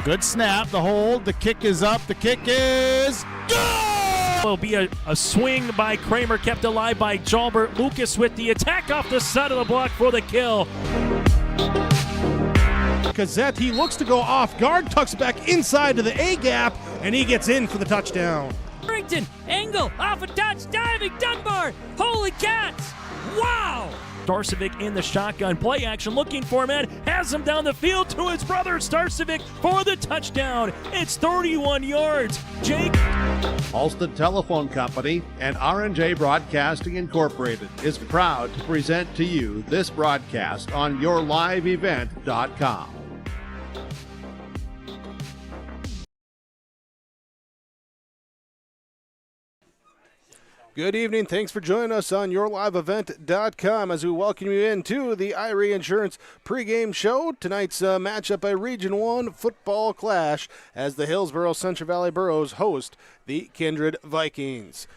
Good snap, the hold, the kick is up, the kick is good! Will be a swing by Kramer, kept alive by Jalbert. Lucas with the attack off the side of the block for the kill. Gazette, he looks to go off guard, tucks back inside to the A gap, and he gets in for the touchdown. Harrington, angle, off a touch, diving, Dunbar, holy cats, wow! Starcevic in the shotgun, play action, looking for a man, has him down the field to his brother Starcevic for the touchdown. It's 31 yards. Jake. Alston Telephone Company and R&J Broadcasting Incorporated is proud to present to you this broadcast on yourliveevent.com. Good evening. Thanks for joining us on yourliveevent.com as we welcome you into the IRE Insurance pregame show. Tonight's matchup by Region 1 football clash as the Hillsboro-Central Valley Burros host the Kindred Vikings.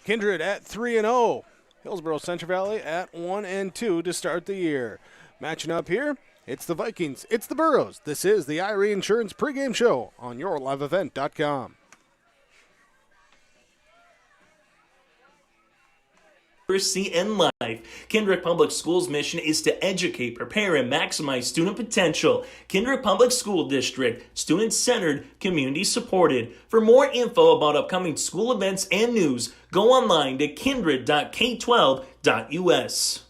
Kindred at 3-0. Hillsboro-Central Valley at 1-2 to start the year. Matching up here, it's the Vikings, it's the Burros. This is the IRE Insurance pregame show on yourliveevent.com. Literacy and life. Kindred Public Schools' mission is to educate, prepare, and maximize student potential. Kindred Public School District, student-centered, community-supported. For more info about upcoming school events and news, go online to kindred.k12.us.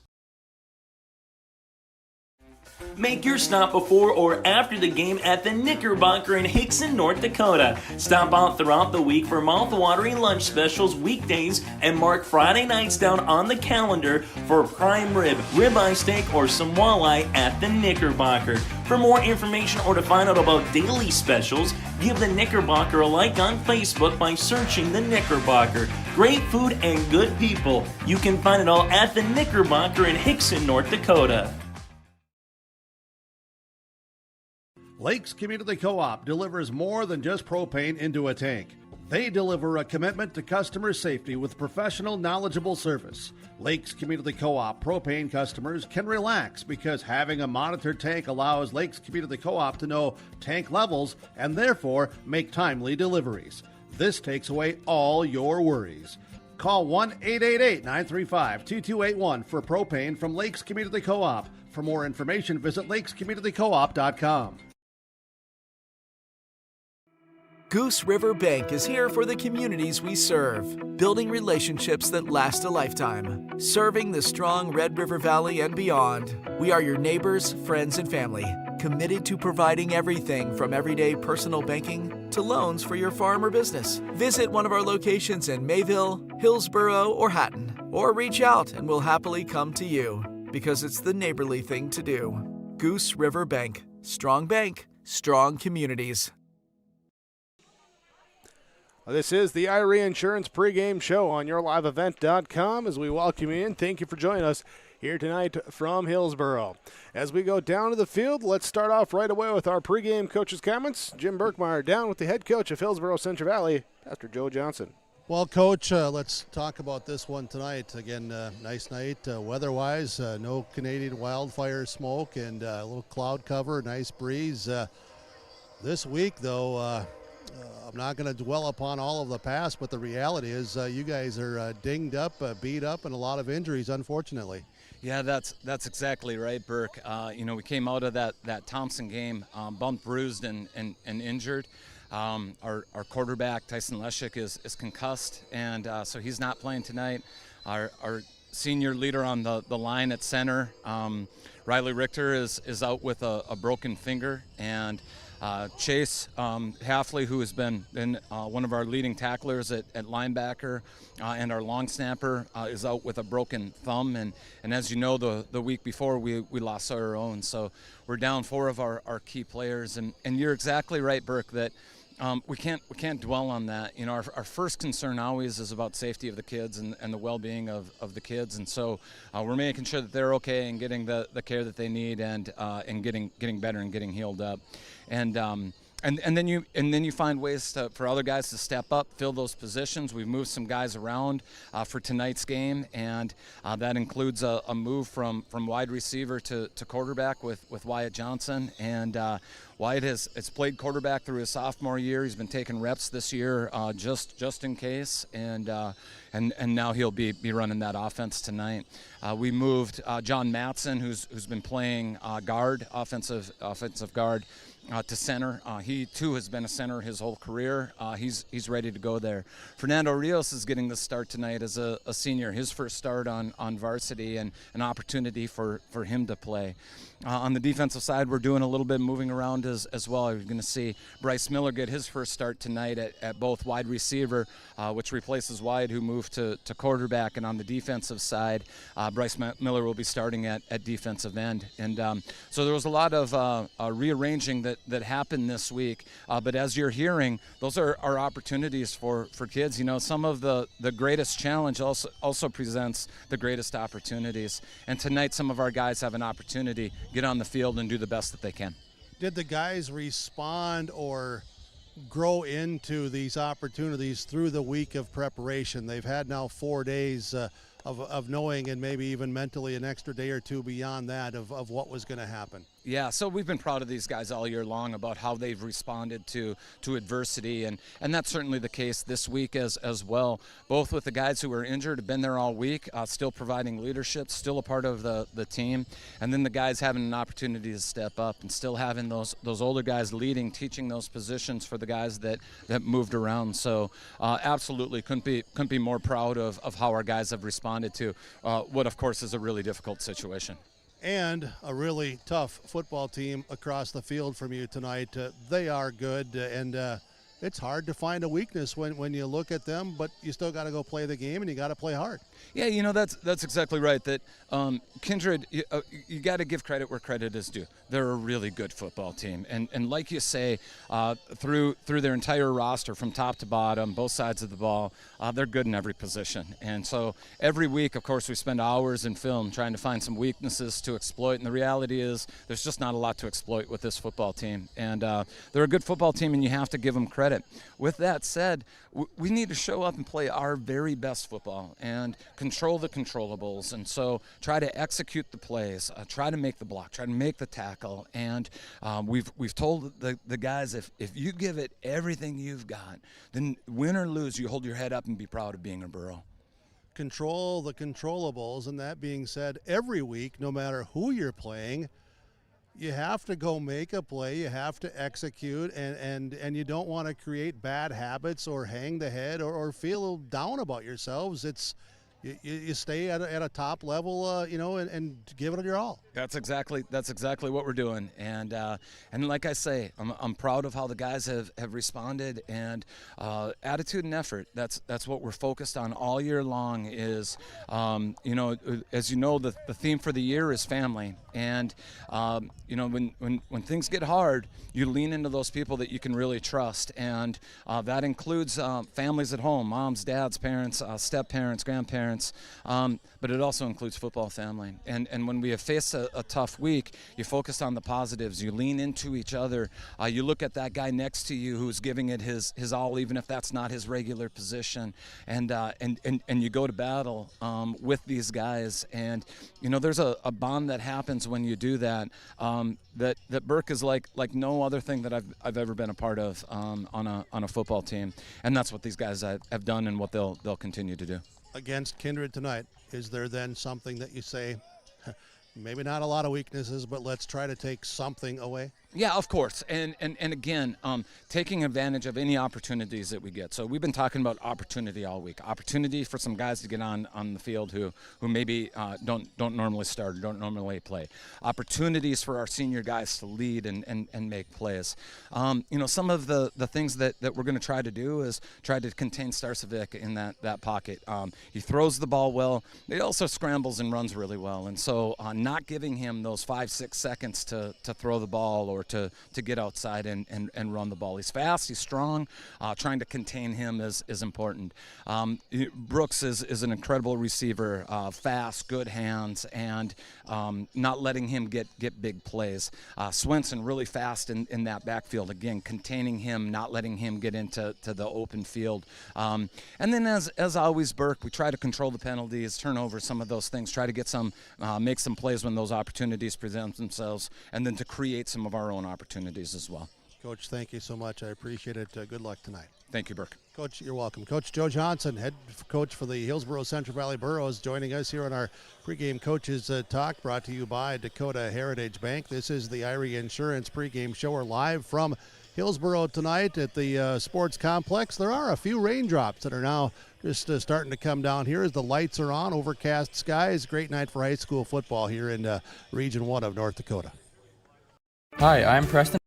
Make your stop before or after the game at the Knickerbocker in Hickson, North Dakota. Stop out throughout the week for mouth-watering lunch specials weekdays and mark Friday nights down on the calendar for prime rib, ribeye steak, or some walleye at the Knickerbocker. For more information or to find out about daily specials, give the Knickerbocker a like on Facebook by searching the Knickerbocker. Great food and good people. You can find it all at the Knickerbocker in Hickson, North Dakota. Lakes Community Co-op delivers more than just propane into a tank. They deliver a commitment to customer safety with professional, knowledgeable service. Lakes Community Co-op propane customers can relax because having a monitored tank allows Lakes Community Co-op to know tank levels and therefore make timely deliveries. This takes away all your worries. Call 1-888-935-2281 for propane from Lakes Community Co-op. For more information, visit lakescommunitycoop.com. Goose River Bank is here for the communities we serve, building relationships that last a lifetime. Serving the strong Red River Valley and beyond, we are your neighbors, friends, and family, committed to providing everything from everyday personal banking to loans for your farm or business. Visit one of our locations in Mayville, Hillsboro, or Hatton, or reach out and we'll happily come to you, because it's the neighborly thing to do. Goose River Bank. Strong bank, strong communities. This is the IRE Insurance pregame show on yourliveevent.com as we welcome you in. Thank you for joining us here tonight from Hillsboro. As we go down to the field, let's start off right away with our pregame coach's comments. Jim Berkmeyer down with the head coach of Hillsboro-Central Valley, Pastor Joe Johnson. Well, Coach, let's talk about this one tonight. Again, nice night weather-wise. No Canadian wildfire smoke and a little cloud cover, nice breeze. This week, though, I'm not going to dwell upon all of the past, but the reality is you guys are dinged up, beat up, and a lot of injuries, unfortunately. Yeah, that's exactly right, Burke. We came out of that Thompson game bumped, bruised, and injured. Our quarterback, Tyson Leshik, is concussed, and so he's not playing tonight. Our senior leader on the line at center, Riley Richter, is out with a broken finger, and Chase Halfley, who has been one of our leading tacklers at linebacker, and our long snapper is out with a broken thumb. And as you know, the week before we lost our own. So we're down 4 of our key players. And you're exactly right, Burke, that we can't dwell on that. Our first concern always is about safety of the kids and the well-being of the kids. And so we're making sure that they're okay and getting the care that they need and getting better and getting healed up. And And then you find ways for other guys to step up, fill those positions. We've moved some guys around for tonight's game, and that includes a move from wide receiver to quarterback with Wyatt Johnson. And Wyatt has played quarterback through his sophomore year. He's been taking reps this year just in case, and now he'll be running that offense tonight. We moved John Matson, who's been playing guard, offensive guard, to center. He too has been a center his whole career. He's ready to go there. Fernando Rios is getting the start tonight as a senior, his first start on varsity, and an opportunity for him to play. On the defensive side, we're doing a little bit moving around as well. You're going to see Bryce Miller get his first start tonight at both wide receiver, which replaces Wyatt, who moved to quarterback. And on the defensive side, Bryce Miller will be starting at defensive end. And so there was a lot of rearranging that happened this week. But as you're hearing, those are opportunities for kids. You know, some of the greatest challenge also presents the greatest opportunities. And tonight, some of our guys have an opportunity get on the field and do the best that they can. Did the guys respond or grow into these opportunities through the week of preparation? They've had now 4 days of knowing, and maybe even mentally an extra day or two beyond that of what was going to happen. Yeah, so we've been proud of these guys all year long about how they've responded to adversity, and that's certainly the case this week as well. Both with the guys who were injured, have been there all week, still providing leadership, still a part of the team, and then the guys having an opportunity to step up and still having those older guys leading, teaching those positions for the guys that moved around. So absolutely couldn't be more proud of how our guys have responded to what, of course, is a really difficult situation. And a really tough football team across the field from you tonight. They are good, and it's hard to find a weakness when you look at them, but you still got to go play the game, and you got to play hard. Yeah, you know, that's exactly right. That Kindred, you got to give credit where credit is due. They're a really good football team, and like you say, through their entire roster from top to bottom, both sides of the ball, they're good in every position. And so every week, of course, we spend hours in film trying to find some weaknesses to exploit. And the reality is, there's just not a lot to exploit with this football team. And they're a good football team, and you have to give them credit. With that said, we need to show up and play our very best football and control the controllables. And so try to execute the plays, try to make the block, try to make the tackle. And we've told the guys, if you give it everything you've got, then win or lose, you hold your head up and be proud of being a Borough. Control the controllables, and that being said, every week, no matter who you're playing, you have to go make a play, you have to execute, and you don't want to create bad habits or hang the head or feel down about yourselves. It's you stay at a top level, and give it your all. That's exactly what we're doing, and like I say, I'm proud of how the guys have responded, and attitude and effort. That's what we're focused on all year long. Is as you know, the theme for the year is family, and when things get hard, you lean into those people that you can really trust, and that includes families at home, moms, dads, parents, step parents, grandparents. But it also includes football family. And when we have faced a tough week, you focus on the positives. You lean into each other. You look at that guy next to you who's giving it his all, even if that's not his regular position. And you go to battle with these guys. And there's a bond that happens when you do that. That Burke is like no other thing that I've ever been a part of on a football team. And that's what these guys have done, and what they'll continue to do. Against Kindred tonight, is there then something that you say, maybe not a lot of weaknesses, but let's try to take something away? Yeah, of course. And again, taking advantage of any opportunities that we get. So we've been talking about opportunity all week. Opportunity for some guys to get on the field who maybe don't normally start or don't normally play. Opportunities for our senior guys to lead and make plays. Some of the things that we're going to try to do is try to contain Starcevic in that pocket. He throws the ball well. He also scrambles and runs really well. And so not giving him those 5-6 seconds to throw the ball or to get outside and run the ball. He's fast, he's strong. Trying to contain him is important. Brooks is an incredible receiver, fast, good hands, and not letting him get big plays. Swenson really fast in that backfield, again, containing him, not letting him get into the open field. And then as always, Burke, we try to control the penalties, turn over some of those things, try to get some, make some plays when those opportunities present themselves, and then to create some of our own opportunities as well. Coach, thank you so much. I appreciate it. Good luck tonight. Thank you, Burke. Coach, you're welcome. Coach Joe Johnson, head coach for the Hillsboro-Central Valley Burros, joining us here on our pregame coaches talk, brought to you by Dakota Heritage Bank. This is the Irie Insurance pregame show. We're live from Hillsboro tonight at the sports complex. There are a few raindrops that are now just starting to come down here as the lights are on, overcast skies. Great night for high school football here in Region 1 of North Dakota. Hi, I'm Preston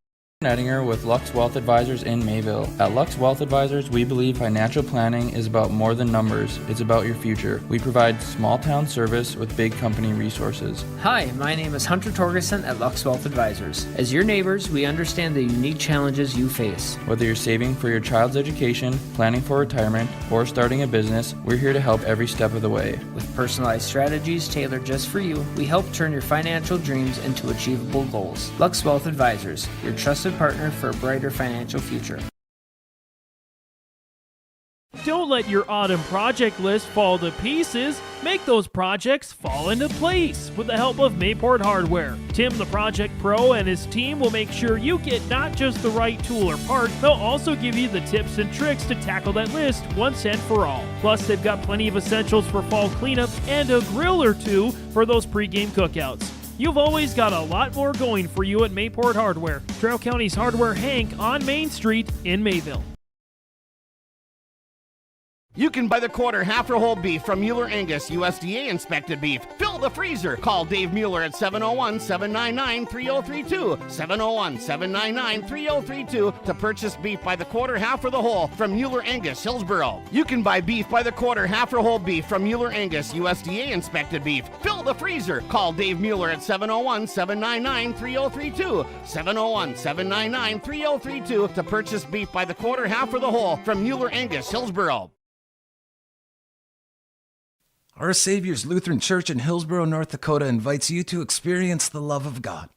Ettinger with Lux Wealth Advisors in Mayville. At Lux Wealth Advisors, we believe financial planning is about more than numbers. It's about your future. We provide small town service with big company resources. Hi, my name is Hunter Torgerson at Lux Wealth Advisors. As your neighbors, we understand the unique challenges you face. Whether you're saving for your child's education, planning for retirement, or starting a business, we're here to help every step of the way. With personalized strategies tailored just for you, we help turn your financial dreams into achievable goals. Lux Wealth Advisors, your trusted partner for a brighter financial future. Don't let your autumn project list fall to pieces. Make those projects fall into place with the help of Mayport Hardware. Tim, the project pro, and his team will make sure you get not just the right tool or part, they'll also give you the tips and tricks to tackle that list once and for all. Plus, they've got plenty of essentials for fall cleanup and a grill or two for those pregame cookouts. You've always got a lot more going for you at Mayport Hardware, Trail County's Hardware Hank on Main Street in Mayville. You can buy the quarter, half or whole beef from Mueller Angus, USDA inspected beef. Fill the freezer. Call Dave Mueller at 701-799-3032. 701-799-3032 to purchase beef by the quarter, half or the whole from Mueller Angus, Hillsboro. You can buy beef by the quarter, half or whole beef from Mueller Angus, USDA inspected beef. Fill the freezer. Call Dave Mueller at 701-799-3032. 701-799-3032 to purchase beef by the quarter, half or the whole from Mueller Angus, Hillsboro. Our Savior's Lutheran Church in Hillsboro, North Dakota invites you to experience the love of God.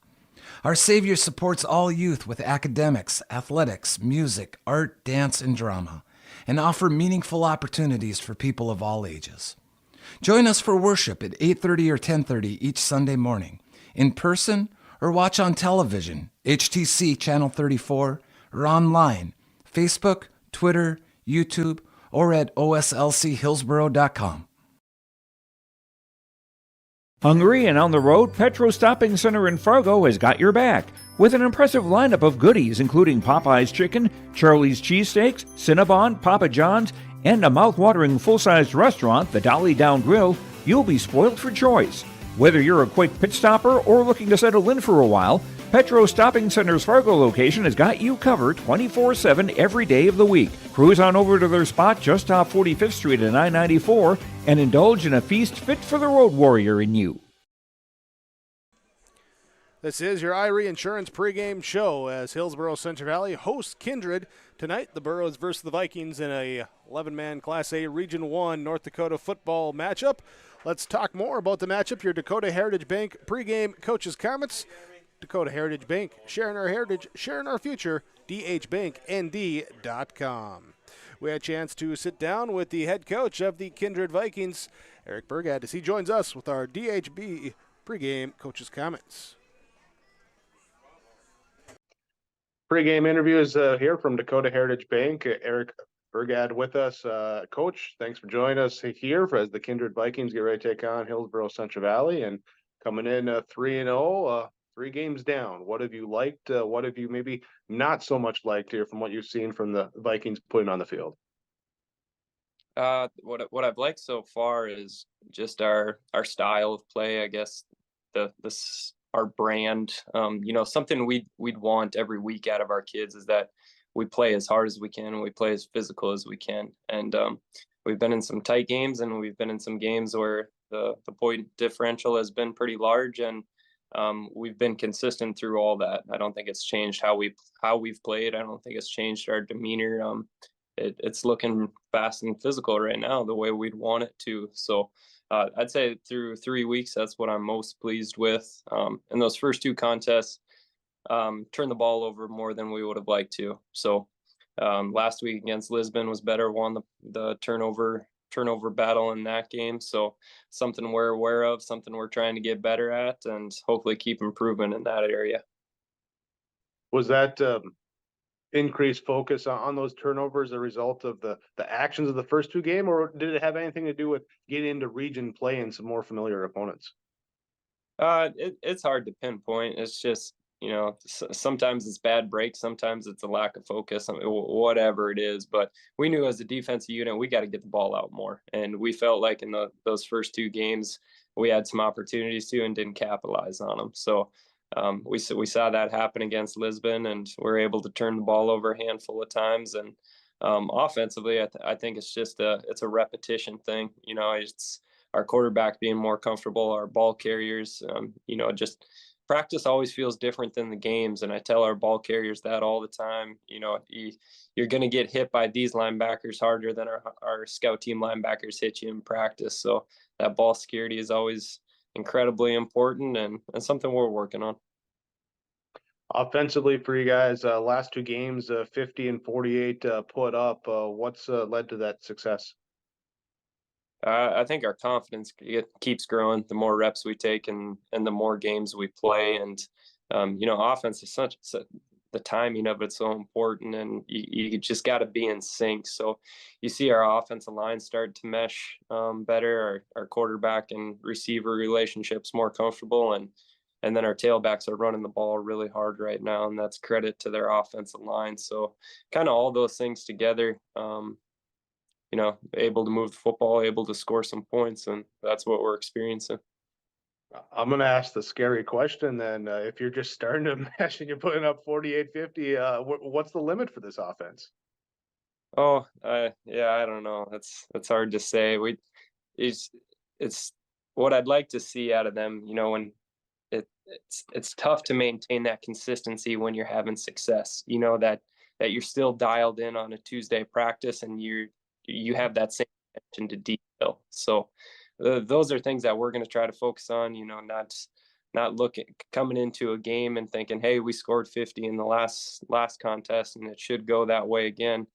Our Savior supports all youth with academics, athletics, music, art, dance, and drama, and offer meaningful opportunities for people of all ages. Join us for worship at 8:30 or 10:30 each Sunday morning, in person or watch on television, HTC Channel 34, or online, Facebook, Twitter, YouTube, or at oslchillsboro.com. Hungry and on the road, Petro Stopping Center in Fargo has got your back with an impressive lineup of goodies including Popeye's Chicken, Charlie's Cheesesteaks, Cinnabon, Papa John's, and a mouth-watering full-sized restaurant, the Dolly Down Grill. You'll be spoiled for choice. Whether you're a quick pit stopper or looking to settle in for a while, Petro Stopping Center's Fargo location has got you covered 24/7 every day of the week. Cruise on over to their spot just off 45th Street and I-94 and indulge in a feast fit for the road warrior in you. This is your Irie Insurance pregame show as Hillsboro-Central Valley hosts Kindred. Tonight, the Burros versus the Vikings in a 11-man Class A Region 1 North Dakota football matchup. Let's talk more about the matchup. Your Dakota Heritage Bank pregame coaches' comments. Dakota Heritage Bank, sharing our heritage, sharing our future, dhbanknd.com. We had a chance to sit down with the head coach of the Kindred Vikings, Eric Burgad, as he joins us with our DHB pregame coaches' comments. Pregame interviews here from Dakota Heritage Bank. Eric Burgad with us. Coach, thanks for joining us here as the Kindred Vikings get ready to take on Hillsboro-Central Valley and coming in 3-0. 3 games down. What have you liked? What have you maybe not so much liked here from what you've seen from the Vikings putting on the field? What I've liked so far is just our style of play. I guess our brand. Something we'd want every week out of our kids is that we play as hard as we can and we play as physical as we can. And we've been in some tight games and we've been in some games where the point differential has been pretty large and we've been consistent through all that. I don't think it's changed how we've played. I don't think it's changed our demeanor. It's looking fast and physical right now, the way we'd want it to. So I'd say through 3 weeks, that's what I'm most pleased with. In those first 2 contests, turned the ball over more than we would have liked to. So last week against Lisbon was better, won the turnover battle in that game. So something we're aware of, something we're trying to get better at, and hopefully keep improvement in that area. Was that increased focus on those turnovers a result of the actions of the first 2 games, or did it have anything to do with getting into region play and some more familiar opponents? It's hard to pinpoint. It's just, sometimes it's bad breaks, sometimes it's a lack of focus, whatever it is. But we knew as a defensive unit, we got to get the ball out more. And we felt like in those first 2 games, we had some opportunities to and didn't capitalize on them. So we saw that happen against Lisbon, and we're able to turn the ball over a handful of times. And offensively, I think it's just it's a repetition thing. It's our quarterback being more comfortable, our ball carriers. Just practice always feels different than the games, and I tell our ball carriers that all the time. You're going to get hit by these linebackers harder than our scout team linebackers hit you in practice. So that ball security is always incredibly important and something we're working on. Offensively for you guys, last 2 games, 50 and 48 put up. What's led to that success? I think our confidence keeps growing the more reps we take and the more games we play. And, offense is the timing of it's so important, and you just got to be in sync. So you see our offensive line start to mesh better, our quarterback and receiver relationships more comfortable, and then our tailbacks are running the ball really hard right now, and that's credit to their offensive line. So kind of all those things together, able to move the football, able to score some points, and that's what we're experiencing. I'm going to ask the scary question then. If you're just starting to mesh and you're putting up 48-50, what's the limit for this offense? Oh, yeah, I don't know. It's hard to say. It's what I'd like to see out of them. When it's tough to maintain that consistency when you're having success. That you're still dialed in on a Tuesday practice, and you have that same attention to detail. So those are things that we're going to try to focus on, not coming into a game and thinking, hey, we scored 50 in the last contest and it should go that way again.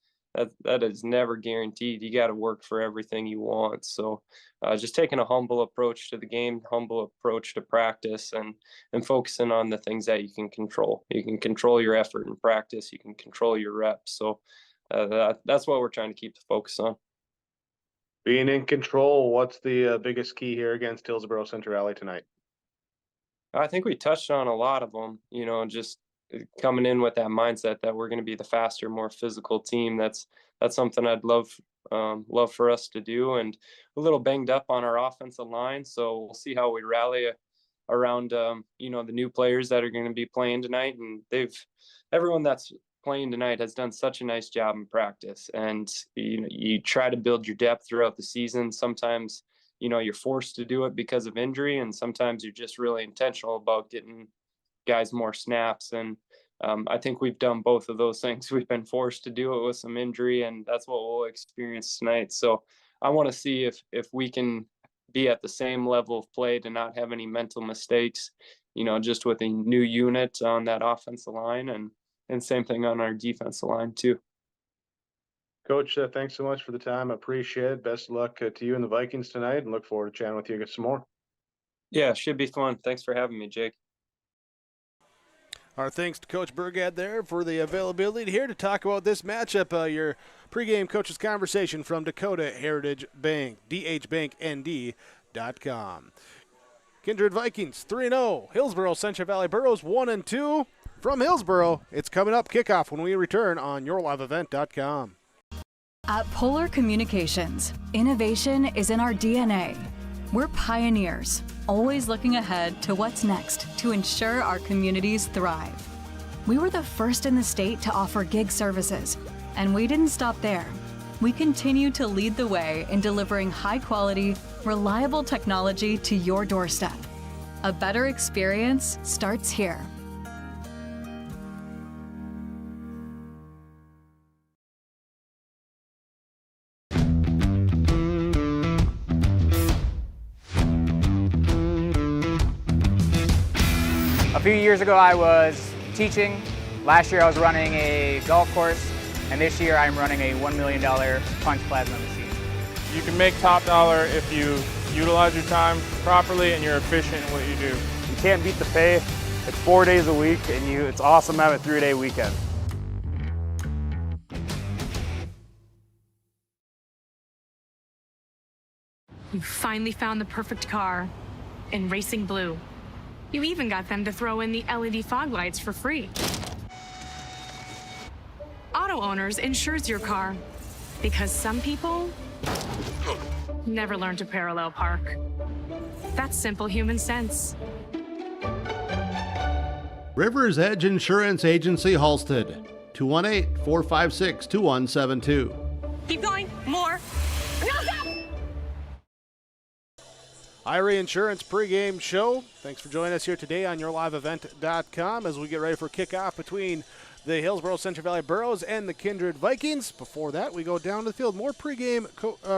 That is never guaranteed. You got to work for everything you want. So just taking a humble approach to the game, humble approach to practice, and focusing on the things that you can control. You can control your effort in practice. You can control your reps. So that's what we're trying to keep the focus on. Being in control, what's the biggest key here against Hillsboro-Central tonight? I think we touched on a lot of them, just coming in with that mindset that we're going to be the faster, more physical team. That's something I'd love for us to do, and a little banged up on our offensive line. So we'll see how we rally around, the new players that are going to be playing tonight. And everyone that's playing tonight has done such a nice job in practice, and you try to build your depth throughout the season. Sometimes you're forced to do it because of injury, and sometimes you're just really intentional about getting guys more snaps. And I think we've done both of those things. We've been forced to do it with some injury, and that's what we'll experience tonight. So I want to see if we can be at the same level of play to not have any mental mistakes, just with a new unit on that offensive line, and same thing on our defensive line too. Coach, thanks so much for the time. I appreciate it. Best of luck to you and the Vikings tonight, and look forward to chatting with you some more. Yeah, should be fun. Thanks for having me, Jake. Our thanks to Coach Burgad there for the availability here to talk about this matchup. Your pregame coaches conversation from Dakota Heritage Bank, dhbanknd.com. Kindred Vikings 3-0. Hillsboro-Central Valley Burros 1-2. From Hillsboro, it's coming up kickoff when we return on yourliveevent.com. At Polar Communications, innovation is in our DNA. We're pioneers, always looking ahead to what's next to ensure our communities thrive. We were the first in the state to offer gig services, and we didn't stop there. We continue to lead the way in delivering high-quality, reliable technology to your doorstep. A better experience starts here. A few years ago I was teaching. Last year I was running a golf course, and this year I'm running a $1 million punch plasma machine. You can make top dollar if you utilize your time properly and you're efficient in what you do. You can't beat the pay. It's 4 days a week, and it's awesome to have a 3-day weekend. You finally found the perfect car in Racing Blue. You even got them to throw in the LED fog lights for free. Auto Owners insures your car because some people never learn to parallel park. That's simple human sense. Rivers Edge Insurance Agency, Halstead, 218-456-2172. Keep going, more. No, stop! IRA Insurance pregame show. Thanks for joining us here today on yourliveevent.com as we get ready for kickoff between the Hillsboro-Central Valley Burros and the Kindred Vikings. Before that, we go down to the field. More pregame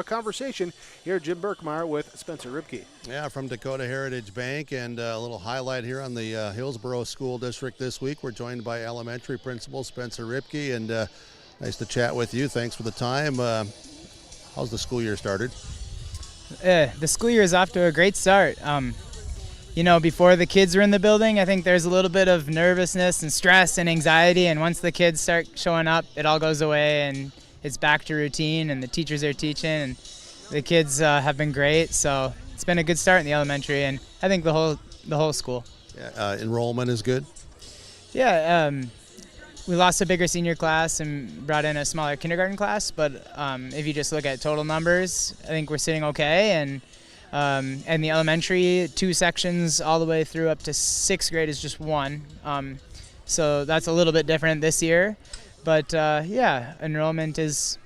conversation here. Jim Berkmeyer with Spencer Ribke. Yeah, from Dakota Heritage Bank, and a little highlight here on the Hillsboro School District this week. We're joined by elementary principal Spencer Ribke, and nice to chat with you. Thanks for the time. How's the school year started? The school year is off to a great start. Before the kids were in the building, I think there's a little bit of nervousness and stress and anxiety, and once the kids start showing up, it all goes away and it's back to routine, and the teachers are teaching, and the kids have been great. So it's been a good start in the elementary, and I think the whole school. Yeah, enrollment is good. Yeah, we lost a bigger senior class and brought in a smaller kindergarten class, but if you just look at total numbers, I think we're sitting okay. And the elementary, 2 sections all the way through up to 6th grade is just 1. So that's a little bit different this year. But yeah, enrollment is,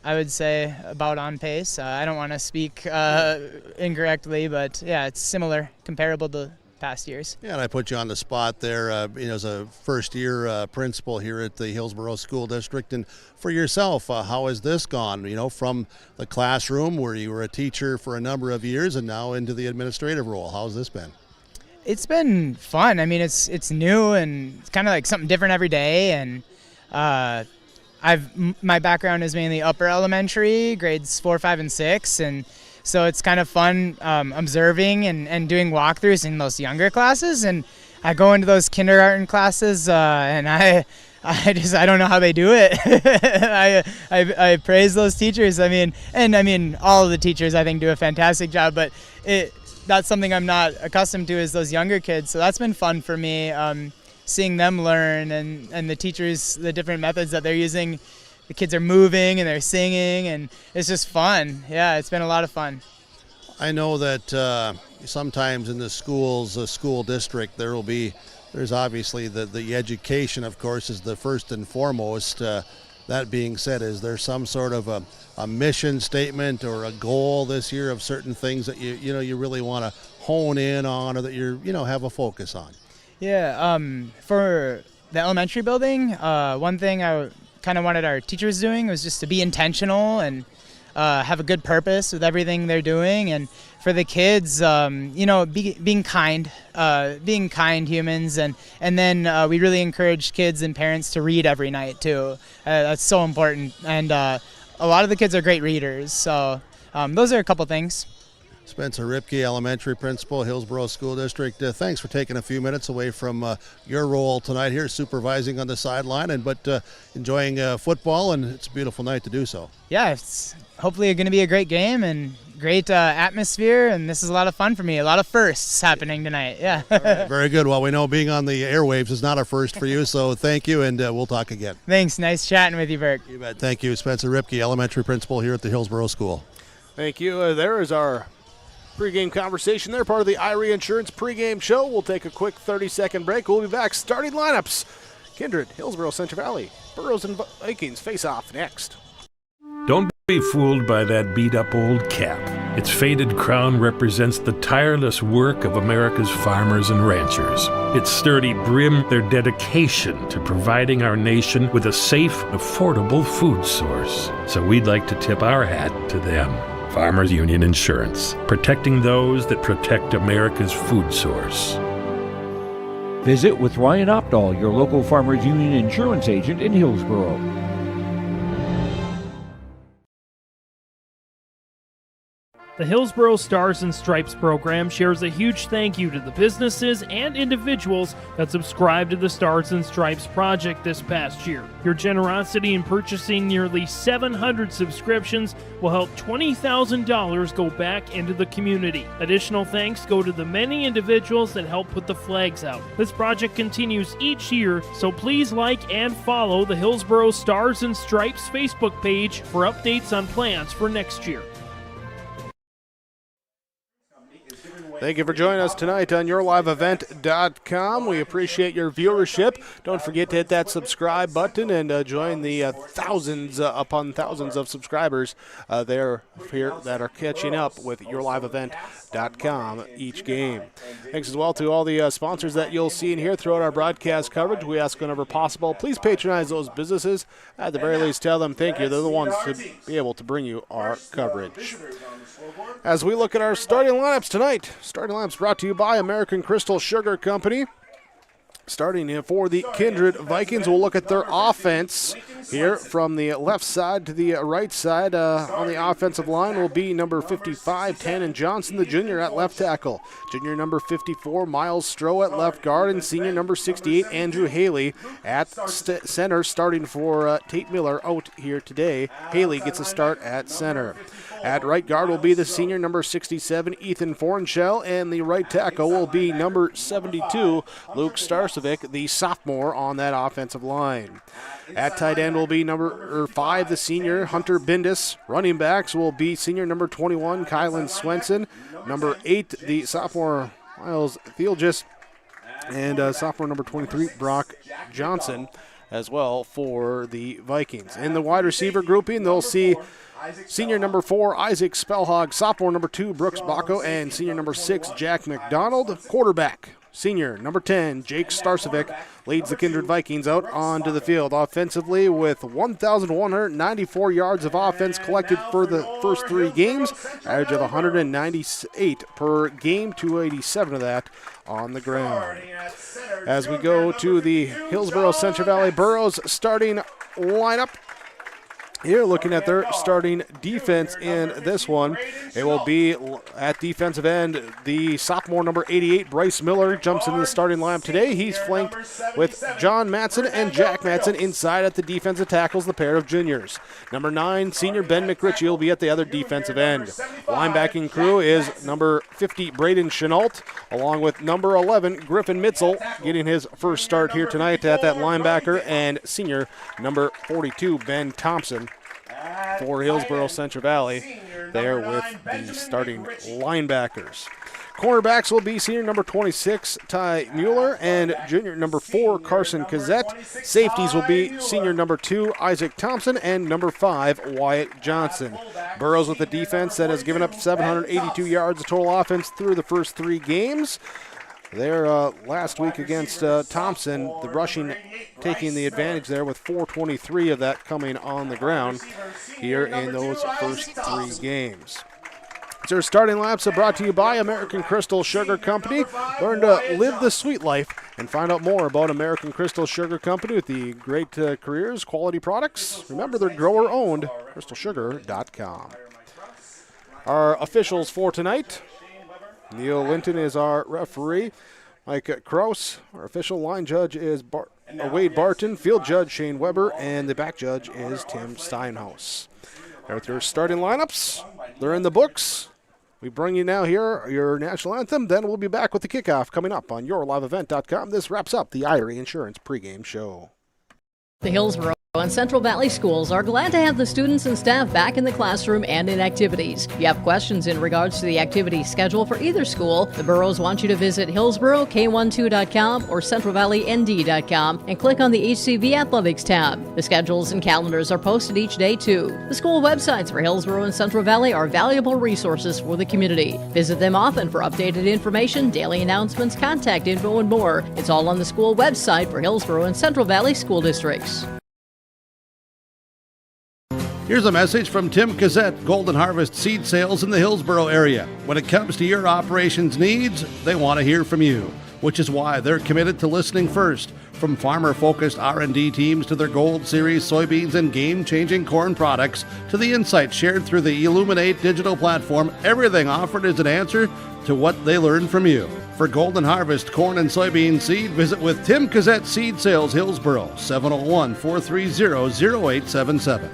I would say, about on pace. I don't want to speak incorrectly, but yeah, it's similar, comparable to past years. Yeah, and I put you on the spot there, as a first-year principal here at the Hillsboro School District. And for yourself, how has this gone, from the classroom where you were a teacher for a number of years and now into the administrative role? How's this been? It's been fun. I mean, it's new, and it's kind of like something different every day. And my background is mainly upper elementary, grades 4, 5, and 6, and so it's kind of fun observing and doing walkthroughs in those younger classes. And I go into those kindergarten classes, and I don't know how they do it. I praise those teachers. I mean, all of the teachers I think do a fantastic job. But that's something I'm not accustomed to, is those younger kids. So that's been fun for me, seeing them learn, and the teachers, the different methods that they're using. The kids are moving and they're singing, and it's just fun. Yeah, it's been a lot of fun. I know that sometimes in the school district, there's obviously the education, of course, is the first and foremost. That being said, is there some sort of a mission statement or a goal this year of certain things that you really want to hone in on, or that have a focus on? Yeah, for the elementary building, one thing I kind of wanted our teachers doing was just to be intentional and have a good purpose with everything they're doing. And for the kids, being kind humans, and then we really encourage kids and parents to read every night too. That's so important, and a lot of the kids are great readers. So those are a couple things. Spencer Ribke, elementary principal, Hillsboro School District. Thanks for taking a few minutes away from your role tonight here, supervising on the sideline, but enjoying football, and it's a beautiful night to do so. Yeah, it's hopefully going to be a great game and great atmosphere, and this is a lot of fun for me. A lot of firsts happening tonight. Yeah. Right, very good. Well, we know being on the airwaves is not a first for you, so thank you, and we'll talk again. Thanks. Nice chatting with you, Burke. You bet. Thank you, Spencer Ribke, elementary principal here at the Hillsboro School. Thank you. There is our pregame conversation. They're part of the IRA Insurance pregame show. We'll take a quick 30-second break. We'll be back. Starting lineups: Kindred, Hillsboro-Central Valley, Burros and Vikings face off next. Don't be fooled by that beat-up old cap. Its faded crown represents the tireless work of America's farmers and ranchers. Its sturdy brim, their dedication to providing our nation with a safe, affordable food source. So we'd like to tip our hat to them. Farmers Union Insurance, protecting those that protect America's food source. Visit with Ryan Opdahl, your local Farmers Union insurance agent in Hillsboro. The Hillsboro Stars and Stripes program shares a huge thank you to the businesses and individuals that subscribed to the Stars and Stripes project this past year. Your generosity in purchasing nearly 700 subscriptions will help $20,000 go back into the community. Additional thanks go to the many individuals that help put the flags out. This project continues each year, so please like and follow the Hillsboro Stars and Stripes Facebook page for updates on plans for next year. Thank you for joining us tonight on YourLiveEvent.com. We appreciate your viewership. Don't forget to hit that subscribe button and join the thousands upon thousands of subscribers there here that are catching up with YourLiveEvent.com each game. Thanks as well to all the sponsors that you'll see in here throughout our broadcast coverage. We ask whenever possible, please patronize those businesses. At the very least, tell them thank you. They're the ones to be able to bring you our coverage. As we look at our starting lineups tonight, starting lineups brought to you by American Crystal Sugar Company. Starting for the Kindred Vikings, we'll look at their offense here from the left side to the right side. On the offensive line will be number 55, Tannen Johnson, the junior at left tackle. Junior number 54, Miles Stroh at left guard, and senior number 68, Andrew Haley at center, starting for Tate Miller out here today. Haley gets a start at center. At right guard will be the senior number 67, Ethan Fornshell, and the right tackle will be number 72, Luke Starcevic, the sophomore on that offensive line. At tight end will be number 5, the senior Hunter Bindis. Running backs will be senior number 21, Kylan Swenson, number 8, the sophomore Miles Thielgis, and sophomore number 23, Brock Johnson, as well for the Vikings. In the wide receiver grouping, they'll see senior number 4, Isaac Spellhog, sophomore number 2, Brooks Bacco, and senior number 6, Jack McDonald. Quarterback, senior number 10, Jake Starcevic, leads the Kindred Vikings out onto the field offensively with 1,194 yards of offense collected for the first 3 games, average of 198 per game, 287 of that on the ground. As we go to the Hillsboro-Central Valley Burros starting lineup, here, looking at their starting defense in this one, it will be at defensive end, the sophomore number 88, Bryce Miller, jumps into the starting lineup today. He's flanked with John Matson and Jack Matson inside at the defensive tackles, the pair of juniors. Number 9, senior Ben McRitchie will be at the other defensive end. Linebacking crew is number 50, Braden Chenault, along with number 11, Griffin Mitzel, getting his first start here tonight at that linebacker, and senior number 42, Ben Thompson, for Hillsboro-Central Valley there with the starting linebackers. Cornerbacks will be senior number 26, Ty Mueller, and junior number 4, Carson Kazette. Safeties will be senior number 2, Isaac Thompson, and number 5, Wyatt Johnson. Burros with a defense that has given up 782 yards of total offense through the first 3 games. There last week against Thompson, the rushing taking the advantage there with 423 of that coming on the ground here in those first 3 games. So our starting lineups are brought to you by American Crystal Sugar Company. Learn to live the sweet life and find out more about American Crystal Sugar Company with the great careers, quality products. Remember, they're grower-owned, crystalsugar.com. Our officials for tonight: Neil Linton is our referee. Mike Kraus, our official line judge, is Wade Barton. Field judge Shane Weber, and the back judge is Tim Steinhaus. There with your starting lineups. They're in the books. We bring you now here your national anthem. Then we'll be back with the kickoff coming up on YourLiveEvent.com. This wraps up the Irie Insurance pregame show. The Hillsboro And Central Valley Schools are glad to have the students and staff back in the classroom and in activities. If you have questions in regards to the activity schedule for either school, the boroughs want you to visit Hillsboro-K12.com or CentralValleyND.com and click on the HCV Athletics tab. The schedules and calendars are posted each day, too. The school websites for Hillsboro and Central Valley are valuable resources for the community. Visit them often for updated information, daily announcements, contact info, and more. It's all on the school website for Hillsboro and Central Valley School Districts. Here's a message from Tim Cassette, Golden Harvest Seed Sales in the Hillsboro area. When it comes to your operations needs, they want to hear from you, which is why they're committed to listening first. From farmer-focused R&D teams to their Gold Series soybeans and game-changing corn products to the insights shared through the Illuminate digital platform, everything offered is an answer to what they learned from you. For Golden Harvest corn and soybean seed, visit with Tim Cassette Seed Sales Hillsboro, 701-430-0877.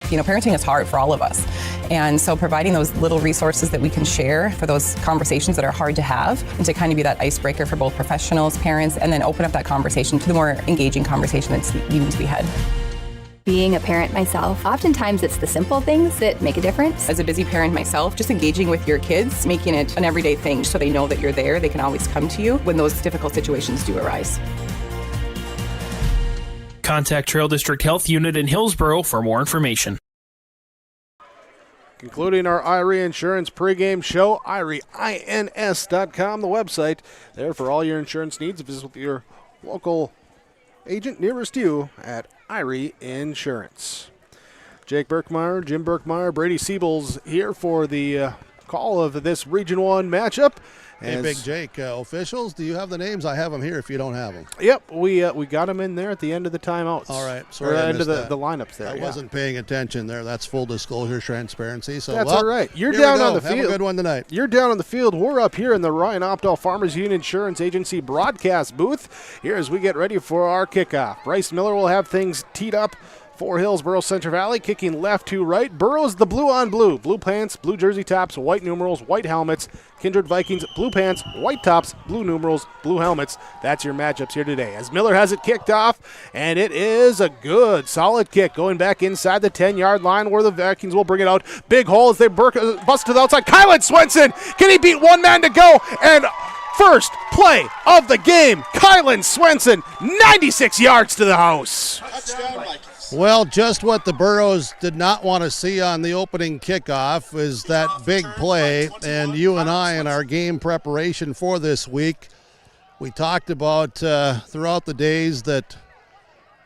You know, parenting is hard for all of us. And so providing those little resources that we can share for those conversations that are hard to have and to kind of be that icebreaker for both professionals, parents, and then open up that conversation to the more engaging conversation that's needing to be had. Being a parent myself, oftentimes it's the simple things that make a difference. As a busy parent myself, just engaging with your kids, making it an everyday thing so they know that you're there, they can always come to you when those difficult situations do arise. Contact Trail District Health Unit in Hillsboro for more information. Concluding our IRE Insurance pregame show, IREINS.com, the website. There for all your insurance needs. Visit with your local agent nearest you at IRE Insurance. Jake Birkmeyer, Jim Birkmeyer, Brady Siebels here for the call of this Region 1 matchup. Hey, Big Jake, officials, do you have the names? I have them here if you don't have them. Yep, we got them in there at the end of the timeouts. All right. Sorry, I end of missed the lineups there. I wasn't paying attention there. That's full disclosure, transparency. So that's all right. You're here down we go. on the field. Have a good one tonight. You're down on the field. We're up here in the Ryan Opdahl Farmers Union Insurance Agency broadcast booth here as we get ready for our kickoff. Bryce Miller will have things teed up for Hillsboro-Central Valley, kicking left to right. Burrows the blue on blue. Blue pants, blue jersey tops, white numerals, white helmets. Kindred Vikings, blue pants, white tops, blue numerals, blue helmets. That's your matchups here today. As Miller has it kicked off, and it is a good, solid kick going back inside the 10-yard line where the Vikings will bring it out. Big hole as they bust to the outside. Kylan Swenson, can he beat one man to go? And first play of the game, Kylan Swenson, 96 yards to the house. Well, just what the Burros did not want to see on the opening kickoff is that big play. And you and I, in our game preparation for this week, we talked about throughout the days that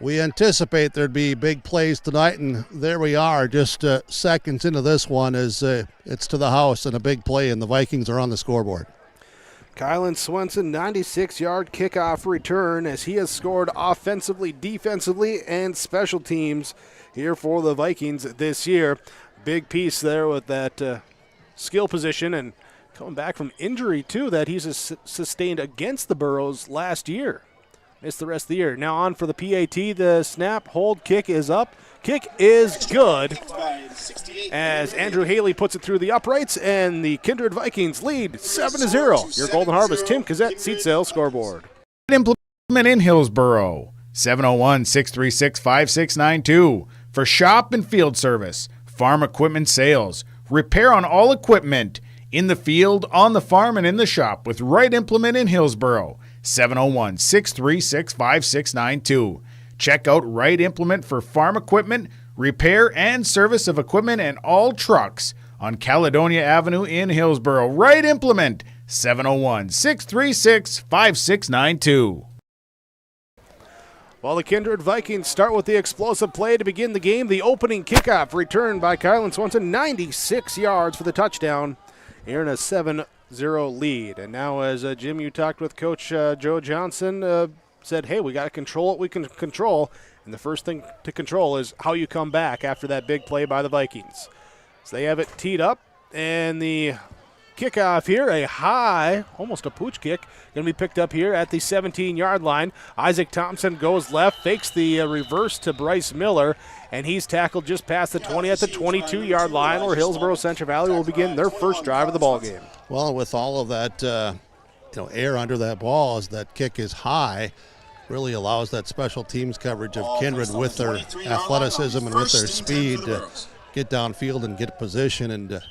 we anticipate there'd be big plays tonight, and there we are just seconds into this one as it's to the house and a big play, and the Vikings are on the scoreboard. Kylan Swenson, 96-yard kickoff return as he has scored offensively, defensively, and special teams here for the Vikings this year. Big piece there with that skill position and coming back from injury, too, that he's sustained against the Burros last year. Missed the rest of the year. Now on for the PAT. The snap, hold, kick is up. Kick is good as Andrew Haley puts it through the uprights, and the Kindred Vikings lead 7-0. Your Golden Harvest, Tim Cassette, Seat Sales Scoreboard. Implement in Hillsboro, 701-636-5692. For shop and field service, farm equipment sales, repair on all equipment, in the field, on the farm, and in the shop with Right Implement in Hillsboro, 701-636-5692. Check out Right Implement for farm equipment, repair and service of equipment and all trucks on Caledonia Avenue in Hillsboro. Right Implement, 701-636-5692. While the Kindred Vikings start with the explosive play to begin the game, the opening kickoff returned by Kylan Swenson, 96 yards for the touchdown, here in a 7-0 lead. And now as Jim, you talked with Coach Joe Johnson, said, hey, we got to control what we can control, and the first thing to control is how you come back after that big play by the Vikings. So they have it teed up, and the kickoff here, a high, almost a pooch kick, going to be picked up here at the 17-yard line. Isaac Thompson goes left, fakes the reverse to Bryce Miller, and he's tackled just past the 20 at the 22-yard line, where Hillsboro-Central Valley will begin their first drive of the ballgame. Well, with all of that air under that ball as that kick is high, really allows that special teams coverage of Kindred with their athleticism and with their speed to get downfield and get position, and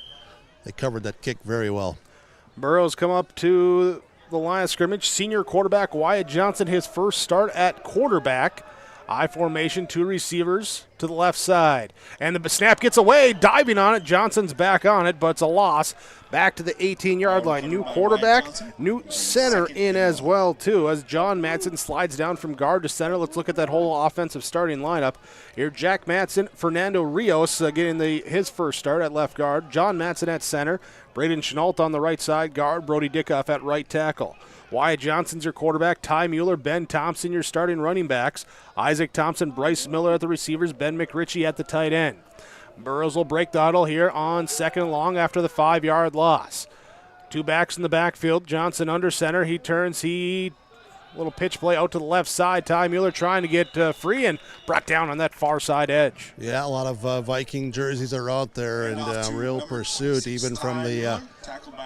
they covered that kick very well. Burrows come up to the line of scrimmage. Senior quarterback Wyatt Johnson, his first start at quarterback. I formation, 2 receivers to the left side. And the snap gets away, diving on it. Johnson's back on it, but it's a loss. Back to the 18-yard line. New quarterback, new center in as well, too, as John Madsen slides down from guard to center. Let's look at that whole offensive starting lineup. Here, Jack Madsen, Fernando Rios getting his first start at left guard. John Madsen at center. Braden Chenault on the right side guard. Brody Dickoff at right tackle. Wyatt Johnson's your quarterback. Ty Mueller, Ben Thompson, your starting running backs. Isaac Thompson, Bryce Miller at the receivers. Ben McRitchie at the tight end. Burrows will break the huddle here on 2nd and long after the 5-yard loss. 2 backs in the backfield. Johnson under center. He turns. Little pitch play out to the left side. Ty Mueller trying to get free and brought down on that far side edge. Yeah, a lot of Viking jerseys are out there, and real pursuit even from the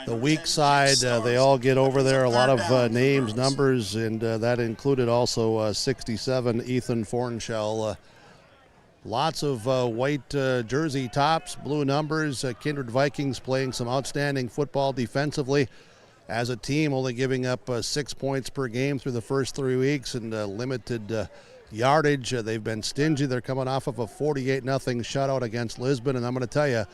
weak side. They all get over there. A lot of names, numbers, and that included also 67 Ethan Fornshell. Lots of white jersey tops, blue numbers. Kindred Vikings playing some outstanding football defensively. As a team, only giving up 6 points per game through the first 3 weeks and limited yardage. They've been stingy. They're coming off of a 48-0 shutout against Lisbon, and I'm going to tell you,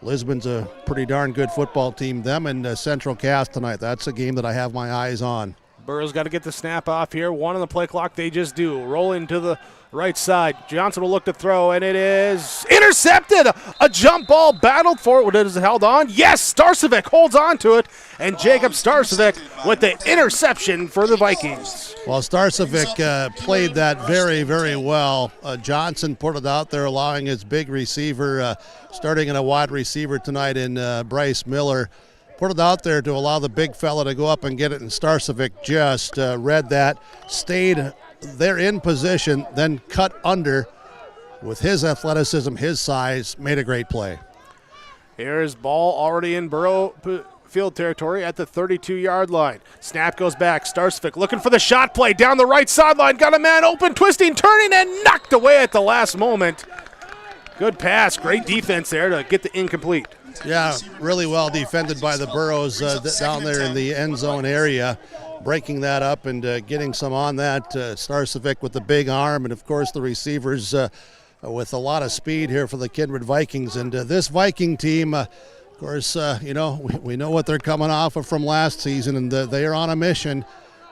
Lisbon's a pretty darn good football team. Them and Central Cass tonight. That's a game that I have my eyes on. Burrows got to get the snap off here. 1 on the play clock. They just do. Rolling to the right side. Johnson will look to throw, and it is intercepted. A jump ball battled for it. What is it held on? Yes, Starcevic holds on to it, and Jacob Starcevic with the interception for the Vikings. Well, Starcevic played that very, very well. Johnson put it out there, allowing his big receiver, starting in a wide receiver tonight in Bryce Miller, put it out there to allow the big fella to go up and get it, and Starcevic just read that, stayed there in position, then cut under with his athleticism, his size, made a great play. Here's ball already in Burrow field territory at the 32-yard line. Snap goes back. Starcevic looking for the shot play down the right sideline. Got a man open, twisting, turning, and knocked away at the last moment. Good pass. Great defense there to get the incomplete. Yeah, really well defended by the Burrows down there in the end zone area, breaking that up and getting some on that. Starcevic with the big arm, and of course the receivers with a lot of speed here for the Kindred Vikings. And this Viking team, of course, we know what they're coming off of from last season, and they are on a mission.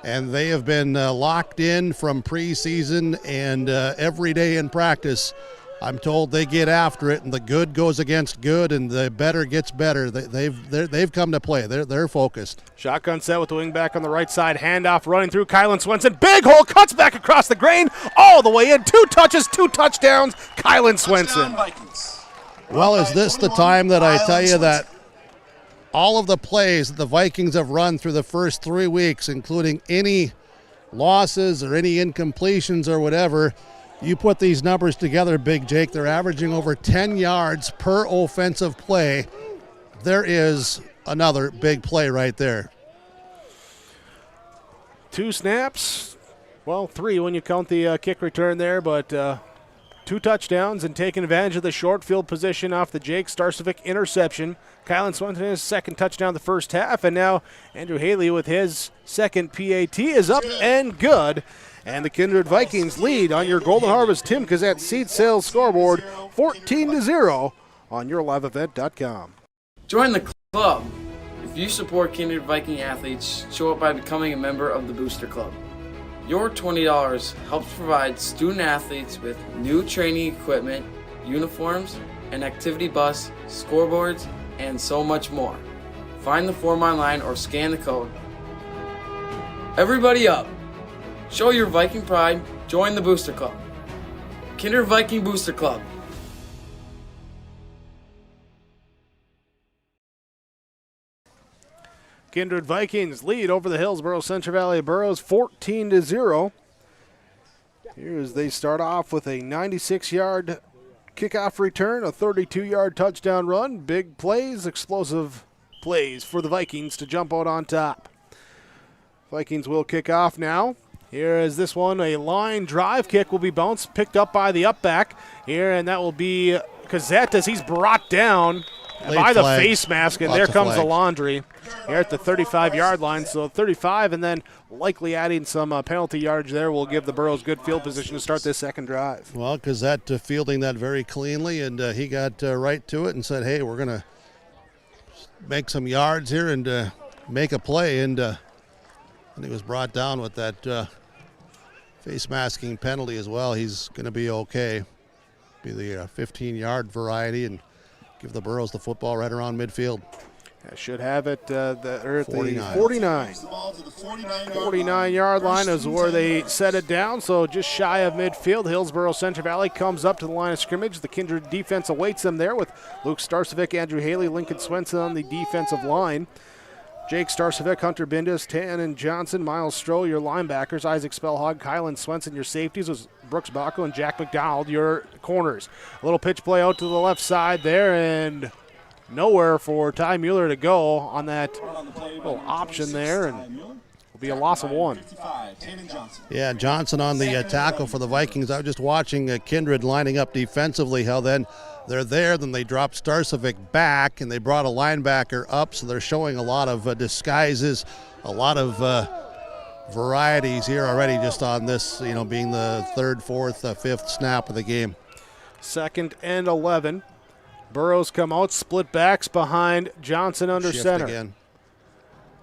And they have been locked in from preseason and every day in practice. I'm told they get after it, and the good goes against good, and the better gets better. They've come to play. They're focused. Shotgun set with the wing back on the right side. Handoff running through Kylan Swenson. Big hole, cuts back across the grain, all the way in. 2 touches, 2 touchdowns. Kylan Swenson. Well, is this the time that I tell you that all of the plays that the Vikings have run through the first 3 weeks, including any losses or any incompletions or whatever, you put these numbers together, Big Jake, they're averaging over 10 yards per offensive play. There is another big play right there. 2 snaps, well, 3 when you count the kick return there, but 2 touchdowns and taking advantage of the short field position off the Jake Starcevic interception. Kylan Swenson his 2nd touchdown the first half, and now Andrew Haley with his 2nd PAT is up and good. And the Kindred Vikings lead on your Golden Harvest Tim Kazette seed sales scoreboard 14-0 on yourliveevent.com. Join the club. If you support Kindred Viking athletes, show up by becoming a member of the Booster Club. Your $20 helps provide student athletes with new training equipment, uniforms, an activity bus, scoreboards, and so much more. Find the form online or scan the code. Everybody up! Show your Viking pride. Join the Booster Club. Kindred Viking Booster Club. Kindred Vikings lead over the Hillsboro-Central Valley Burros 14-0. Here as they start off with a 96-yard kickoff return, a 32-yard touchdown run. Big plays, explosive plays for the Vikings to jump out on top. Vikings will kick off now Here is this one, a line drive kick will be bounced, picked up by the up back here, and that will be Cassette as he's brought down by the face mask, and there comes the laundry here at the 35-yard line. So 35, and then likely adding some penalty yards there will give the Burros good field position to start this second drive. Well, Cassette fielding that very cleanly, and he got right to it and said, hey, we're going to make some yards here and make a play, and he was brought down with that face masking penalty as well. He's going to be okay. Be the 15-yard variety and give the Burros the football right around midfield. Should have it at the 49. 49-yard line is where they set it down, so just shy of midfield. Hillsboro-Central Valley comes up to the line of scrimmage. The Kindred defense awaits them there with Luke Starcevic, Andrew Haley, Lincoln Swenson on the defensive line. Jake Starcevic, Hunter Bindus, Tannen Johnson, Miles Stroh, your linebackers. Isaac Spellhog, Kylan Swenson, your safeties. Was Brooks Baco and Jack McDonald, your corners. A little pitch play out to the left side there, and nowhere for Ty Mueller to go on that little option there, and will be a loss of 1. Yeah, Johnson on the tackle for the Vikings. I was just watching Kindred lining up defensively, how then they're there, then they drop Starcevic back, and they brought a linebacker up, so they're showing a lot of disguises, a lot of varieties here already just on this, being the 3rd, 4th, 5th snap of the game. 2nd and 11. Burros come out, split backs behind Johnson under Shift center. Again.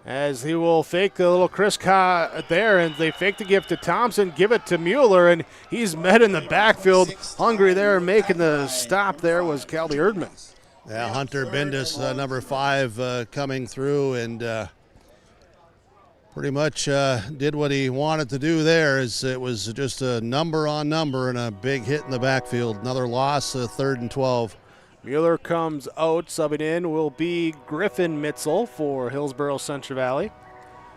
As he will fake the little Chris there, and they fake the gift to Thompson, give it to Mueller, and he's met in the backfield. Hungry there, making the stop there was Caldy Erdman. Yeah, Hunter Bindus, number 5, coming through, and pretty much did what he wanted to do there. It was just a number on number and a big hit in the backfield. Another loss, 3rd and 12. Mueller comes out. Subbing in will be Griffin Mitzel for Hillsboro-Central Valley.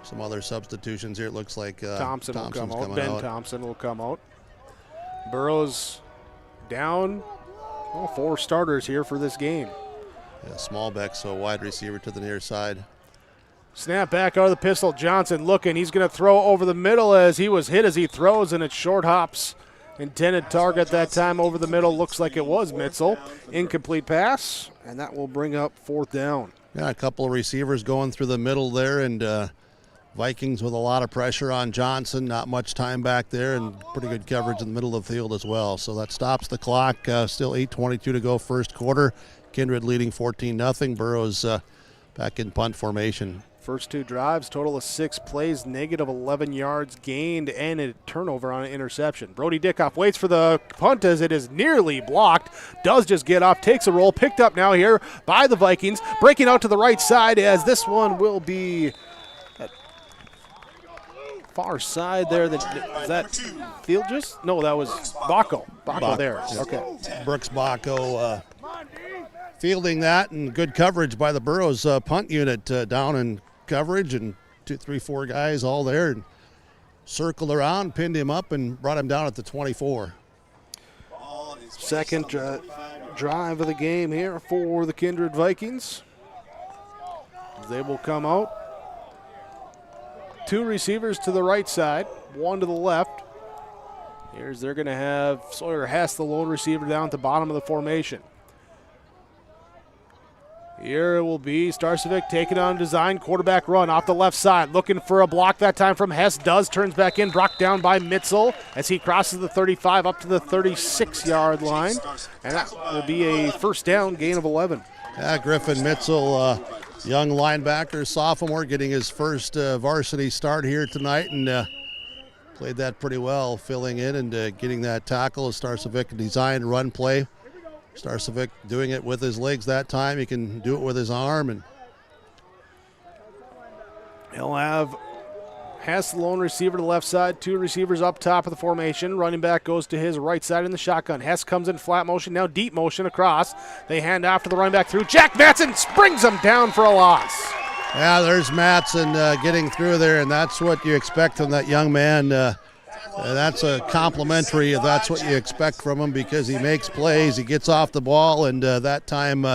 Some other substitutions here. It looks like Thompson will come out. Ben Thompson will come out. Burros down 4 starters here for this game. Yeah, Smallbeck, so wide receiver to the near side. Snap back out of the pistol. Johnson looking. He's going to throw over the middle as he was hit as he throws, and it short hops. Intended target that time over the middle. Looks like it was Mitzel. Incomplete pass, and that will bring up 4th down. Yeah, a couple of receivers going through the middle there, and Vikings with a lot of pressure on Johnson. Not much time back there, and pretty good coverage in the middle of the field as well. So that stops the clock. Still 8:22 to go first quarter. Kindred leading 14-0. Burros back in punt formation. First 2 drives, total of 6 plays, negative 11 yards gained, and a turnover on an interception. Brody Dickoff waits for the punt as it is nearly blocked. Does just get off, takes a roll, picked up now here by the Vikings. Breaking out to the right side as this one will be at far side there. Is that Fieldgess? No, that was Baco. Baco there. Okay. Brooks Baco fielding that, and good coverage by the Burros punt unit down in coverage, and 2, 3, 4 guys all there and circled around, pinned him up, and brought him down at the 24. Second drive of the game here for the Kindred Vikings. They will come out. 2 receivers to the right side, 1 to the left. They're going to have Sawyer Hess, the lone receiver, down at the bottom of the formation. Here it will be Starcevic taking on design quarterback run off the left side. Looking for a block that time from Hess. Turns back in. Brought down by Mitzel as he crosses the 35 up to the 36-yard line. And that will be a first down, gain of 11. Yeah, Griffin Mitzel, young linebacker, sophomore, getting his first varsity start here tonight, and played that pretty well, filling in and getting that tackle. Starcevic designed run play. Starcevic doing it with his legs that time. He can do it with his arm. And he'll have Hess, the lone receiver to the left side. 2 receivers up top of the formation. Running back goes to his right side in the shotgun. Hess comes in flat motion, now deep motion across. They hand off to the running back through. Jack Matson springs him down for a loss. Yeah, there's Matson getting through there, and that's what you expect from that young man. That's a complimentary. That's what you expect from him because he makes plays. He gets off the ball, and that time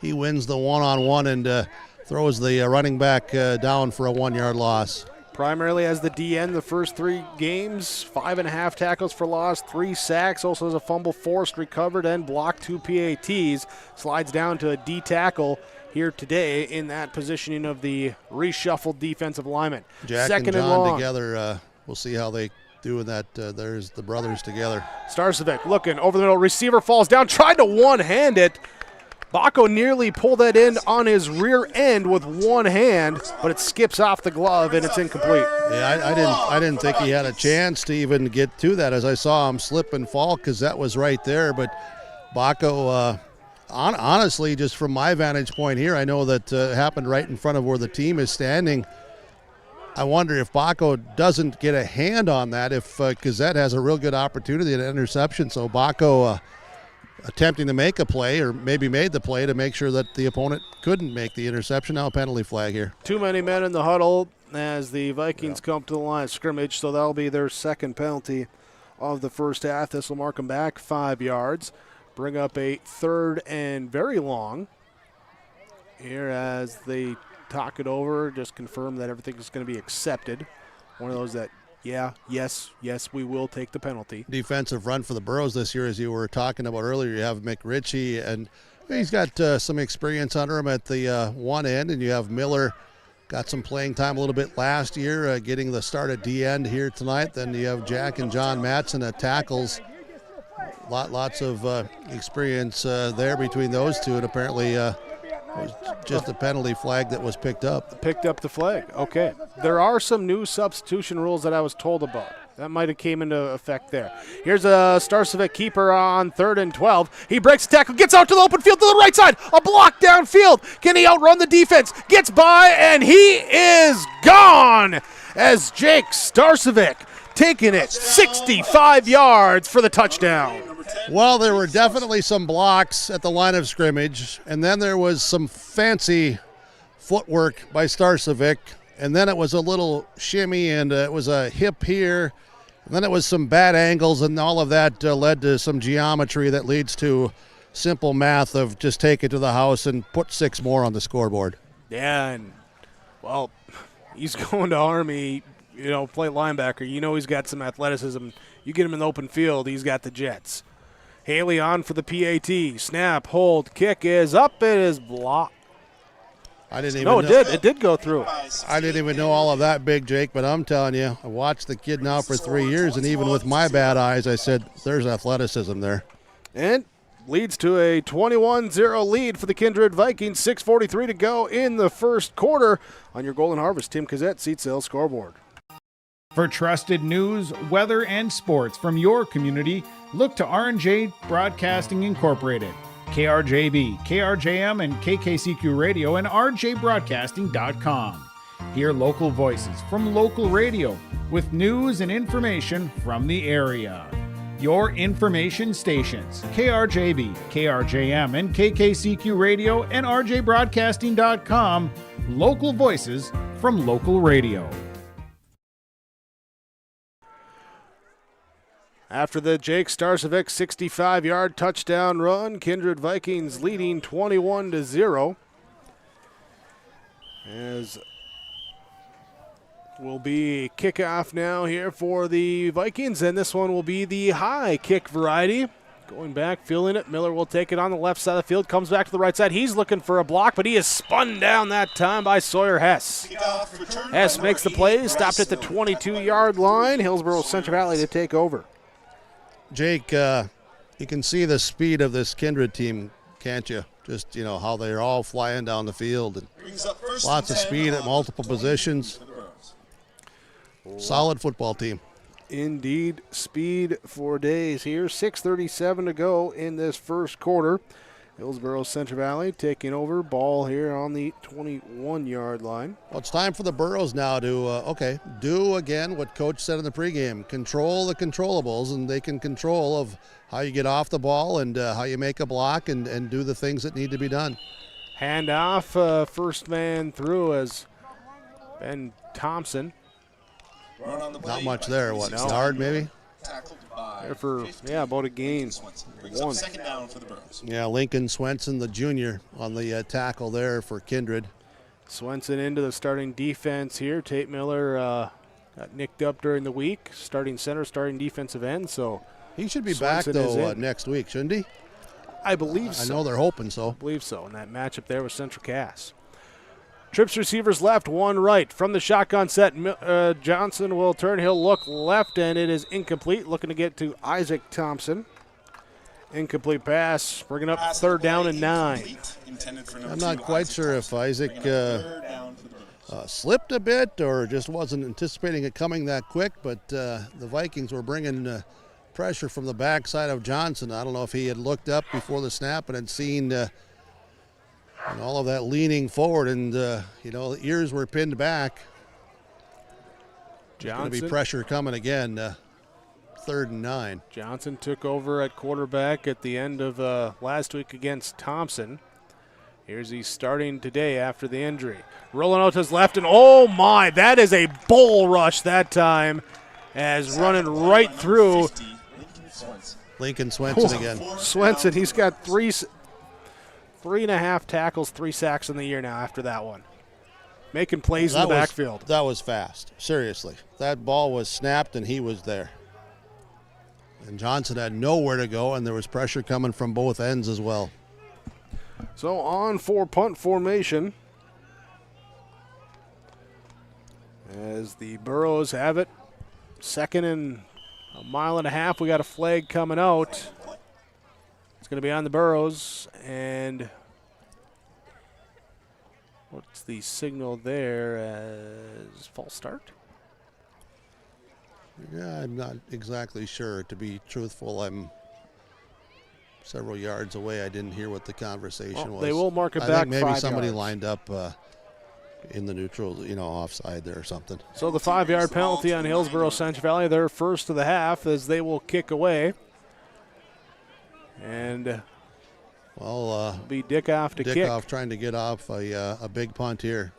he wins the one-on-one and throws the running back down for a 1-yard loss. primarily as the DN the first 3 games, 5.5 tackles for loss, 3 sacks, also has a fumble forced, recovered, and blocked 2 PATs. Slides down to a D tackle here today in that positioning of the reshuffled defensive lineman. Jack Second and and John long. together, we'll see how they do in that. There's the brothers together. Starcevic looking over the middle. Receiver falls down, tried to one-hand it. Bako nearly pulled that in on his rear end with one hand, but it skips off the glove and it's incomplete. Yeah, I didn't think he had a chance to even get to that as I saw him slip and fall because that was right there. But Bako, honestly, just from my vantage point here, I know that happened right in front of where the team is standing. I wonder if Bako doesn't get a hand on that, if Gazette has a real good opportunity at an interception. So Bako attempting to make a play, or maybe made the play to make sure that the opponent couldn't make the interception. Now a penalty flag here. Too many men in the huddle as the Vikings come to the line of scrimmage, so that'll be their second penalty of the first half. This will mark them back 5 yards. Bring up a 3rd and very long here as they talk it over, just confirm that everything is going to be accepted. One of those that, yes, we will take the penalty. Defensive run for the Burros this year, as you were talking about earlier. You have McRitchie, and he's got some experience under him at the one end, and you have Miller, got some playing time a little bit last year, getting the start at D end here tonight. Then you have Jack and John Matson at tackles. Lots of experience there between those two, and apparently it was just a penalty flag that was picked up. Picked up the flag. Okay. There are some new substitution rules that I was told about. That might have came into effect there. Here's a Starcevic keeper on 3rd and 12. He breaks the tackle, gets out to the open field to the right side. A block downfield. Can he outrun the defense? Gets by, and he is gone as Jake Starcevic taking it 65 yards for the touchdown. Well, there were definitely some blocks at the line of scrimmage, and then there was some fancy footwork by Starcevic, and then it was a little shimmy, and it was a hip here, and then it was some bad angles, and all of that led to some geometry that leads to simple math of just take it to the house and put 6 more on the scoreboard. Yeah, and, well, he's going to Army, play linebacker. He's got some athleticism. You get him in the open field, he's got the jets. Haley on for the PAT. Snap, hold, kick is up. It is blocked. I didn't even know. It did go through. I didn't even know all of that, Big Jake, but I'm telling you, I watched the kid now for 3 years, and even with my bad eyes, I said, there's athleticism there. And leads to a 21-0 lead for the Kindred Vikings. 6:43 to go in the first quarter. On your Golden Harvest, Tim Kazette, Seat Sales Scoreboard. For trusted news, weather, and sports from your community, look to R&J Broadcasting Incorporated, KRJB, KRJM, and KKCQ Radio, and rjbroadcasting.com. Hear local voices from local radio with news and information from the area. Your information stations, KRJB, KRJM, and KKCQ Radio, and rjbroadcasting.com. Local voices from local radio. After the Jake Starcevic 65-yard touchdown run, Kindred Vikings leading 21-0. As will be kickoff now here for the Vikings, and this one will be the high kick variety. Going back, feeling it. Miller will take it on the left side of the field, comes back to the right side. He's looking for a block, but he is spun down that time by Sawyer Hess. Hess makes the play, stopped at the 22-yard line. Hillsboro-Central Valley to take over. Jake, you can see the speed of this Kindred team, can't you? Just, how they're all flying down the field. And lots of speed at multiple positions. Solid football team. Indeed, speed for days here. 6:37 to go in this first quarter. Hillsboro-Central Valley taking over. Ball here on the 21-yard line. Well, it's time for the Burros now to, do again what Coach said in the pregame. Control the controllables, and they can control of how you get off the ball and how you make a block and do the things that need to be done. Hand off, first man through as Ben Thompson. Not much there. What, yard maybe? There for, about a gain. One. Second down for the Burros. Yeah, Lincoln Swenson, the junior, on the tackle there for Kindred. Swenson into the starting defense here. Tate Miller got nicked up during the week. Starting center, starting defensive end. So he should be Swenson back, though, next week, shouldn't he? I believe so. I know they're hoping so. I believe so, in that matchup there with Central Cass. Trips receivers left, one right. From the shotgun set, Johnson will turn. He'll look left, and it is incomplete. Looking to get to Isaac Thompson. Incomplete pass, bringing up third down and 9. I'm not quite sure if Isaac slipped a bit or just wasn't anticipating it coming that quick, but the Vikings were bringing pressure from the backside of Johnson. I don't know if he had looked up before the snap and had seen and all of that leaning forward, and the ears were pinned back. There's going to be pressure coming again. 3rd and 9. Johnson took over at quarterback at the end of last week against Thompson. Here's he starting today after the injury. Rolling out to his left, and oh my, that is a bull rush that time, as running right through. Lincoln Swenson again. Swenson, he's got 3.5 tackles, 3 sacks in the year now after that one. Making plays in the backfield. That was fast, seriously. That ball was snapped and he was there. And Johnson had nowhere to go, and there was pressure coming from both ends as well. So on for punt formation, as the Burros have it. 2nd and 1.5 miles. We got a flag coming out. It's going to be on the Burros, and what's the signal there as false start? Yeah, I'm not exactly sure. To be truthful, I'm several yards away. I didn't hear what the conversation was. They will mark it I back think maybe 5 somebody yards. Lined up in the neutral, offside there or something. So the 5-yard penalty on Hillsboro-Central Valley, their first of the half, as they will kick away. And be Dickoff to kick. Dickoff trying to get off a big punt here.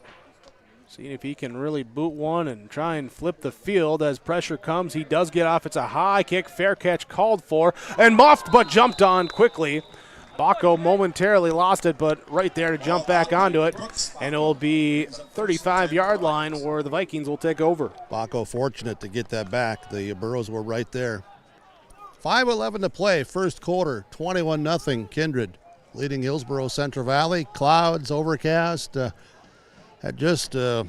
Seeing if he can really boot one and try and flip the field as pressure comes. He does get off. It's a high kick. Fair catch called for. And muffed, but jumped on quickly. Baco momentarily lost it, but right there to jump back onto it. And it will be 35-yard line where the Vikings will take over. Baco fortunate to get that back. The Burros were right there. 5:11 to play, first quarter, 21-0 Kindred. Leading Hillsboro-Central Valley. Clouds, overcast. Had just 5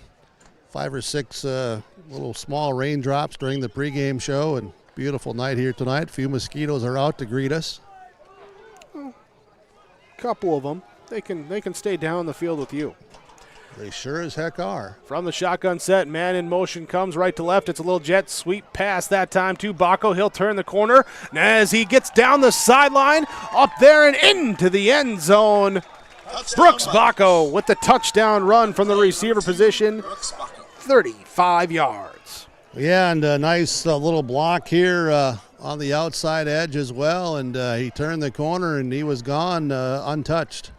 or 6 little small raindrops during the pregame show, and beautiful night here tonight. A few mosquitoes are out to greet us. Couple of them. They can stay down the field with you. They sure as heck are. From the shotgun set, man in motion comes right to left. It's a little jet sweep pass that time to Baco. He'll turn the corner. And as he gets down the sideline, up there and into the end zone. Brooks Baco with the touchdown run from the receiver position, 35 yards. Yeah, and a nice little block here on the outside edge as well, and he turned the corner and he was gone untouched.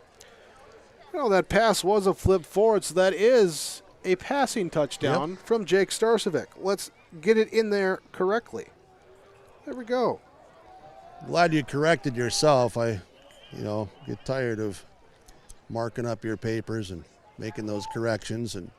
That pass was a flip forward, so that is a passing touchdown from Jake Starcevic. Let's get it in there correctly. There we go. Glad you corrected yourself. I get tired of marking up your papers and making those corrections, and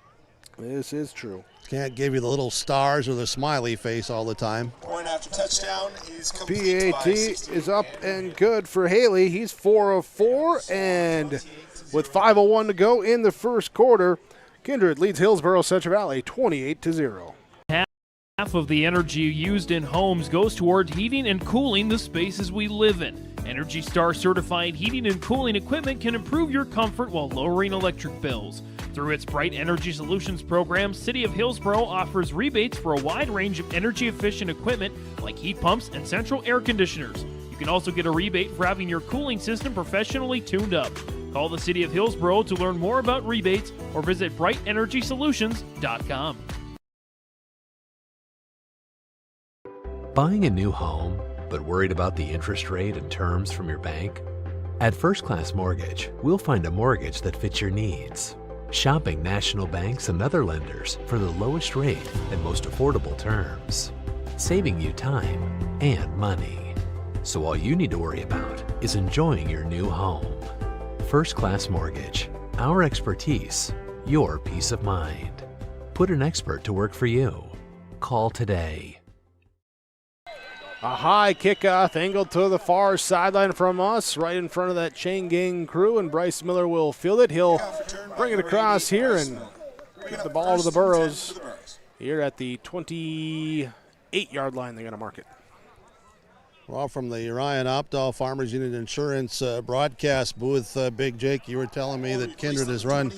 this is true. Can't give you the little stars or the smiley face all the time. Point after touchdown is complete. PAT is up and good for Haley. He's 4 of 4, and with 5:01 to go in the first quarter, Kindred leads Hillsboro-Central Valley 28-0. Half of the energy used in homes goes toward heating and cooling the spaces we live in. Energy Star certified heating and cooling equipment can improve your comfort while lowering electric bills. Through its Bright Energy Solutions program, City of Hillsboro offers rebates for a wide range of energy-efficient equipment like heat pumps and central air conditioners. You can also get a rebate for having your cooling system professionally tuned up. Call the City of Hillsboro to learn more about rebates or visit brightenergysolutions.com. Buying a new home, but worried about the interest rate and terms from your bank? At First Class Mortgage, we'll find a mortgage that fits your needs. Shopping national banks and other lenders for the lowest rate and most affordable terms. Saving you time and money. So all you need to worry about is enjoying your new home. First Class Mortgage. Our expertise, your peace of mind. Put an expert to work for you. Call today. A high kickoff angled to the far sideline from us, right in front of that chain gang crew, and Bryce Miller will field it. He'll bring it across here and get the ball to the Burros here at the 28-yard line. They're going to mark it. Well, from the Ryan Opdahl Farmers Union Insurance broadcast booth, Big Jake, you were telling me that Kindred has run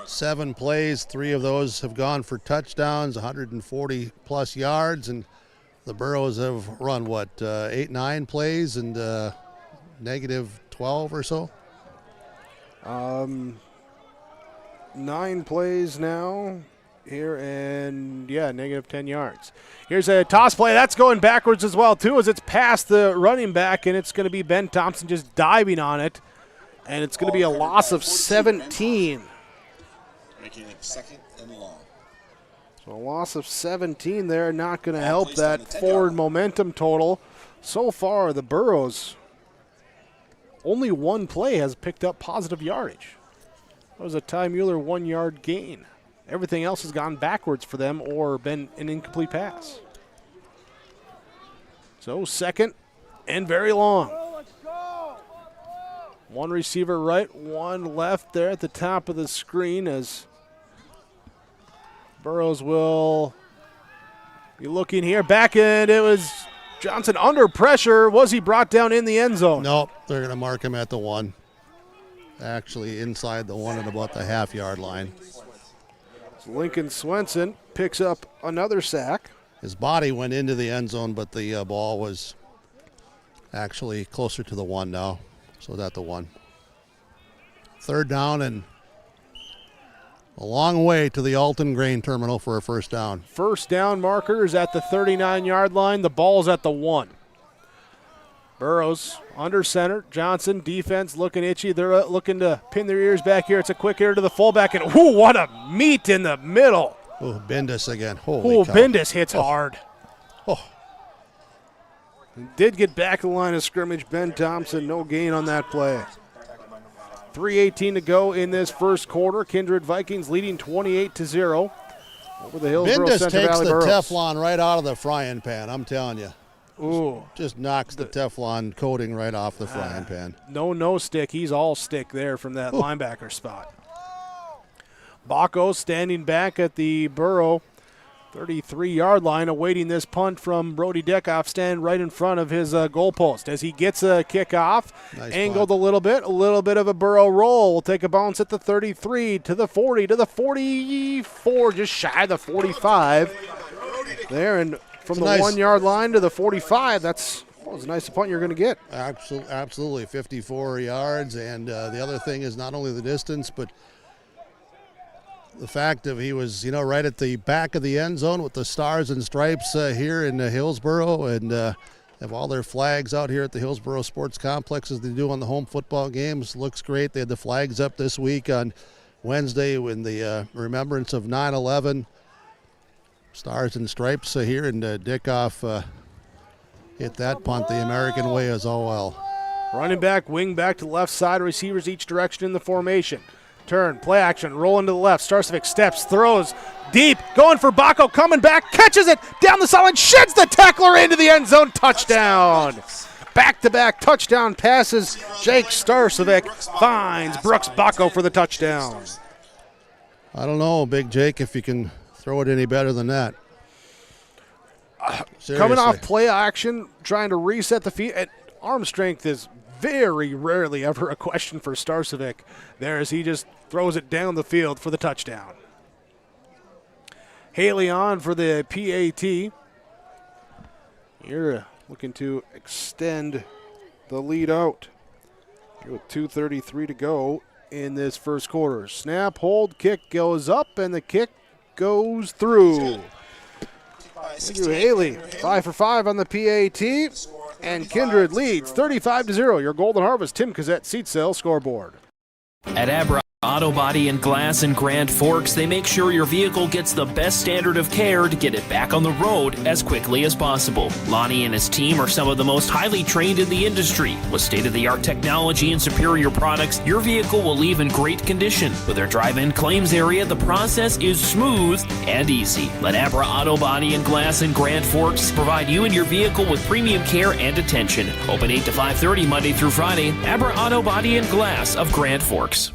7 plays. 3 of those have gone for touchdowns, 140-plus yards, and the Burros have run, 8, 9 plays and negative 12 or so? 9 plays now here, and negative 10 yards. Here's a toss play. That's going backwards as well, too, as it's past the running back, and it's going to be Ben Thompson just diving on it, and it's going to be a loss of 17. Making it second and long. So a loss of 17 there, not going to help that forward momentum total. So far, the Burros, only 1 play has picked up positive yardage. That was a Ty Mueller 1-yard gain. Everything else has gone backwards for them or been an incomplete pass. So second and very long. 1 receiver right, 1 left there at the top of the screen as Burros will be looking here. Back end, it was Johnson under pressure. Was he brought down in the end zone? Nope, they're going to mark him at the 1. Actually inside the 1 at about the half-yard line. Lincoln Swenson picks up another sack. His body went into the end zone, but the ball was actually closer to the 1 now. So it's at the 1. 3rd down and a long way to the Alton Grain Terminal for a first down. First down marker is at the 39-yard line. The ball's at the 1. Burros under center. Johnson, defense looking itchy. They're looking to pin their ears back here. It's a quick air to the fullback, and what a meet in the middle. Oh, Bendis again. Holy cow. Bendis hits hard. Did get back to the line of scrimmage. Ben Thompson, no gain on that play. 3:18 to go in this first quarter. Kindred Vikings leading 28-0 over the Hillsboro-Central Bendis Valley takes the Burros. Teflon right out of the frying pan, I'm telling you. Ooh. Just knocks the Teflon coating right off the frying pan. No stick. He's all stick there from that linebacker spot. Baco standing back at the Burro 33-yard line, awaiting this punt from Brody Deckoff, stand right in front of his goalpost as he gets a kickoff. Nice angled punt. A little bit of a Burro roll. Will take a bounce at the 33, to the 40, to the 44, just shy of the 45 there, and from the 1-yard line to the 45, that was a nice punt you're going to get. Absolutely, 54 yards, and the other thing is not only the distance, but the fact that he was, right at the back of the end zone with the stars and stripes here in Hillsboro, and have all their flags out here at the Hillsboro Sports Complex as they do on the home football games. Looks great. They had the flags up this week on Wednesday in the remembrance of 9/11. Stars and stripes here, and Dickoff hit that punt the American way as all well. Running back, wing back to the left side, receivers each direction in the formation. Turn, play action, rolling to the left. Starcevic steps, throws deep, going for Baco, coming back, catches it down the sideline, sheds the tackler into the end zone, touchdown. Back-to-back touchdown passes. Jake Starcevic finds Brooks Baco for the touchdown. I don't know, Big Jake, if you can throw it any better than that. Coming off play action, trying to reset the feet. Arm strength is very rarely ever a question for Starcevic there as he just throws it down the field for the touchdown. Haley on for the PAT. You're looking to extend the lead out. Here with 2:33 to go in this first quarter. Snap, hold, kick goes up, and the kick goes through. Thank you, Haley. 5 for 5 on the PAT. And Kindred leads 35-0. Your Golden Harvest Tim Cassette seat sale scoreboard. At Abron, Auto Body and Glass in Grand Forks, they make sure your vehicle gets the best standard of care to get it back on the road as quickly as possible. Lonnie and his team are some of the most highly trained in the industry. With state-of-the-art technology and superior products, your vehicle will leave in great condition. With their drive-in claims area, the process is smooth and easy. Let Abra Auto Body and Glass in Grand Forks provide you and your vehicle with premium care and attention. Open 8 to 5:30 Monday through Friday. Abra Auto Body and Glass of Grand Forks.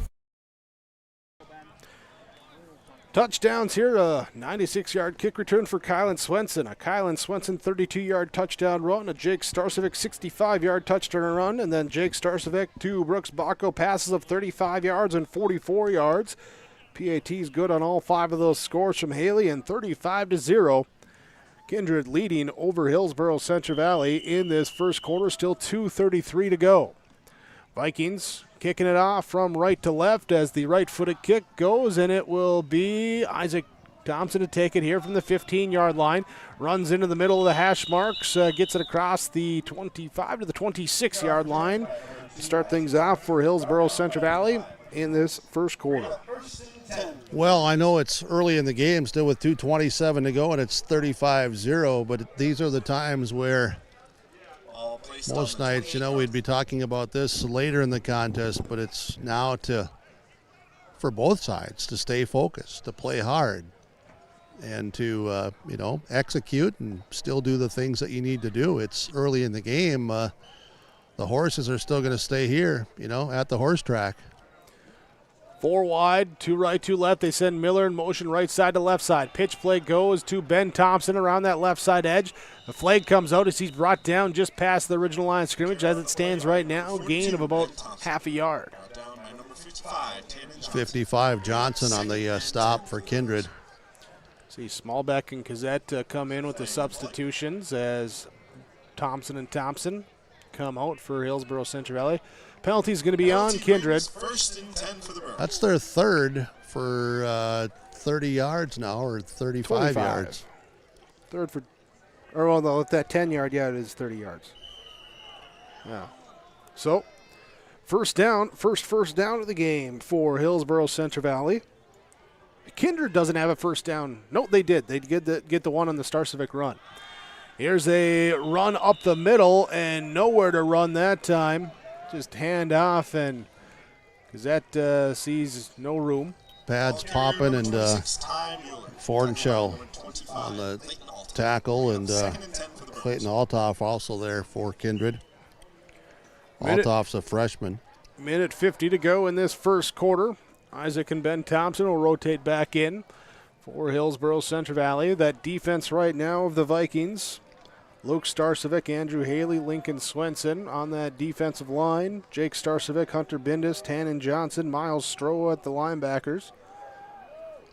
Touchdowns here, a 96-yard kick return for Kylan Swenson. A Kylan Swenson 32-yard touchdown run, a Jake Starcevic 65-yard touchdown run, and then Jake Starcevic to Brooks Bacco passes of 35 yards and 44 yards. PAT's good on all 5 of those scores from Haley, and 35-0. Kindred leading over Hillsboro-Central Valley in this first quarter, still 2:33 to go. Vikings kicking it off from right to left as the right-footed kick goes, and it will be Isaac Thompson to take it here from the 15-yard line. Runs into the middle of the hash marks, gets it across the 25 to the 26-yard line. Start things off for Hillsboro-Central Valley in this first quarter. Well, I know it's early in the game, still with 2:27 to go, and it's 35-0, but these are the times where most nights, we'd be talking about this later in the contest, but it's now for both sides to stay focused, to play hard, and to, execute and still do the things that you need to do. It's early in the game. The horses are still going to stay here, at the horse track. 4 wide, 2 right, 2 left. They send Miller in motion right side to left side. Pitch play goes to Ben Thompson around that left side edge. The flag comes out as he's brought down just past the original line of scrimmage. As it stands right now, gain of about half a yard. 55 Johnson on the stop for Kindred. See Smallbeck and Kazette come in with the substitutions as Thompson and Thompson come out for Hillsboro-Central Valley. Penalty's going to be on Kindred. First and 10 for the Birds. That's their third for 30 yards now, or 35 yards. Third for, with that 10-yard, it is 30 yards. Yeah. So, first down of the game for Hillsboro-Central Valley. Kindred doesn't have a first down. No, they did. They get the one on the Starcevic run. Here's a run up the middle, and nowhere to run that time. Just hand off, and Gazette sees no room. Pads popping, and Fornshell on the tackle, and Clayton Altoff also there for Kindred. Altoff's a freshman. Minute 50 to go in this first quarter. Isaac and Ben Thompson will rotate back in for Hillsboro-Central Valley. That defense right now of the Vikings. Luke Starcevic, Andrew Haley, Lincoln Swenson on that defensive line. Jake Starcevic, Hunter Bindis, Tannen Johnson, Miles Stroh at the linebackers.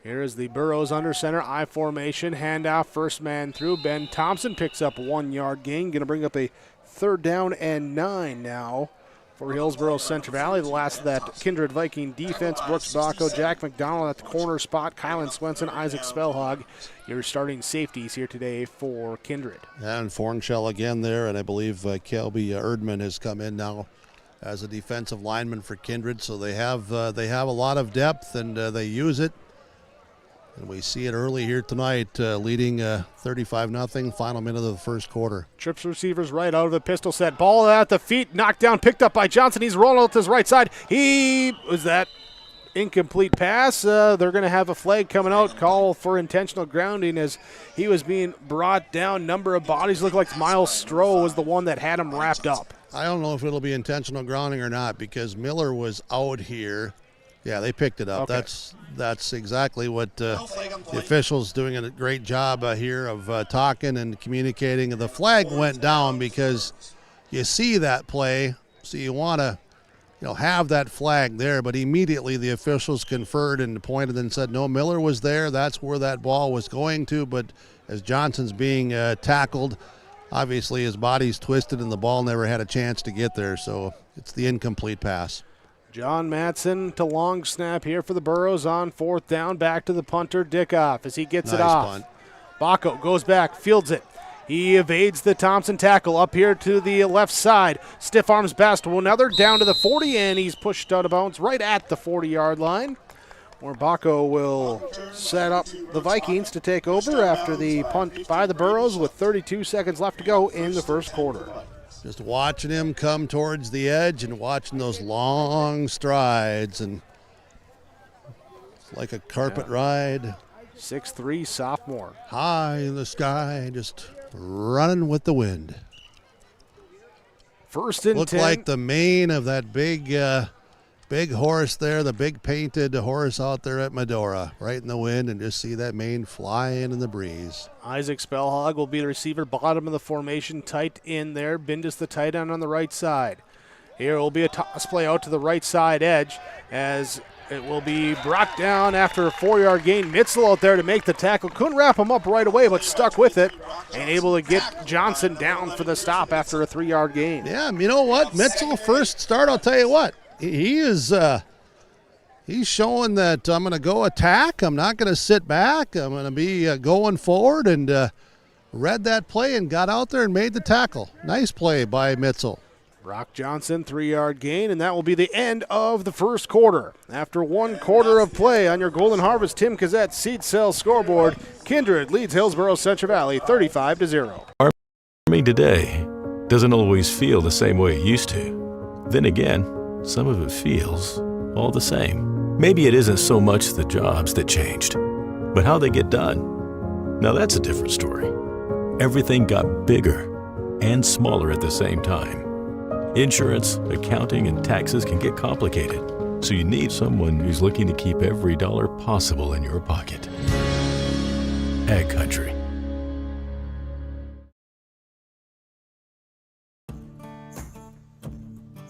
Here is the Burrows under center, I formation, handoff, first man through. Ben Thompson picks up 1 yard gain, going to bring up a 3rd down and 9 now for Hillsboro-Central Valley. The last of that Kindred Viking defense, Brooks Bacco, Jack McDonald at the corner spot, Kylan Swenson, Isaac Spellhog, your starting safeties here today for Kindred. And Fornshell again there, and I believe Kelby Erdman has come in now as a defensive lineman for Kindred, so they have a lot of depth, and they use it. And we see it early here tonight, leading 35-0, final minute of the first quarter. Trips receivers right out of the pistol set. Ball at the feet, knocked down, picked up by Johnson. He's rolling out to his right side. Was that incomplete pass? They're going to have a flag coming out, call for intentional grounding as he was being brought down. Number of bodies look like Miles Stroh was the one that had him wrapped up. I don't know if it'll be intentional grounding or not because Miller was out here. Yeah, they picked it up. Okay. That's exactly what the officials doing a great job here of talking and communicating. The flag went down because you see that play, so you want to have that flag there, but immediately the officials conferred and pointed and said, no, Miller was there. That's where that ball was going to, but as Johnson's being tackled, obviously his body's twisted and the ball never had a chance to get there, so it's the incomplete pass. John Matson to long snap here for the Burrows on 4th down. Back to the punter, Dickoff, as he gets it off. Punt. Bacco goes back, fields it. He evades the Thompson tackle up here to the left side. Stiff arms best. Another down to the 40, and he's pushed out of bounds right at the 40-yard line. Morbacco will set up the Vikings to take over after the punt by the Burros with 32 seconds left to go in the first quarter. Just watching him come towards the edge and watching those long strides, and it's like a carpet ride. 6'3" sophomore. High in the sky, just running with the wind. First and 10. Looked like the mane of that big horse there, the big painted horse out there at Medora, right in the wind, and just see that mane flying in the breeze. Isaac Spellhog will be the receiver, bottom of the formation, tight in there. Bindus the tight end on the right side. Here will be a toss play out to the right side edge as it will be brought down after a 4-yard gain. Mitzel out there to make the tackle. Couldn't wrap him up right away, but stuck with it and able to get Johnson down for the stop after a 3-yard gain. Yeah, you know what? Mitzel, first start, I'll tell you what. He is he's showing that I'm going to go attack. I'm not going to sit back. I'm going to be going forward, and read that play and got out there and made the tackle. Nice play by Mitzel. Brock Johnson, 3-yard gain, and that will be the end of the first quarter. After 1 quarter of play on your Golden Harvest Tim Kazette Seed Sales scoreboard, Kindred leads Hillsboro-Central Valley 35-0. Farming today doesn't always feel the same way it used to. Then again, some of it feels all the same. Maybe it isn't so much the jobs that changed, but how they get done. Now that's a different story. Everything got bigger and smaller at the same time. Insurance, accounting, and taxes can get complicated, so you need someone who's looking to keep every dollar possible in your pocket. Ag Country.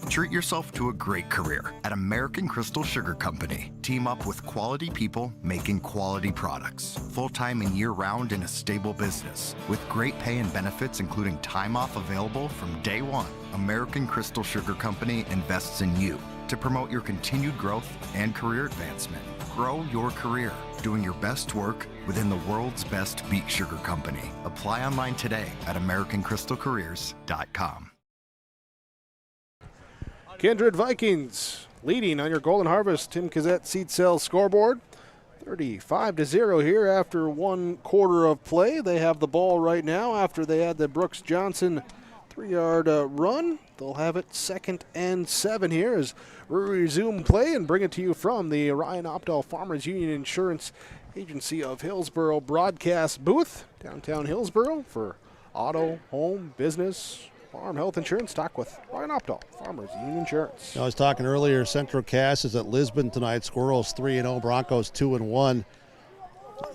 Treat yourself to a great career at American Crystal Sugar Company. Team up with quality people making quality products. Full-time and year-round in a stable business. With great pay and benefits including time off available from day one. American Crystal Sugar Company invests in you to promote your continued growth and career advancement. Grow your career, doing your best work within the world's best beet sugar company. Apply online today at AmericanCrystalCareers.com. Kindred Vikings leading on your Golden Harvest Tim Kazette Seed Sales scoreboard. 35-0 here after 1 quarter of play. They have the ball right now after they had the Brooks Johnson 3-yard run. They'll have it 2nd and 7 here as we resume play and bring it to you from the Ryan Opdahl Farmers Union Insurance Agency of Hillsboro broadcast booth downtown Hillsboro for auto, home, business, farm health insurance. Talk with Ryan Opdahl, Farmers Union Insurance. I was talking earlier, Central Cass is at Lisbon tonight. Squirrels 3-0, Broncos 2-1.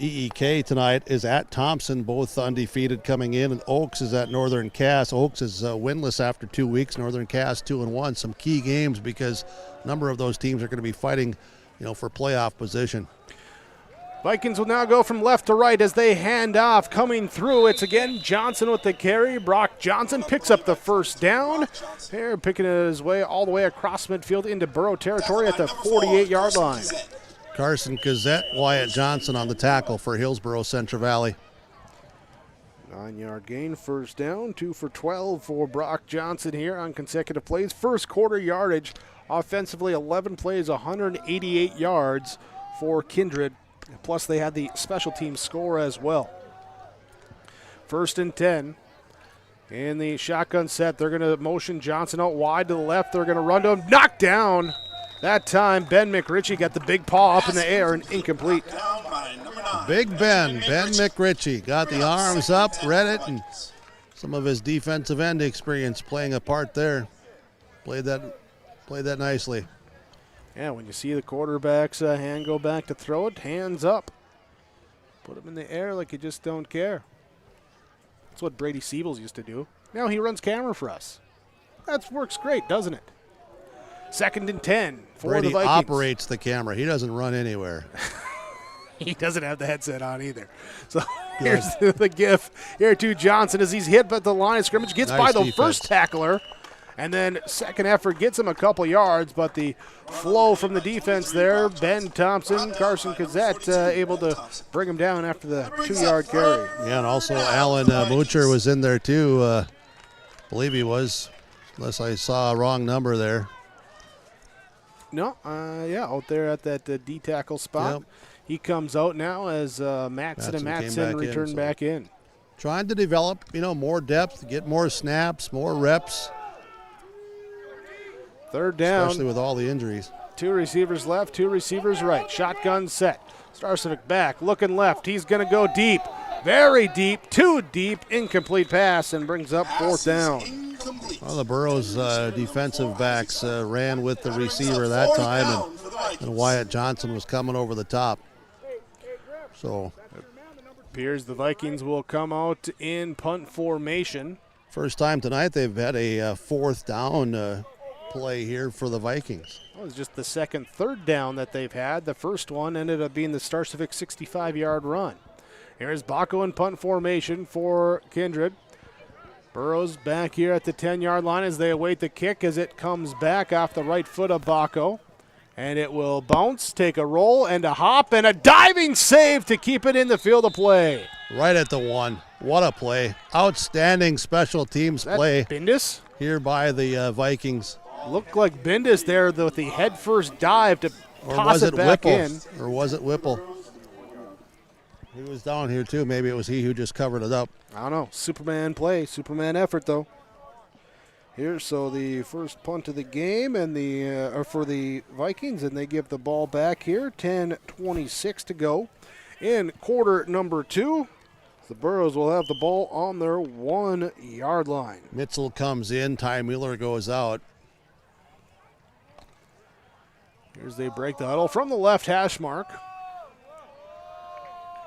EEK tonight is at Thompson, both undefeated coming in, and Oaks is at Northern Cass. Oaks is winless after 2 weeks. Northern Cass 2-1. Some key games because a number of those teams are going to be fighting, for playoff position. Vikings will now go from left to right as they hand off. Coming through, it's again Johnson with the carry. Brock Johnson picks up the first down. Here, picking his way all the way across midfield into Burrow territory at the 48-yard line. Carson Gazette, Wyatt Johnson on the tackle for Hillsboro-Central Valley. 9-yard gain, first down, 2 for 12 for Brock Johnson here on consecutive plays. First quarter yardage, offensively 11 plays, 188 yards for Kindred. Plus they had the special team score as well. 1st and 10. In the shotgun set, they're going to motion Johnson out wide to the left. They're going to run to him. Knocked down. That time, Ben McRitchie got the big paw up in the air and incomplete. Big Ben McRitchie got the arms up, read it, and some of his defensive end experience playing a part there. Played that nicely. Yeah, when you see the quarterback's hand go back to throw it, hands up. Put him in the air like you just don't care. That's what Brady Siebels used to do. Now he runs camera for us. That works great, doesn't it? 2nd and 10 for Brady the Vikings. operates the camera. He doesn't run anywhere. He doesn't have the headset on either. So here's the gif here to Johnson as he's hit, but the line of scrimmage gets Nice by the defense. first tackler And then second effort gets him a couple yards, but the flow from the defense there, Ben Thompson, Carson Cazzette able to bring him down after the 2-yard carry. Yeah, and also Alan Moocher was in there too. Believe he was, unless I saw a wrong number there. No, out there at that D tackle spot. Yep. He comes out now as Matson and Matson return back in. Trying to develop, more depth, get more snaps, more reps. Third down. Especially with all the injuries. 2 receivers left, 2 receivers right. Shotgun set. Starcevic back, looking left. He's going to go deep. Very deep, too deep. Incomplete pass and brings up 4th down. Well, the Burrows defensive backs ran with the receiver that time, and Wyatt Johnson was coming over the top. So appears the Vikings will come out in punt formation. First time tonight they've had a 4th down play here for the Vikings. Well, it was just the second 3rd down that they've had. The first one ended up being the Starcevic 65-yard run. Here's Baco in punt formation for Kindred. Burrows back here at the 10-yard line as they await the kick as it comes back off the right foot of Baco. And it will bounce, take a roll, and a hop, and a diving save to keep it in the field of play. Right at the 1. What a play. Outstanding special teams play. Bindus? Here by the Vikings. Looked like Bindus there with the head-first dive to toss it back in. Or was it Whipple? He was down here too. Maybe it was he who just covered it up. I don't know. Superman play, Superman effort though. Here, so the first punt of the game and for the Vikings, and they give the ball back here. 10:26 to go in quarter number 2. The Burrows will have the ball on their 1-yard line. Mitchell comes in. Ty Mueller goes out. Here's they break the huddle from the left hash mark.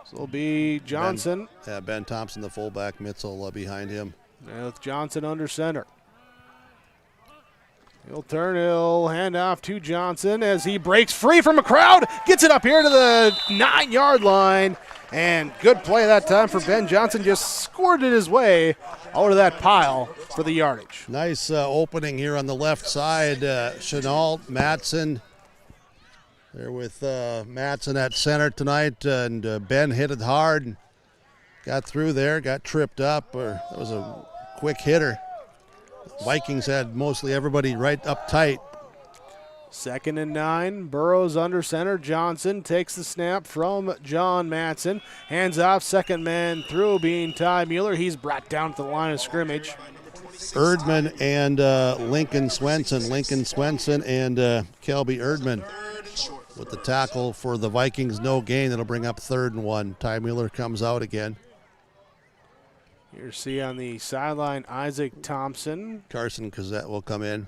So it'll be Johnson. Ben Thompson, the fullback. Mitchell behind him. And with Johnson under center. He'll hand off to Johnson as he breaks free from a crowd. Gets it up here to the 9-yard line. And good play that time for Ben Johnson. Just squirted his way out of that pile for the yardage. Nice opening here on the left side. Chenault, Matson. There with Matson at center tonight. And Ben hit it hard. And got through there, got tripped up. That was a quick hitter. Vikings had mostly everybody right up tight. 2nd and 9. Burrows under center. Johnson takes the snap from John Matson. Hands off. Second man through being Ty Mueller. He's brought down to the line of scrimmage. Erdman and Lincoln Swenson. Lincoln Swenson and Kelby Erdman with the tackle for the Vikings. No gain. That'll bring up 3rd and 1. Ty Mueller comes out again. You see on the sideline Isaac Thompson. Carson Cazzette will come in.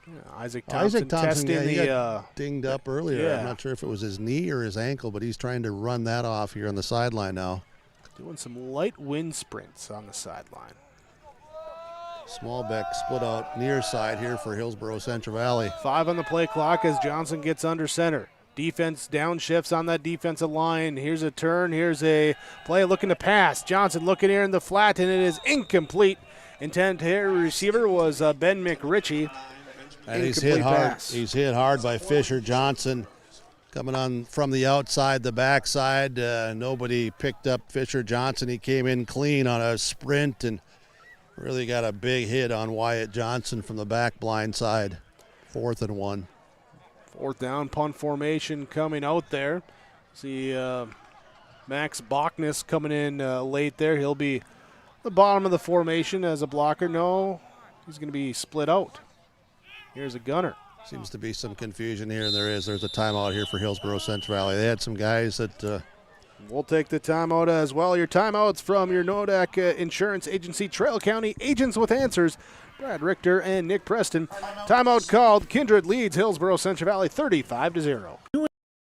Yeah, Isaac Thompson testing he got dinged up earlier. Yeah. I'm not sure if it was his knee or his ankle, but he's trying to run that off here on the sideline now. Doing some light wind sprints on the sideline. Smallbeck split out near side here for Hillsboro-Central Valley. 5 on the play clock as Johnson gets under center. Defense downshifts on that defensive line. Here's a turn. Here's a play looking to pass. Johnson looking here in the flat, and it is incomplete. Intended receiver was Ben McRitchie. And he's hit hard. He's hit hard by Fisher Johnson. Coming on from the outside, the backside. Nobody picked up Fisher Johnson. He came in clean on a sprint and really got a big hit on Wyatt Johnson from the back blind side. 4th and 1. 4th down, punt formation coming out there. See Max Bachnes coming in late there. He'll be the bottom of the formation as a blocker. No, he's going to be split out. Here's a gunner. Seems to be some confusion here, and there's a timeout here for Hillsboro-Central Valley. They had some guys that... We'll take the timeout as well. Your timeouts from your Nodak Insurance Agency, Trail County Agents with Answers, Brad Richter and Nick Preston. Timeout called. Kindred leads Hillsboro-Central Valley 35-0.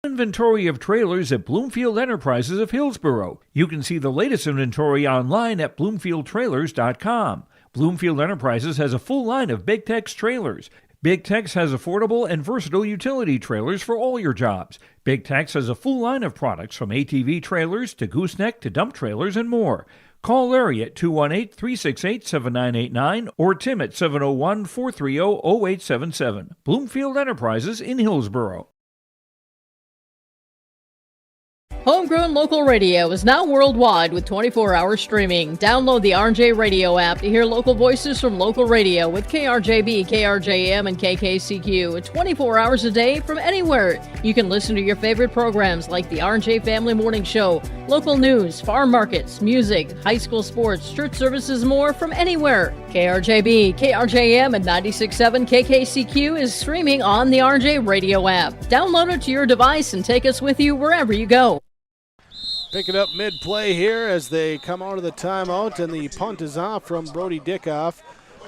Inventory of trailers at Bloomfield Enterprises of Hillsboro. You can see the latest inventory online at bloomfieldtrailers.com. Bloomfield Enterprises has a full line of Big Tex trailers. Big Tex has affordable and versatile utility trailers for all your jobs. Big Tex has a full line of products from ATV trailers to gooseneck to dump trailers and more. Call Larry at 218-368-7989 or Tim at 701-430-0877. Bloomfield Enterprises in Hillsboro. Homegrown local radio is now worldwide with 24-hour streaming. Download the RJ Radio app to hear local voices from local radio with KRJB, KRJM, and KKCQ 24 hours a day from anywhere. You can listen to your favorite programs like the RJ Family Morning Show, local news, farm markets, music, high school sports, church services, more from anywhere. KRJB, KRJM, and 96.7 KKCQ is streaming on the RJ Radio app. Download it to your device and take us with you wherever you go. Picking up mid-play here as they come out of the timeout, and the punt is off from Brody Dickoff.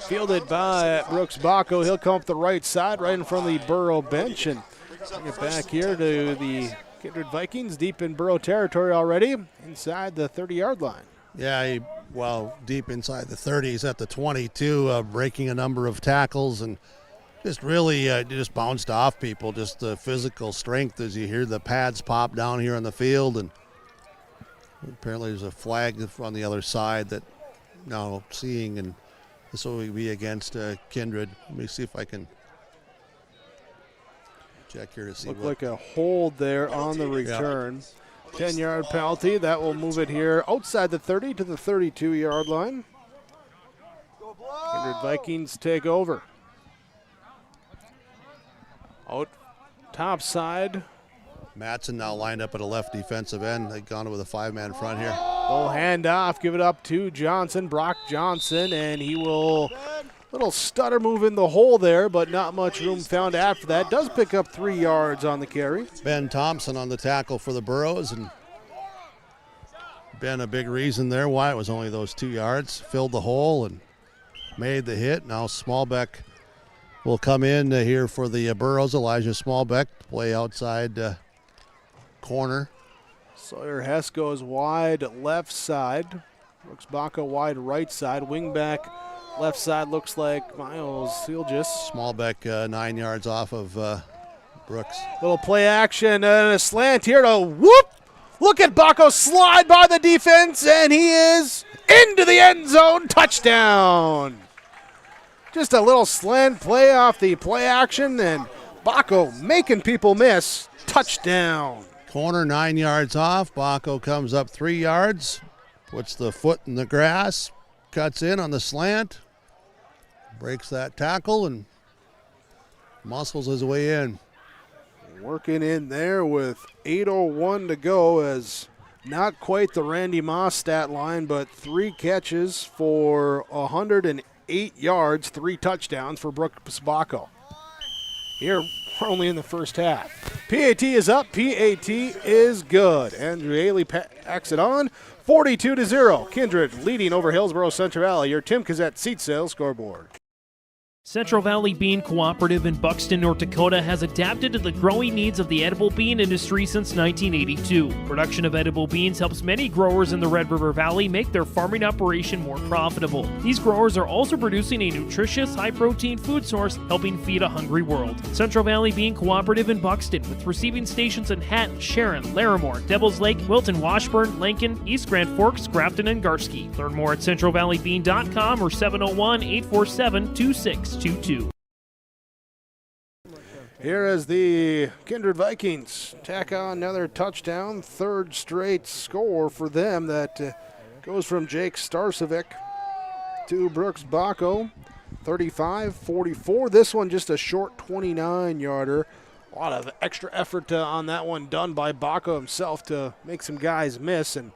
Fielded by Brooks Bacco. He'll come up the right side, right in front of the Borough bench, and bring it back here to the Kindred Vikings, deep in Borough territory already, inside the 30-yard line. Yeah, deep inside the 30s at the 22, breaking a number of tackles and just really just bounced off people. Just the physical strength as you hear the pads pop down here on the field, and apparently there's a flag on the other side that now seeing, and this will be against Kindred. Let me see if I can check here to see. Looked like a hold there on the return. 10-yard penalty. That will move it here outside the 30 to the 32-yard line. Kindred Vikings take over. Out top side. Matson now lined up at a left defensive end. They've gone with a 5-man front here. They'll hand off, give it up to Johnson, Brock Johnson, and he will, little stutter move in the hole there, but not much room found after that. Does pick up 3 yards on the carry. Ben Thompson on the tackle for the Burros, and Ben a big reason there why it was only those 2 yards. Filled the hole and made the hit. Now Smallbeck will come in here for the Burros. Elijah Smallbeck play outside corner. Sawyer Hess goes wide left side. Brooks Bacco wide right side. Wingback left side looks like Miles Sealgis. Smallbeck 9 yards off of Brooks. Little play action and a slant here to whoop. Look at Bacco slide by the defense, and he is into the end zone. Touchdown. Just a little slant play off the play action, and Bacco making people miss. Touchdown. Corner 9 yards off. Bacco comes up 3 yards, puts the foot in the grass, cuts in on the slant, breaks that tackle, and muscles his way in. Working in there with 8:01 to go, as not quite the Randy Moss stat line, but 3 catches for 108 yards, 3 touchdowns for Brooks Bacco. Here, we're only in the first half. PAT is up. PAT is good. Andrew Haley packs it on. 42-0. Kindred leading over Hillsboro-Central Valley. Your Tim Cassette seat sales scoreboard. Central Valley Bean Cooperative in Buxton, North Dakota has adapted to the growing needs of the edible bean industry since 1982. Production of edible beans helps many growers in the Red River Valley make their farming operation more profitable. These growers are also producing a nutritious, high-protein food source, helping feed a hungry world. Central Valley Bean Cooperative in Buxton, with receiving stations in Hatton, Sharon, Larimore, Devils Lake, Wilton, Washburn, Lincoln, East Grand Forks, Grafton, and Garski. Learn more at centralvalleybean.com or 701-847-2622. Here as the Kindred Vikings tack on another touchdown, 3rd straight score for them. That goes from Jake Starcevic to Brooks Bacco, 35-44. This one just a short 29-yarder. A lot of extra effort on that one done by Bacco himself to make some guys miss. And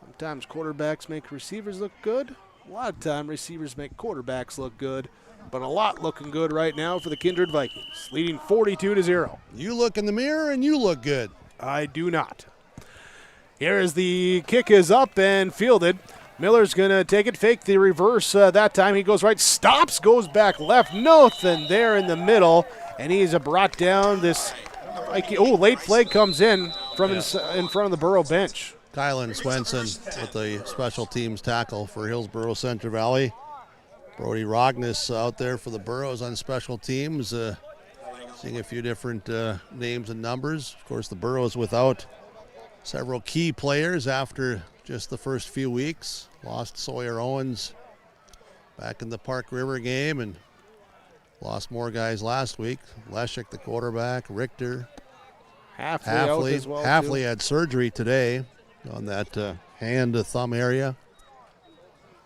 sometimes quarterbacks make receivers look good. A lot of time receivers make quarterbacks look good. But a lot looking good right now for the Kindred Vikings, leading 42-0. You look in the mirror and you look good. I do not. Here is the kick is up and fielded. Miller's going to take it, fake the reverse that time. He goes right, stops, goes back left. Nothing there in the middle, and he's brought down this. Late flag comes in from in front of the Borough bench. Kylan Swenson with the special teams tackle for Hillsboro-Central Valley. Brody Rogness out there for the Burros on special teams. Seeing a few different names and numbers. Of course, the Burros without several key players after just the first few weeks. Lost Sawyer Owens back in the Park River game and lost more guys last week. Leshek, the quarterback, Richter. Halfley as well, Halfley had surgery today on that hand to thumb area.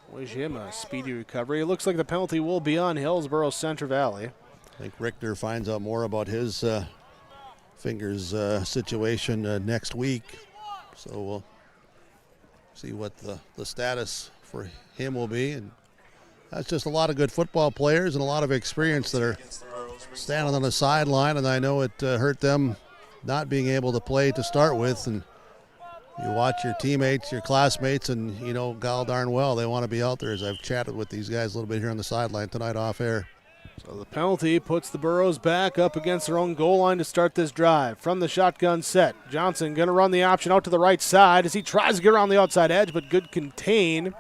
Wish him a speedy recovery. It looks like the penalty will be on Hillsboro-Central Valley. I think Richter finds out more about his fingers situation next week. So we'll see what the status for him will be. And that's just a lot of good football players and a lot of experience that are standing on the sideline. And I know it hurt them not being able to play to start with. And you watch your teammates, your classmates, and you know god darn well they want to be out there, as I've chatted with these guys a little bit here on the sideline tonight off air. So the penalty puts the Burros back up against their own goal line to start this drive. From the shotgun set, Johnson going to run the option out to the right side as he tries to get around the outside edge, but good contain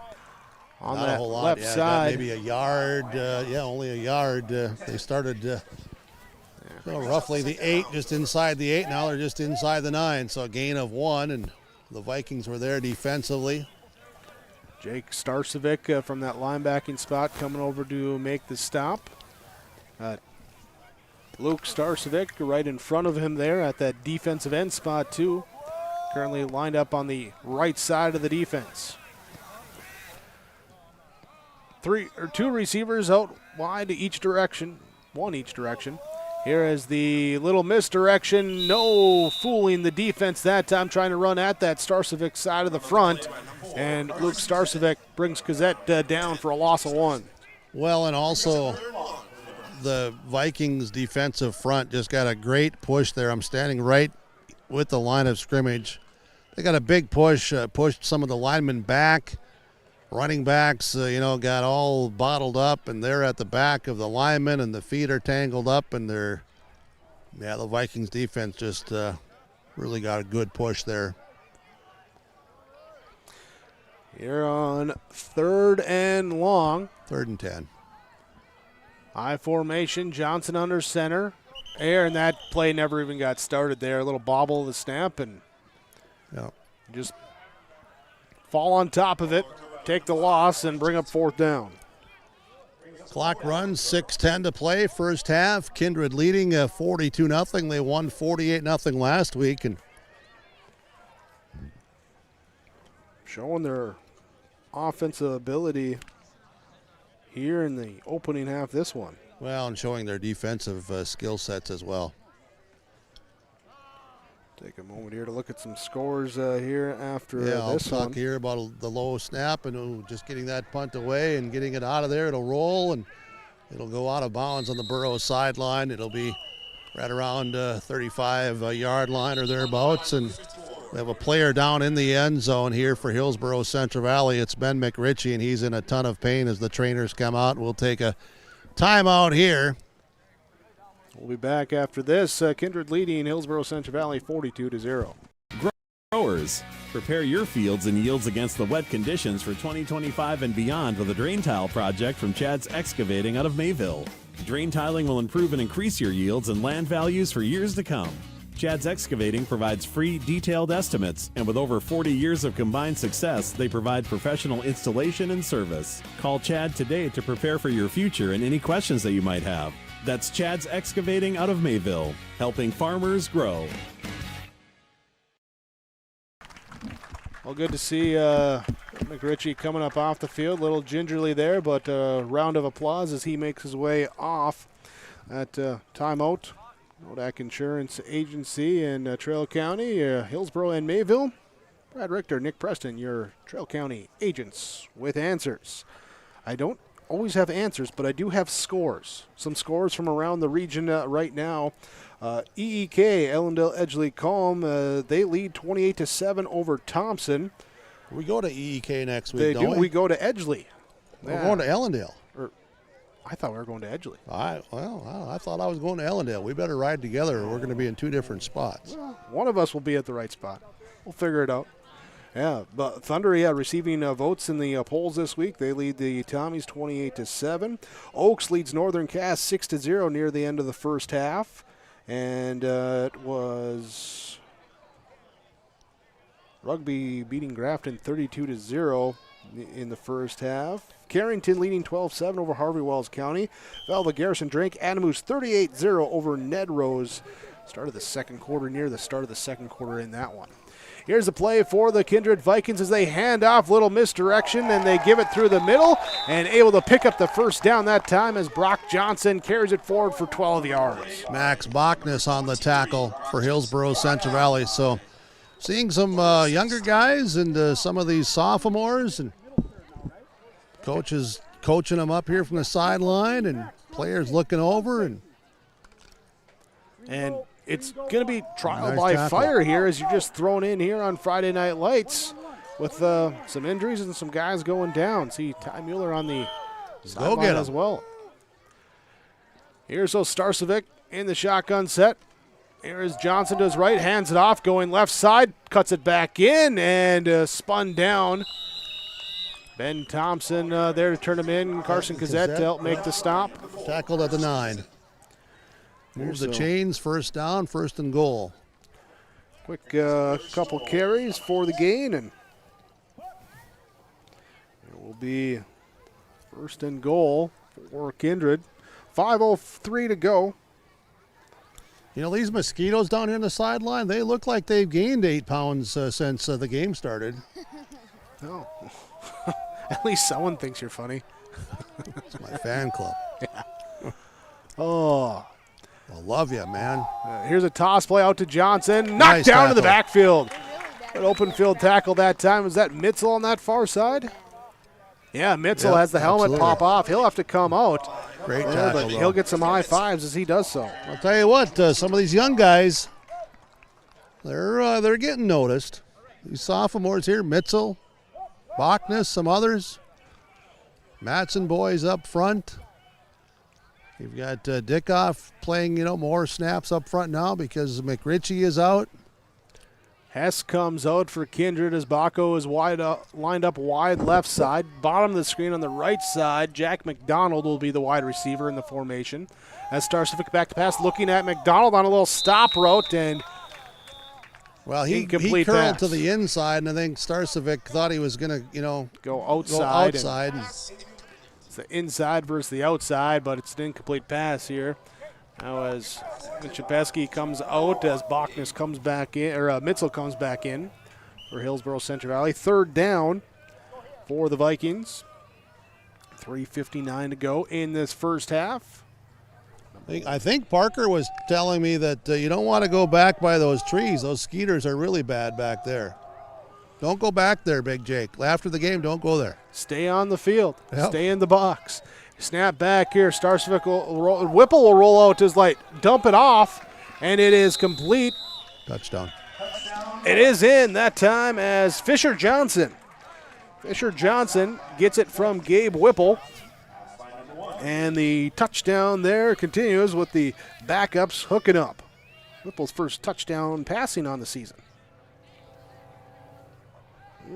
on Not that a whole lot. left Yeah, side. maybe a yard. Only a yard. They started roughly the 8, just inside the 8. Now they're just inside the 9. So a gain of 1, and the Vikings were there defensively. Jake Starcevic from that linebacking spot coming over to make the stop. Luke Starcevic right in front of him there at that defensive end spot too. Currently lined up on the right side of the defense. 2 receivers out wide each direction, 1 each direction. Here is the little misdirection. No fooling the defense that time, trying to run at that Starcevic side of the front. And Luke Starcevic brings Cazette down for a loss of 1. Well, and also the Vikings defensive front just got a great push there. I'm standing right with the line of scrimmage. They got a big push, pushed some of the linemen back. Running backs, got all bottled up, and they're at the back of the linemen, and the feet are tangled up, and the Vikings defense just really got a good push there. Here on 3rd and long. 3rd and 10. High formation, Johnson under center. And that play never even got started there. A little bobble of the snap, and just fall on top of it. Take the loss and bring up 4th down. Clock runs, 6:10 to play, first half. Kindred leading 42-0. They won 48-0 last week, and showing their offensive ability here in the opening half this one. Well, and showing their defensive skill sets as well. Take a moment here to look at some scores here after I'll this talk one. here about the low snap and just getting that punt away and getting it out of there. It'll roll and it'll go out of bounds on the Burros sideline. It'll be right around 35-yard line or thereabouts. And we have a player down in the end zone here for Hillsboro-Central Valley. It's Ben McRitchie, and he's in a ton of pain as the trainers come out. We'll take a timeout here. We'll be back after this. Kindred leading Hillsboro-Central Valley 42-0. Growers, prepare your fields and yields against the wet conditions for 2025 and beyond with a drain tile project from Chad's Excavating out of Mayville. Drain tiling will improve and increase your yields and land values for years to come. Chad's Excavating provides free, detailed estimates, and with over 40 years of combined success, they provide professional installation and service. Call Chad today to prepare for your future and any questions that you might have. That's Chad's Excavating out of Mayville, helping farmers grow. Well, good to see McRitchie coming up off the field. A little gingerly there, but a round of applause as he makes his way off at timeout. Nodak Insurance Agency in Trail County, Hillsboro and Mayville. Brad Richter, Nick Preston, your Trail County agents with answers. I don't always have answers, but I do have scores. Some scores from around the region right now. EEK, Ellendale Edgeley Calm, they lead 28-7 over Thompson. We go to EEK next week, They don't do. we? We go to Edgeley. We're going to Ellendale. I thought we were going to Edgeley. I thought I was going to Ellendale. We better ride together or we're going to be in 2 different spots. Well, one of us will be at the right spot. We'll figure it out. Yeah, but Thunder, receiving votes in the polls this week. They lead the Tommies 28-7. Oaks leads Northern Cass 6-0 near the end of the first half. And it was Rugby beating Grafton 32-0 in the first half. Carrington leading 12-7 over Harvey Wells County. Velva Garrison Drake Adamus 38-0 over Ned Rose. Start of the second quarter, near the start of the second quarter in that one. Here's the play for the Kindred Vikings as they hand off, little misdirection, and they give it through the middle, and able to pick up the first down that time as Brock Johnson carries it forward for 12 yards. Max Bachnes on the tackle for Hillsboro-Central Valley. So seeing some younger guys and some of these sophomores, and coaches coaching them up here from the sideline, and players looking over. And it's going to be trial nice by tackle. fire here as you're just thrown in here on Friday Night Lights with some injuries and some guys going down. See Ty Mueller on the sideline as well. Here's Starcevic in the shotgun set. Here's Johnson to his right, hands it off, going left side, cuts it back in, and spun down. Ben Thompson there to turn him in. Carson Cassette to help make the stop. Tackled at the 9. Move the chains, first down, first and goal. Quick couple carries for the gain, and it will be first and goal for Kindred. 5:03 to go. You know, these mosquitoes down here on the sideline, they look like they've gained 8 pounds since the game started. Oh. At least someone thinks you're funny. It's my fan club. Yeah. Oh. I love you, man. Here's a toss play out to Johnson. Knocked Nice down to the tackle. backfield. An open field tackle that time. Was that Mitzel on that far side? Yeah, Mitzel Yep, has the helmet absolutely. pop off. He'll have to come out. Great But tackle, though. he'll get some high fives as he does so. I'll tell you what, some of these young guys, they're getting noticed. These sophomores here, Mitzel, Bachnes, some others. Matson boys up front. You've got Dickoff playing, more snaps up front now because McRitchie is out. Hess comes out for Kindred as Baco is lined up wide left side. Bottom of the screen on the right side, Jack McDonald will be the wide receiver in the formation. As Starcevic back to pass, looking at McDonald on a little stop route, and Well, he incomplete curled pass. to the inside, and I think Starcevic thought he was going to, go outside. Go outside. It's the inside versus the outside, but it's an incomplete pass here. Now as Chapeski comes out, as Bachnes comes back in, or Mitzel comes back in for Hillsboro-Central Valley. Third down for the Vikings. 3:59 to go in this first half. I think Parker was telling me that you don't want to go back by those trees. Those skeeters are really bad back there. Don't go back there, Big Jake. After the game, don't go there. Stay on the field. Yep. Stay in the box. Snap back here. Starcevic will roll. Whipple will roll out to his light. Dump it off, and it is complete. Touchdown. It is in that time as Fisher Johnson. Fisher Johnson gets it from Gabe Whipple. And the touchdown there continues with the backups hooking up. Whipple's first touchdown passing on the season.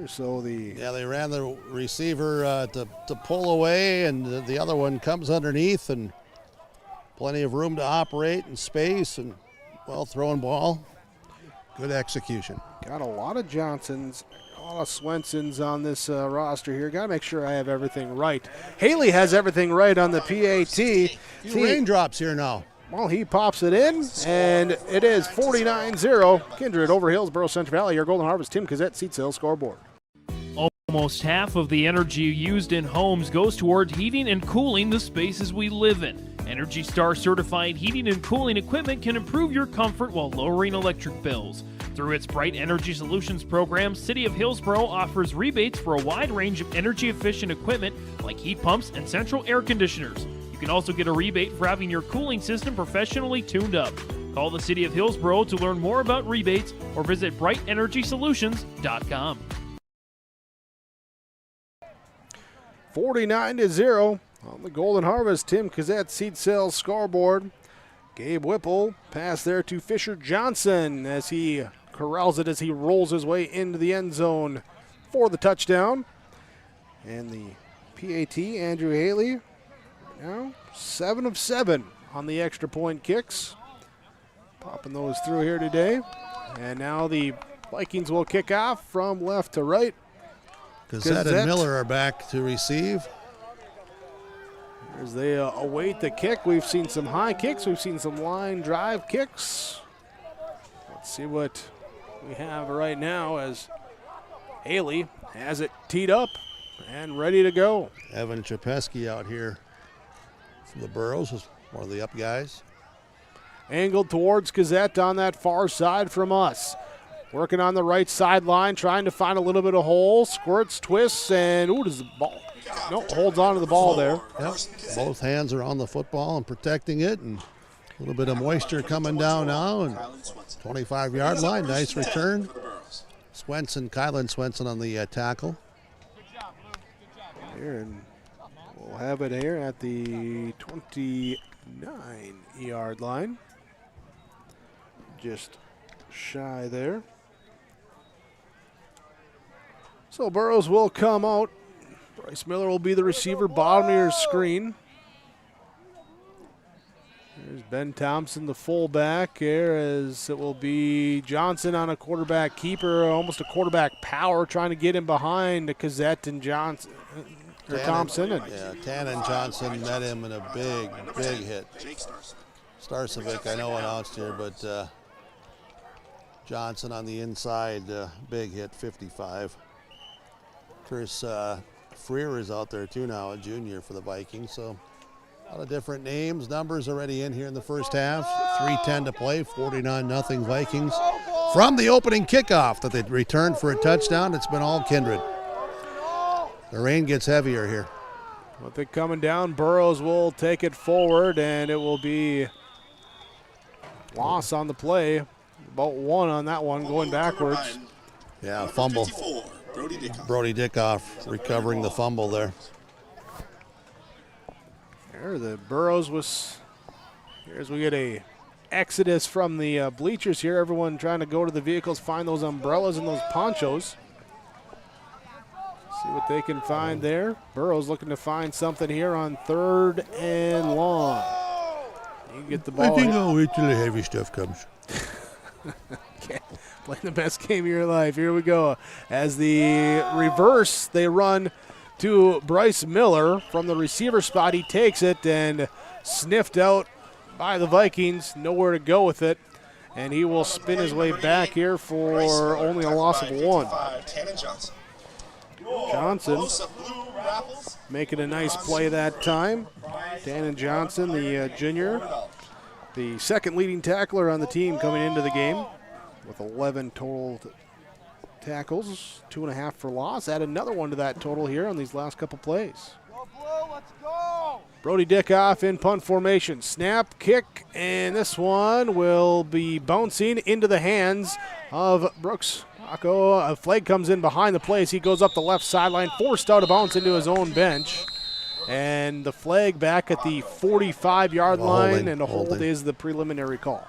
So they ran the receiver to pull away, and the other one comes underneath, and plenty of room to operate and space, and well-thrown ball. Good execution. Got a lot of Johnsons, a lot of Swensons on this roster here. Got to make sure I have everything right. Haley has everything right on the PAT. Few raindrops here now. Well, he pops it in, and it is 49-0. Kindred over Hillsboro-Central Valley. Your Golden Harvest, Tim Cassette, Seat Sales Scoreboard. Almost half of the energy used in homes goes toward heating and cooling the spaces we live in. Energy Star certified heating and cooling equipment can improve your comfort while lowering electric bills. Through its Bright Energy Solutions program, City of Hillsboro offers rebates for a wide range of energy-efficient equipment like heat pumps and central air conditioners. You can also get a rebate for having your cooling system professionally tuned up. Call the City of Hillsboro to learn more about rebates or visit brightenergysolutions.com. 49-0 on the Golden Harvest. Tim Cassette, Seed Sales Scoreboard. Gabe Whipple pass there to Fisher Johnson as he corrals it as he rolls his way into the end zone for the touchdown. And the PAT, Andrew Haley, now 7 of 7 on the extra point kicks. Popping those through here today. And now the Vikings will kick off from left to right. Gazette and Miller are back to receive. As they await the kick, we've seen some high kicks. We've seen some line drive kicks. Let's see what we have right now as Haley has it teed up and ready to go. Evan Chapeski out here from the Burros is one of the up guys. Angled towards Gazette on that far side from us. Working on the right sideline, trying to find a little bit of hole. Squirts, twists, and does the ball? No, holds on to the ball there. Yep. Both hands are on the football and protecting it, and a little bit of moisture coming down now. And 25-yard line, nice return. Kylan Swenson on the tackle. Here, and we'll have it here at the 29-yard line. Just shy there. So Burrows will come out. Bryce Miller will be the receiver, bottom of your screen. There's Ben Thompson, the fullback here, as it will be Johnson on a quarterback keeper, almost a quarterback power, trying to get him behind Gazette and Johnson. Thompson. Tannen Johnson met him in a big hit. Starcevic, I know, announced here, but Johnson on the inside, big hit, 55. Chris Freer is out there too now, a junior for the Vikings. So a lot of different names, numbers already in here in the first half. 3:10 to play, 49-0 Vikings. From the opening kickoff that they returned for a touchdown, it's been all Kindred. The rain gets heavier here. With it coming down, Burrows will take it forward, and it will be loss on the play. About one on that one, going backwards. Yeah, fumble. Brody Dickoff recovering the fumble there. There, the Burrows was. Here's we get a exodus from the bleachers here. Everyone trying to go to the vehicles, find those umbrellas and those ponchos. See what they can find there. Burrows looking to find something here on 3rd and long. You can get the ball. I think I'll wait till the heavy stuff comes. Playing the best game of your life. Here we go. As the reverse, they run to Bryce Miller from the receiver spot. He takes it and sniffed out by the Vikings. Nowhere to go with it. And he will spin his way back here for only a loss of 1. Johnson making a nice play that time. Tannen Johnson, the junior, the second leading tackler on the team coming into the game with 11 total tackles, 2.5 for loss. Add another one to that total here on these last couple plays. Brody Dickoff in punt formation. Snap, kick, and this one will be bouncing into the hands of Brooks. A flag comes in behind the plays. He goes up the left sideline, forced out of bounds into his own bench. And the flag back at the 45-yard line, and a hold is the preliminary call.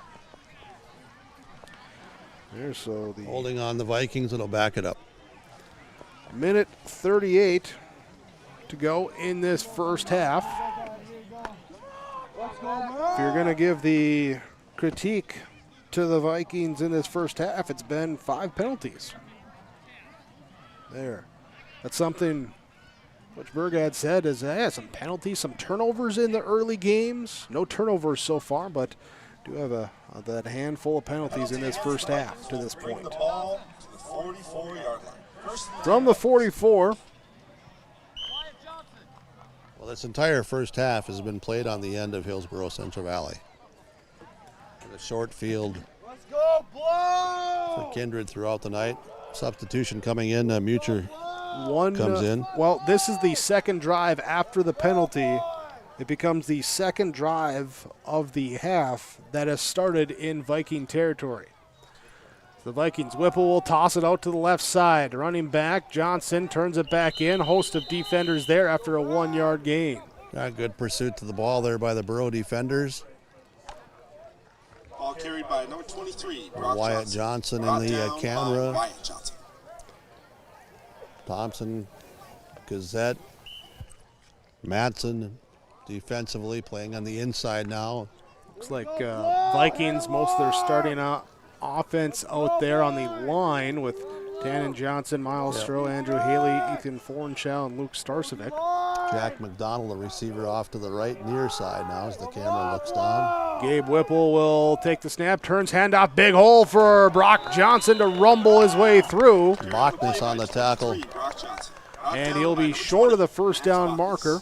There's so the holding on the Vikings, it'll back it up. Minute 38 to go in this first half. If you're going to give the critique to the Vikings in this first half, it's been 5 penalties. There. That's something which Burgad said is some penalties, some turnovers in the early games. No turnovers so far, but do have that handful of penalties in this first half to this point. From the 44. Well, this entire first half has been played on the end of Hillsboro-Central Valley. A short field for Kindred throughout the night. Substitution coming in, Mucher comes in. Well, this is the second drive after the penalty. It becomes the second drive of the half that has started in Viking territory. The Vikings, Whipple will toss it out to the left side. Running back, Johnson turns it back in. Host of defenders there after a 1-yard gain. Good pursuit to the ball there by the Burrow defenders. Ball carried by number 23, Wyatt Johnson in the camera. Thompson, Gazette, Madsen defensively playing on the inside now. Looks like Vikings, most of their starting offense out there on the line with Tannen Johnson, Miles Stroh, Andrew Haley, Ethan Fornshaw, and Luke Starcevic. Jack McDonald, the receiver, off to the right near side now as the camera looks down. Gabe Whipple will take the snap, turns handoff, big hole for Brock Johnson to rumble his way through. Bachnes on the tackle. And he'll be short of the first down marker.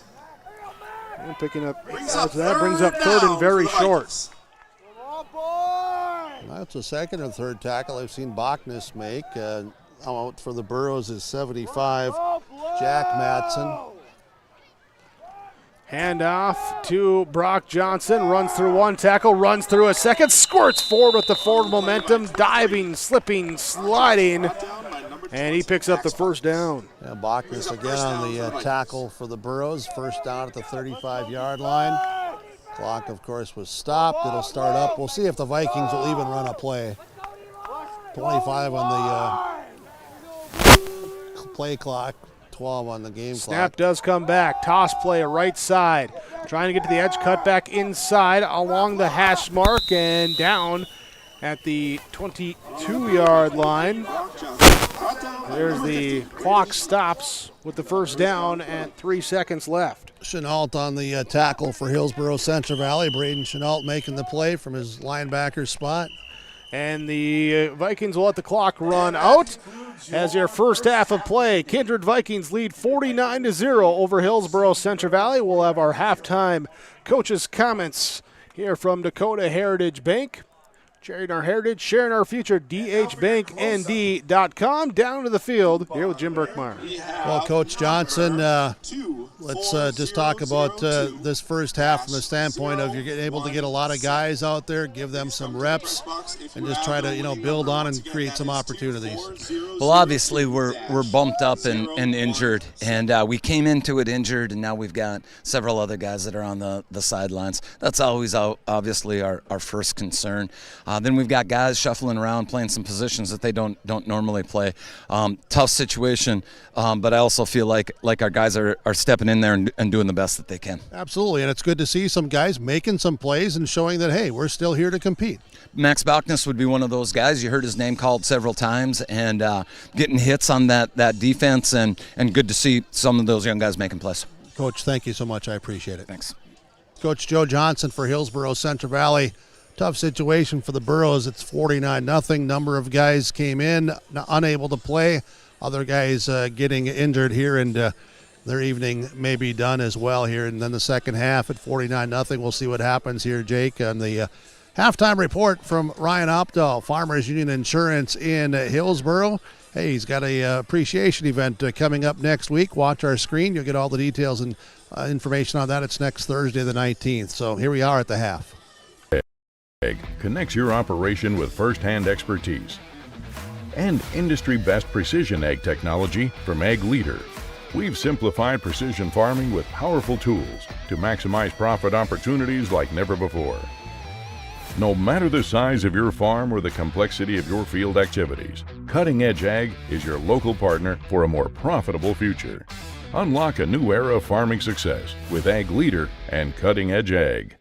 And picking up, that brings up third and very short. That's the second or third tackle I've seen Bachnes make. Out for the Burros is 75, Jack Matson. Handoff to Brock Johnson, runs through one tackle, runs through a second, squirts forward with the forward momentum, diving, slipping, sliding, and he picks up the first down. Yeah, Bachnes again on the tackle for the Burros, first down at the 35-yard line. Clock, of course, was stopped. It'll start up. We'll see if the Vikings will even run a play. 25 on the play clock, 12 on the game clock. Snap does come back. Toss play right side. Trying to get to the edge, cut back inside along the hash mark and down at the 22-yard line. There's the clock stops with the first down at 3 seconds left. Chenault on the tackle for Hillsboro-Central Valley. Braden Chenault making the play from his linebacker spot. And the Vikings will let the clock run out as their first half of play. Kindred Vikings lead 49-0 over Hillsboro-Central Valley. We'll have our halftime coaches' comments here from Dakota Heritage Bank. Sharing our heritage, sharing our future, dhbanknd.com. Down to the field here with Jim Berkmeyer. Well, Coach Johnson, let's just talk about this first half from the standpoint of you're able to get a lot of guys out there, give them some reps, and just try to build on and create some opportunities. Well, obviously we're bumped up and injured, and we came into it injured, and now we've got several other guys that are on the sidelines. That's always obviously our first concern. Then we've got guys shuffling around, playing some positions that they don't normally play. Tough situation, but I also feel like our guys are stepping in there and doing the best that they can. Absolutely, and it's good to see some guys making some plays and showing that, hey, we're still here to compete. Max Bachnes would be one of those guys. You heard his name called several times, and getting hits on that defense, and good to see some of those young guys making plays. Coach, thank you so much. I appreciate it. Thanks. Coach Joe Johnson for Hillsboro-Central Valley. Tough situation for the Burros. It's 49-0. Number of guys came in, unable to play. Other guys getting injured here, and their evening may be done as well here. And then the second half at 49-0. We'll see what happens here, Jake, on the halftime report from Ryan Opdahl, Farmers Union Insurance in Hillsboro. Hey, he's got a appreciation event coming up next week. Watch our screen. You'll get all the details and information on that. It's next Thursday the 19th. So here we are at the half. Ag connects your operation with first-hand expertise and industry-best precision ag technology from Ag Leader. We've simplified precision farming with powerful tools to maximize profit opportunities like never before. No matter the size of your farm or the complexity of your field activities, Cutting Edge Ag is your local partner for a more profitable future. Unlock a new era of farming success with Ag Leader and Cutting Edge Ag.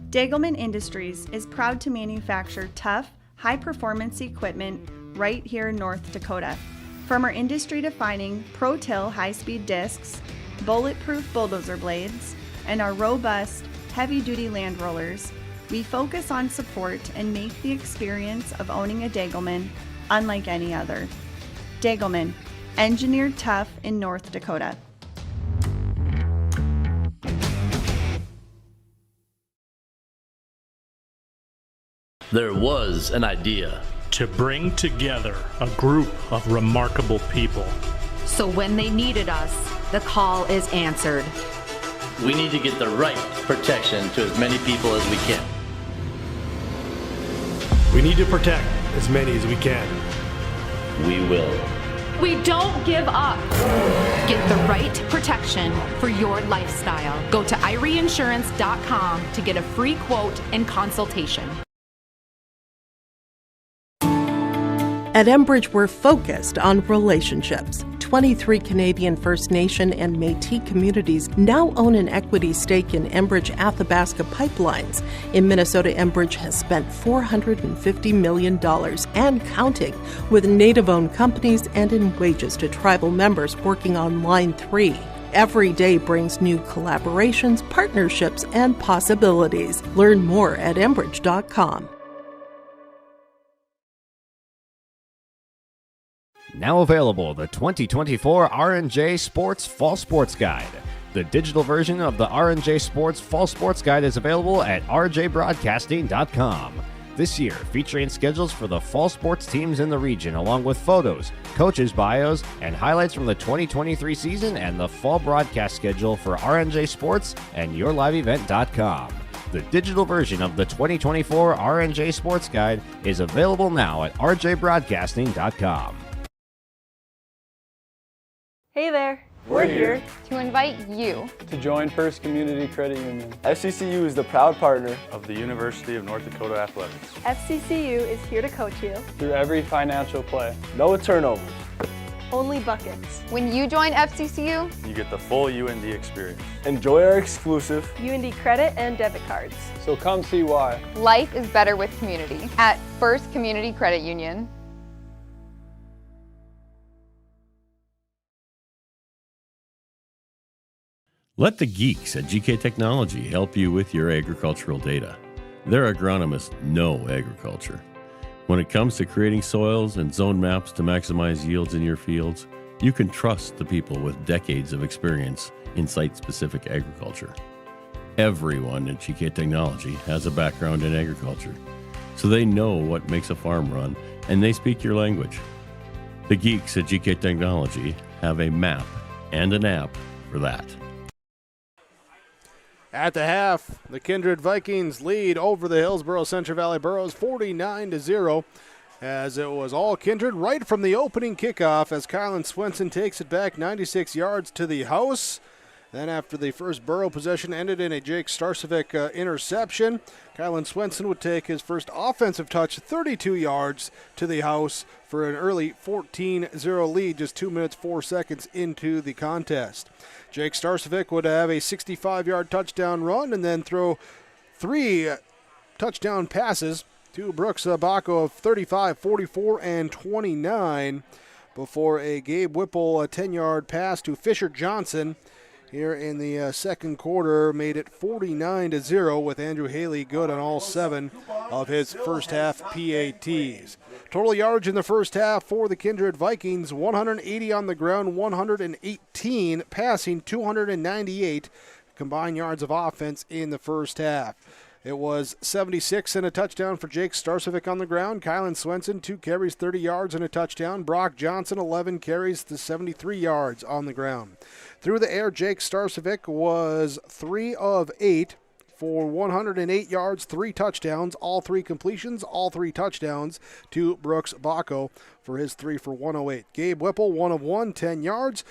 Degelman Industries is proud to manufacture tough, high-performance equipment right here in North Dakota. From our industry-defining Pro-Till high-speed discs, bulletproof bulldozer blades, and our robust, heavy-duty land rollers, we focus on support and make the experience of owning a Degelman unlike any other. Degelman, engineered tough in North Dakota. There was an idea to bring together a group of remarkable people. So when they needed us, the call is answered. We need to get the right protection to as many people as we can. We need to protect as many as we can. We will. We don't give up. Get the right protection for your lifestyle. Go to IRIinsurance.com to get a free quote and consultation. At Enbridge, we're focused on relationships. 23 Canadian First Nation and Métis communities now own an equity stake in Enbridge Athabasca Pipelines. In Minnesota, Enbridge has spent $450 million and counting, with Native-owned companies and in wages to tribal members working on Line 3. Every day brings new collaborations, partnerships, and possibilities. Learn more at Enbridge.com. Now available, the 2024 R&J Sports Fall Sports Guide. The digital version of the R&J Sports Fall Sports Guide is available at rjbroadcasting.com. This year, featuring schedules for the fall sports teams in the region, along with photos, coaches' bios, and highlights from the 2023 season and the fall broadcast schedule for R&J Sports and YourLiveEvent.com. The digital version of the 2024 R&J Sports Guide is available now at rjbroadcasting.com. Hey there! We're here to invite you to join First Community Credit Union. FCCU is the proud partner of the University of North Dakota Athletics. FCCU is here to coach you through every financial play. No turnovers. Only buckets. When you join FCCU, you get the full UND experience. Enjoy our exclusive UND credit and debit cards. So come see why. Life is better with community at First Community Credit Union. Let the geeks at GK Technology help you with your agricultural data. Their agronomists know agriculture. When it comes to creating soils and zone maps to maximize yields in your fields, you can trust the people with decades of experience in site-specific agriculture. Everyone at GK Technology has a background in agriculture, so they know what makes a farm run, and they speak your language. The geeks at GK Technology have a map and an app for that. At the half, the Kindred Vikings lead over the Hillsboro-Central Valley Burros 49-0, as it was all Kindred right from the opening kickoff as Kylan Swenson takes it back 96 yards to the house. Then after the first Burro possession ended in a Jake Starcevic interception, Kylan Swenson would take his first offensive touch 32 yards to the house for an early 14-0 lead just 2 minutes 4 seconds into the contest. Jake Starcevic would have a 65-yard touchdown run and then throw 3 touchdown passes to Brooks Baco of 35, 44, and 29 before a Gabe Whipple 10-yard pass to Fisher Johnson here in the second quarter made it 49-0 with Andrew Haley good on all 7 of his first half PATs. Total yards in the first half for the Kindred Vikings, 180 on the ground, 118 passing, 298 combined yards of offense in the first half. It was 76 and a touchdown for Jake Starcevic on the ground. Kylan Swenson, 2 carries, 30 yards and a touchdown. Brock Johnson, 11 carries to 73 yards on the ground. Through the air, Jake Starcevic was 3 of 8 for 108 yards, 3 touchdowns, all 3 completions, all 3 touchdowns to Brooks Baco for his 3 for 108. Gabe Whipple, 1 of 1, 10 yards.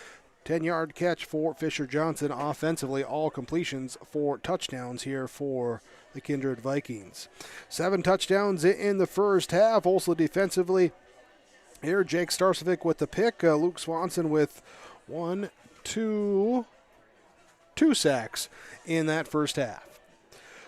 10-yard catch for Fisher Johnson offensively, all completions for touchdowns here for the Kindred Vikings. 7 touchdowns in the first half. Also defensively here, Jake Starcevic with the pick. Luke Swanson with 2 sacks in that first half.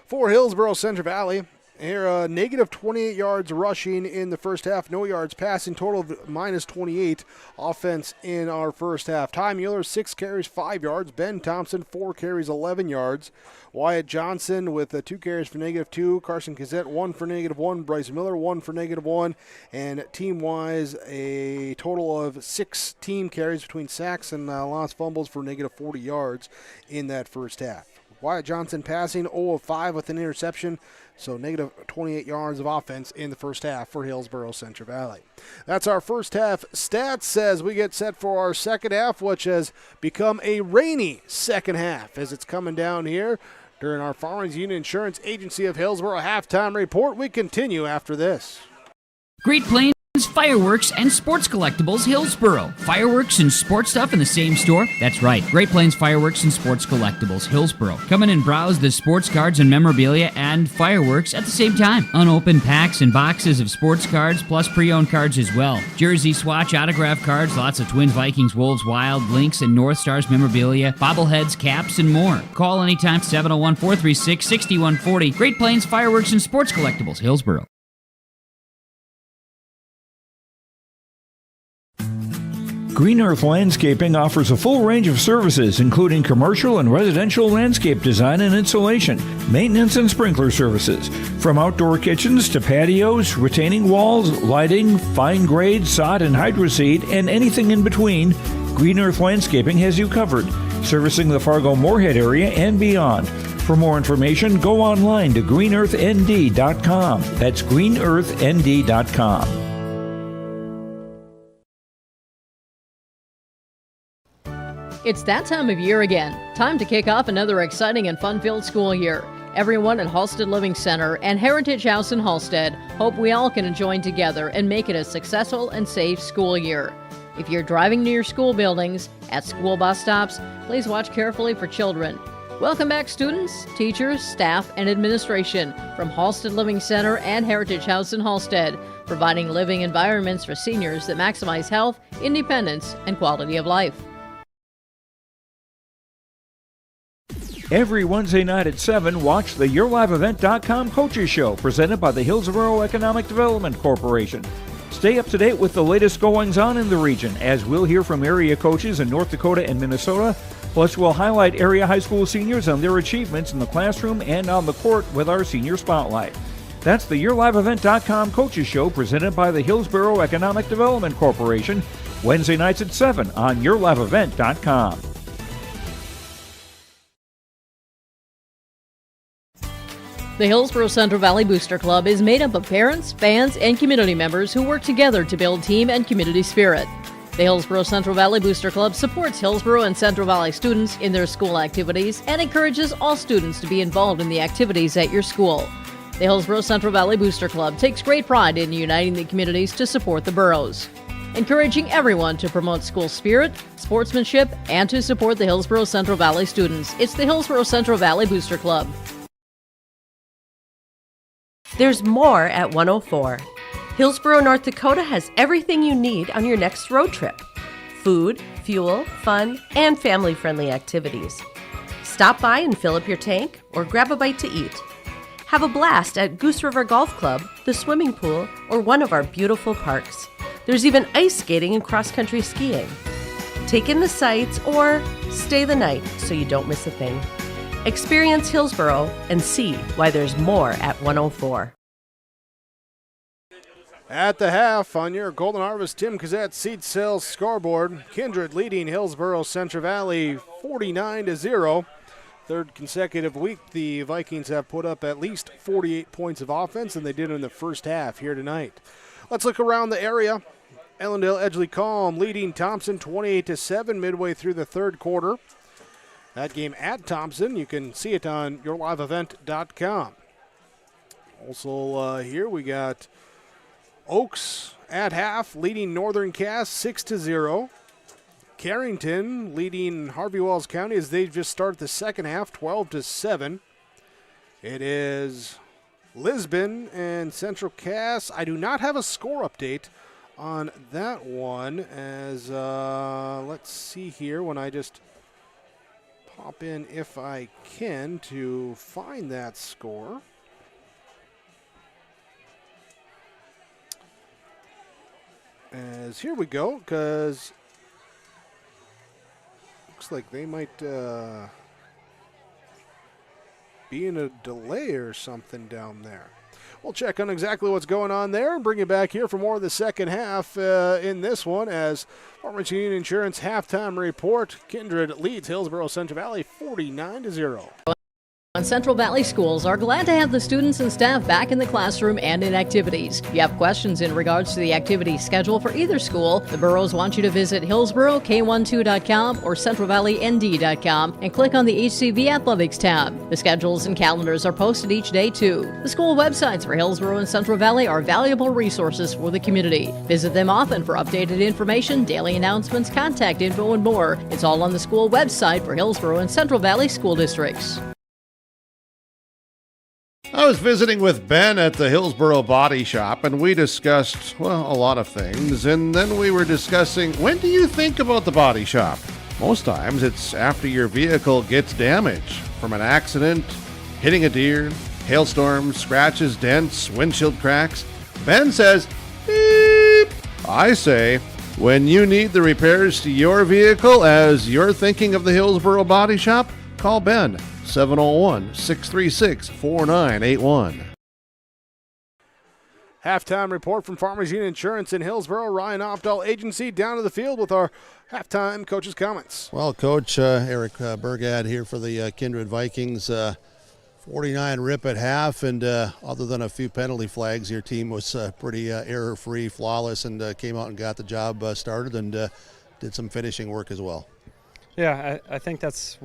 For Hillsboro-Central Valley, here, negative 28 yards rushing in the first half, no yards passing, total of minus 28 offense in our first half. Ty Mueller, 6 carries, 5 yards. Ben Thompson, 4 carries, 11 yards. Wyatt Johnson with 2 carries for negative 2. Carson Kazette, 1 for negative 1. Bryce Miller, 1 for negative 1. And team-wise, a total of 6 team carries between sacks and lost fumbles for negative 40 yards in that first half. Wyatt Johnson passing 0 of 5 with an interception. So negative 28 yards of offense in the first half for Hillsboro-Central Valley. That's our first half stats as we get set for our second half, which has become a rainy second half as it's coming down here during our Farmers Union Insurance Agency of Hillsboro halftime report. We continue after this. Great Plains Fireworks and Sports Collectibles Hillsboro. Fireworks and sports stuff in the same store? That's right. Great Plains Fireworks and Sports Collectibles Hillsboro. Come in and browse the sports cards and memorabilia and fireworks at the same time. Unopened packs and boxes of sports cards plus pre-owned cards as well. Jersey, swatch, autograph cards, lots of Twins, Vikings, Wolves, Wild, Lynx, and North Stars memorabilia, bobbleheads, caps, and more. Call anytime 701-436-6140. Great Plains Fireworks and Sports Collectibles Hillsboro. Green Earth Landscaping offers a full range of services, including commercial and residential landscape design and installation, maintenance and sprinkler services. From outdoor kitchens to patios, retaining walls, lighting, fine grade, sod and hydroseed, and anything in between, Green Earth Landscaping has you covered, servicing the Fargo-Moorhead area and beyond. For more information, go online to greenearthnd.com. That's greenearthnd.com. It's that time of year again. Time to kick off another exciting and fun-filled school year. Everyone at Halstead Living Center and Heritage House in Halstead hope we all can join together and make it a successful and safe school year. If you're driving near school buildings, at school bus stops, please watch carefully for children. Welcome back, students, teachers, staff, and administration from Halstead Living Center and Heritage House in Halstead, providing living environments for seniors that maximize health, independence, and quality of life. Every Wednesday night at 7, watch the YourLiveEvent.com Coaches Show presented by the Hillsboro Economic Development Corporation. Stay up to date with the latest goings-on in the region, as we'll hear from area coaches in North Dakota and Minnesota. Plus, we'll highlight area high school seniors on their achievements in the classroom and on the court with our Senior Spotlight. That's the YourLiveEvent.com Coaches Show presented by the Hillsboro Economic Development Corporation, Wednesday nights at 7 on YourLiveEvent.com. The Hillsboro-Central Valley Booster Club is made up of parents, fans, and community members who work together to build team and community spirit. The Hillsboro-Central Valley Booster Club supports Hillsboro and Central Valley students in their school activities and encourages all students to be involved in the activities at your school. The Hillsboro-Central Valley Booster Club takes great pride in uniting the communities to support the boroughs, encouraging everyone to promote school spirit, sportsmanship, and to support the Hillsboro-Central Valley students. It's the Hillsboro-Central Valley Booster Club. There's more at 104. Hillsboro, North Dakota has everything you need on your next road trip. Food, fuel, fun, and family-friendly activities. Stop by and fill up your tank or grab a bite to eat. Have a blast at Goose River Golf Club, the swimming pool, or one of our beautiful parks. There's even ice skating and cross-country skiing. Take in the sights or stay the night so you don't miss a thing. Experience Hillsboro and see why there's more at 104. At the half on your Golden Harvest Tim Kazette Seed Sales scoreboard, Kindred leading Hillsboro-Central Valley 49-0. Third consecutive week, the Vikings have put up at least 48 points of offense, and they did in the first half here tonight. Let's look around the area. Ellendale Edgley Calm leading Thompson 28-7 midway through the third quarter. That game at Thompson, you can see it on yourliveevent.com. Also here we got Oaks at half leading Northern Cass 6-0. Carrington leading Harvey Wells County as they just start the second half 12-7. It is Lisbon and Central Cass. I do not have a score update on that one as let's see here when I just pop in if I can to find that score. As here we go, because looks like they might be in a delay or something down there. We'll check on exactly what's going on there and bring you back here for more of the second half in this one as Farmers Union Insurance halftime report. Kindred leads Hillsboro-Central Valley 49-0. Central Valley Schools are glad to have the students and staff back in the classroom and in activities. If you have questions in regards to the activity schedule for either school, the boroughs want you to visit Hillsboro-K12.com or CentralValleyND.com and click on the HCV Athletics tab. The schedules and calendars are posted each day too. The school websites for Hillsboro and Central Valley are valuable resources for the community. Visit them often for updated information, daily announcements, contact info, and more. It's all on the school website for Hillsboro and Central Valley school districts. I was visiting with Ben at the Hillsboro Body Shop, and we discussed, well, a lot of things. And then we were discussing, when do you think about the body shop? Most times it's after your vehicle gets damaged from an accident, hitting a deer, hailstorms, scratches, dents, windshield cracks. Ben says, beep. I say, when you need the repairs to your vehicle as you're thinking of the Hillsboro Body Shop, call Ben. 701-636-4981. Halftime report from Farmers Union Insurance in Hillsboro. Ryan Opdahl, agency, down to the field with our halftime coach's comments. Well, Coach Eric Bergad here for the Kindred Vikings. 49 rip at half, and other than a few penalty flags, your team was pretty error-free, flawless, and came out and got the job started and did some finishing work as well. Yeah, I think that's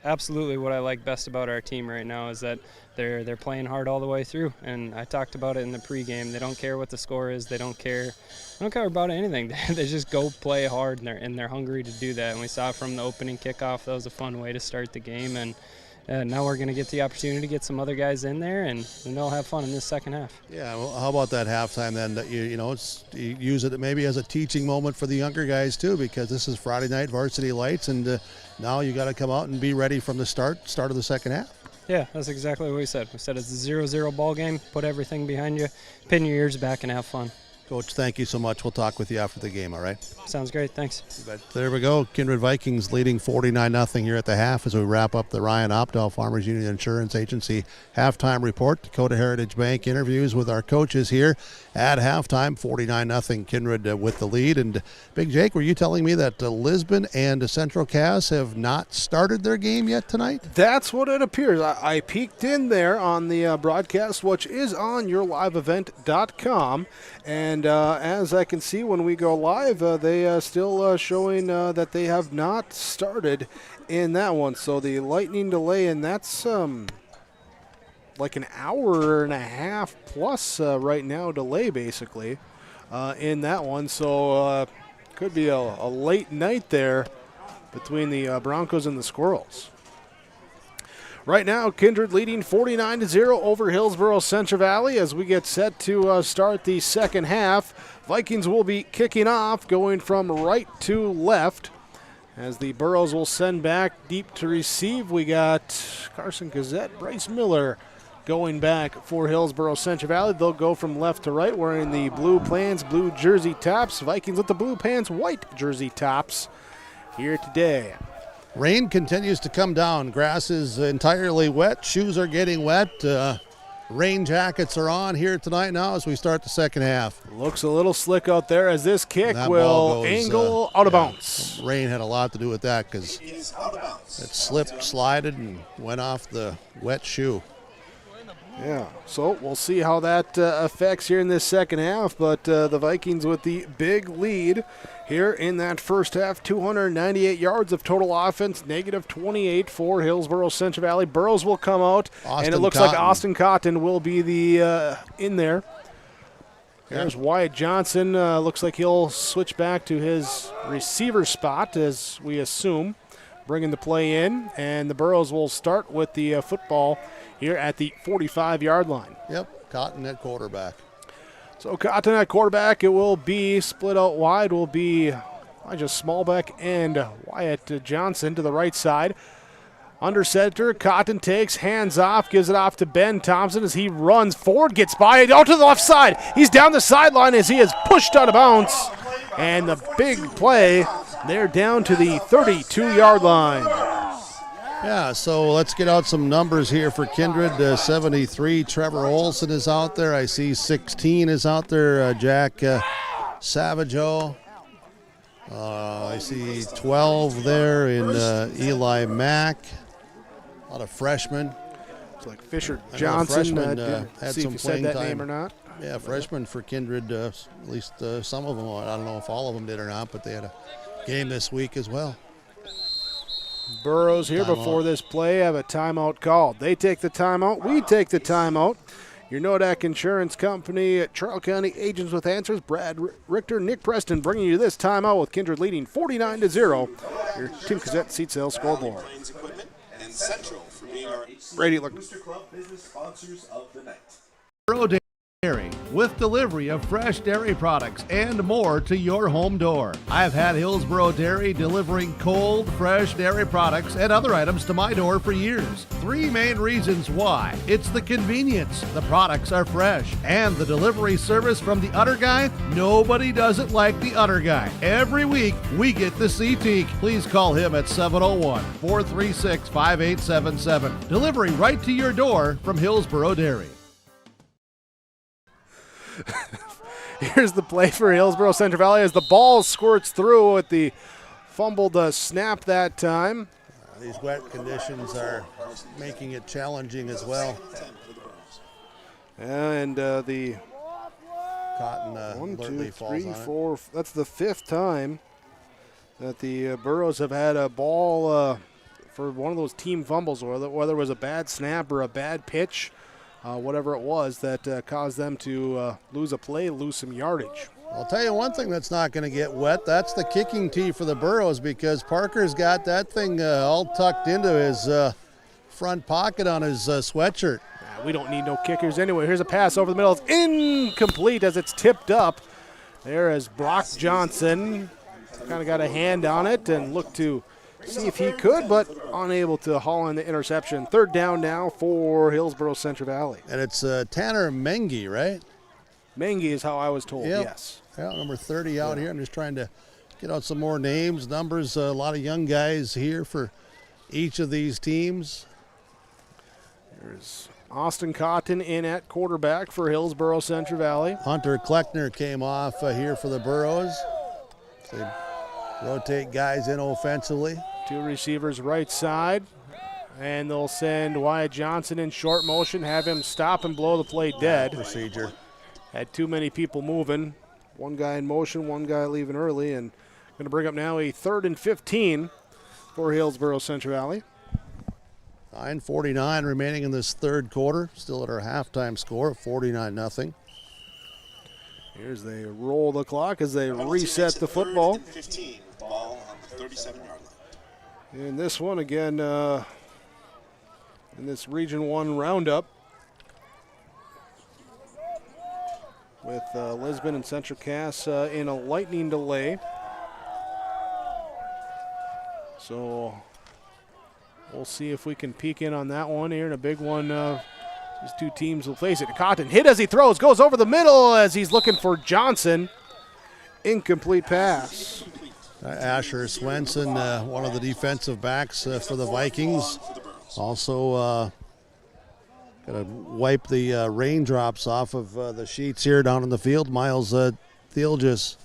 absolutely what I like best about our team right now is that they're playing hard all the way through, and I talked about it in the pregame. They don't care what the score is. They don't care about anything. They just go play hard, and they're hungry to do that. And we saw from the opening kickoff that was a fun way to start the game, and now we're going to get the opportunity to get some other guys in there, and they'll have fun in this second half. Yeah, well, how about that halftime then? That you use it maybe as a teaching moment for the younger guys too, because this is Friday night varsity lights, and now you got to come out and be ready from the start of the second half. Yeah, that's exactly what we said. We said it's a 0-0 ball game. Put everything behind you, pin your ears back, and have fun. Coach, thank you so much. We'll talk with you after the game, all right? Sounds great. Thanks. There we go. Kindred Vikings leading 49-0 here at the half as we wrap up the Ryan Opdahl Farmers Union Insurance Agency halftime report. Dakota Heritage Bank interviews with our coaches here at halftime. 49-0 Kindred with the lead. And Big Jake, were you telling me that Lisbon and Central Cass have not started their game yet tonight? That's what it appears. I peeked in there on the broadcast, which is on yourliveevent.com. And as I can see when we go live, they still showing that they have not started in that one. So the lightning delay, and that's like an hour and a half plus right now delay basically in that one. So could be a late night there between the Broncos and the Squirrels. Right now, Kindred leading 49-0 over Hillsboro-Central Valley as we get set to start the second half. Vikings will be kicking off, going from right to left. As the Burros will send back deep to receive, we got Carson Gazette, Bryce Miller going back for Hillsboro-Central Valley. They'll go from left to right wearing the blue pants, blue jersey tops. Vikings with the blue pants, white jersey tops here today. Rain continues to come down. Grass is entirely wet. Shoes are getting wet. Rain jackets are on here tonight now as we start the second half. Looks a little slick out there as this kick will angle out of bounds. Rain had a lot to do with that because it slipped, slided, and went off the wet shoe. Yeah, so we'll see how that affects here in this second half, but the Vikings with the big lead here in that first half, 298 yards of total offense, negative 28 for Hillsboro-Central Valley. Burrows will come out, and it looks like Austin Cotton will be the in there. There's Wyatt Johnson. Looks like he'll switch back to his receiver spot, as we assume, bringing the play in, and the Burrows will start with the football here at the 45-yard line. Yep, Cotton at quarterback. So Cotton at quarterback, it will be split out wide, will be just Smallbeck and Wyatt Johnson to the right side. Under center, Cotton takes, hands off, gives it off to Ben Thompson as he runs forward, gets by, out to the left side. He's down the sideline as he is pushed out of bounds. And the big play, they're down to the 32-yard line. Yeah, so let's get out some numbers here for Kindred. 73, Trevor Olson is out there. I see 16 is out there, Jack Savageau. I see 12 there in Eli Mack. A lot of freshmen. It's like Fisher Johnson. Had see some if you said playing that time. name or not. Yeah, freshmen for Kindred, at least some of them. I don't know if all of them did or not, but they had a game this week as well. Burrows here before this play have a timeout called. They take the timeout. We take the timeout. Your Nodak Insurance Company, Charles County Agents with Answers, Brad Richter, Nick Preston bringing you this timeout with Kindred leading 49-0. Your Tim Cassette Seat Sales scoreboard. Brady, look. Booster Club business sponsors of the night. Dairy, with delivery of fresh dairy products and more to your home door. I've had Hillsboro Dairy delivering cold, fresh dairy products and other items to my door for years. 3 main reasons why. It's the convenience, the products are fresh, and the delivery service from the Udder Guy. Nobody does it like the Udder Guy. Every week, we get the C-Teak. Please call him at 701-436-5877. Delivery right to your door from Hillsboro Dairy. Here's the play for Hillsboro-Central Valley as the ball squirts through with the fumbled snap that time. These wet conditions are making it challenging as well. And the Cotton 1, 2, alertly 3, falls on 4. That's the 5th time that the Burros have had a ball for one of those team fumbles, whether it was a bad snap or a bad pitch. Whatever it was that caused them to lose a play, lose some yardage. I'll tell you one thing that's not going to get wet. That's the kicking tee for the Burros, because Parker's got that thing all tucked into his front pocket on his sweatshirt. We don't need no kickers anyway. Here's a pass over the middle. It's incomplete as it's tipped up. There is Brock Johnson. Kind of got a hand on it and looked to see if he could, but unable to haul in the interception. 3rd down now for Hillsboro-Central Valley. And it's Tanner Mengi, right? Mengi is how I was told, Yep. yes. Yeah, number 30 out here. I'm just trying to get out some more names, numbers. A lot of young guys here for each of these teams. There's Austin Cotton in at quarterback for Hillsboro-Central Valley. Hunter Kleckner came off here for the Burros. They rotate guys in offensively. 2 receivers right side, and they'll send Wyatt Johnson in short motion, have him stop and blow the play dead. Procedure. Had too many people moving. 1 guy in motion, 1 guy leaving early, and going to bring up now a 3rd and 15 for Hillsboro-Central Valley. 9:49 remaining in this 3rd quarter. Still at our halftime score of 49-0. Here's they roll the clock as they reset the football. 15, ball on the 37-yard line. And this one again, in this Region 1 roundup with Lisbon and Central Cass in a lightning delay. So we'll see if we can peek in on that one here in a big one. These 2 teams will face it. Cotton hit as he throws, goes over the middle as he's looking for Johnson. Incomplete pass. Asher Swenson, one of the defensive backs for the Vikings. Also got to wipe the raindrops off of the sheets here down in the field. Miles Thielges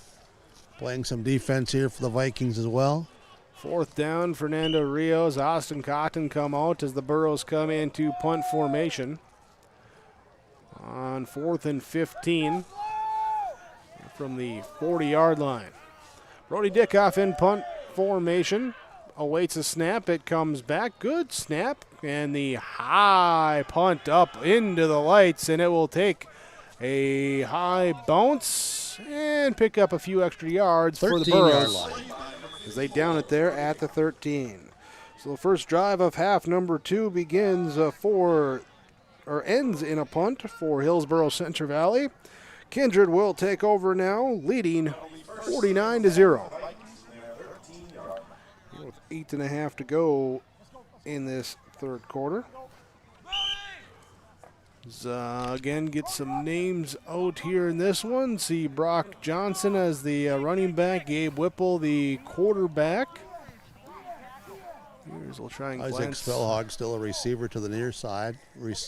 playing some defense here for the Vikings as well. 4th down, Fernando Rios, Austin Cotton come out as the Burros come into punt formation. On 4th and 15 from the 40-yard line. Brody Dickoff in punt formation. Awaits a snap. It comes back. Good snap. And the high punt up into the lights. And it will take a high bounce and pick up a few extra yards for the Burros as they down it there at the 13. So the first drive of half number 2 begins ends in a punt for Hillsboro-Central Valley. Kindred will take over now, leading 49-0. With 8.5 to go in this 3rd quarter. Again, get some names out here in this one. See Brock Johnson as the running back, Gabe Whipple the quarterback. Here's we'll try and Isaac glance. Spellhog still a receiver to the near side,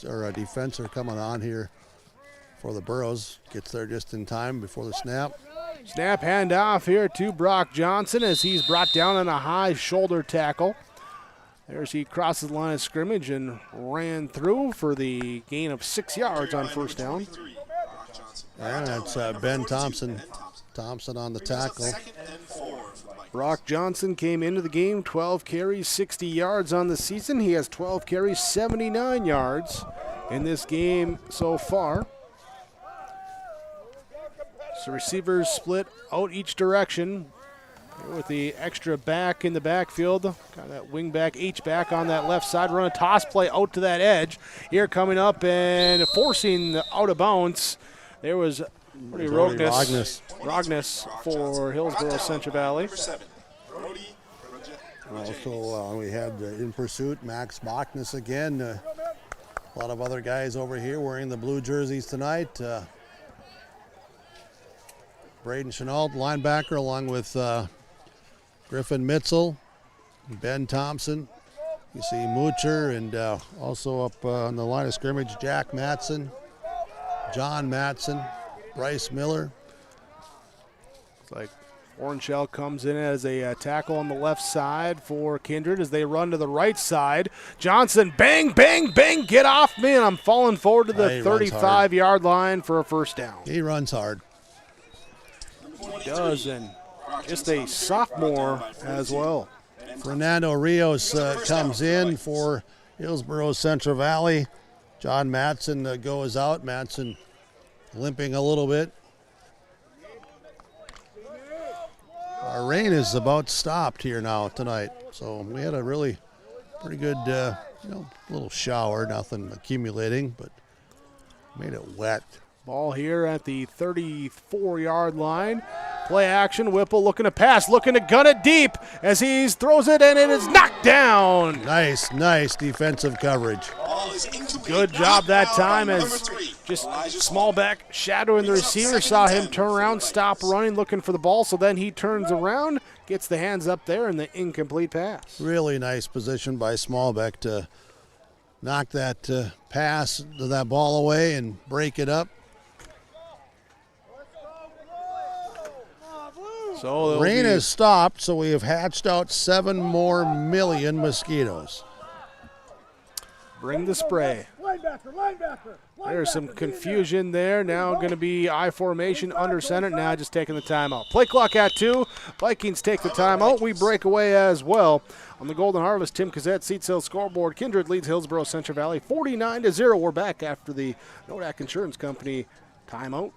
or a defender coming on here for the Burros. Gets there just in time before the snap. Snap handoff here to Brock Johnson as he's brought down on a high shoulder tackle. There's he crosses the line of scrimmage and ran through for the gain of 6 yards on first down. And that's Ben Thompson. Thompson on the tackle. Brock Johnson came into the game, 12 carries, 60 yards on the season. He has 12 carries, 79 yards in this game so far. So receivers split out each direction with the extra back in the backfield. Got that wing back, H-back on that left side. Run a toss play out to that edge. Here coming up and forcing the out of bounds. There was Rogness for Hillsboro-Central Valley. Also, we had in pursuit Max Bachnes again. A lot of other guys over here wearing the blue jerseys tonight. Braden Chenault, linebacker, along with Griffin Mitzel, Ben Thompson. You see Moocher, and also up on the line of scrimmage, Jack Matson, John Matson, Bryce Miller. Looks like Orange comes in as a tackle on the left side for Kindred as they run to the right side. Johnson, bang, bang, bang, get off me, and I'm falling forward to the 35-yard line for a first down. He runs hard. He does, and just a sophomore as well. Fernando Rios comes in for Hillsboro-Central Valley. John Matson goes out. Matson limping a little bit. Our rain is about stopped here now tonight, so we had a really pretty good little shower, nothing accumulating, but made it wet. Ball here at the 34-yard line. Play action, Whipple looking to pass, looking to gun it deep as he throws it, and it is knocked down. Nice defensive coverage. Good job that time as just small back shadowing the receiver. Saw him turn around, stop running, looking for the ball, so then he turns around, gets the hands up there, and the incomplete pass. Really nice position by Smallbeck to knock that pass to that ball away and break it up. So rain has stopped, so we have hatched out 7 more million mosquitoes. Bring the spray. There's some confusion there. Now going to be I formation under center. Now just taking the timeout. Play clock at 2. Vikings take the timeout. We break away as well. On the Golden Harvest, Tim Cassette, Seat Sales scoreboard. Kindred leads Hillsboro-Central Valley 49-0. We're back after the Nodak Insurance Company timeout.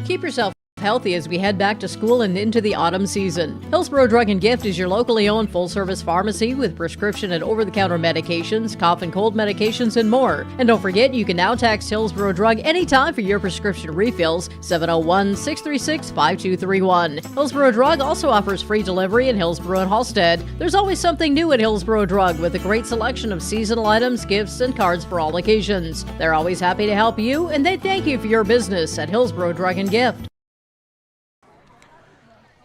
Keep yourself healthy as we head back to school and into the autumn season. Hillsboro Drug and Gift is your locally owned full-service pharmacy with prescription and over-the-counter medications, cough and cold medications, and more. And don't forget, you can now text Hillsboro Drug anytime for your prescription refills, 701-636-5231. Hillsboro Drug also offers free delivery in Hillsboro and Halstead. There's always something new at Hillsboro Drug with a great selection of seasonal items, gifts, and cards for all occasions. They're always happy to help you, and they thank you for your business at Hillsboro Drug and Gift.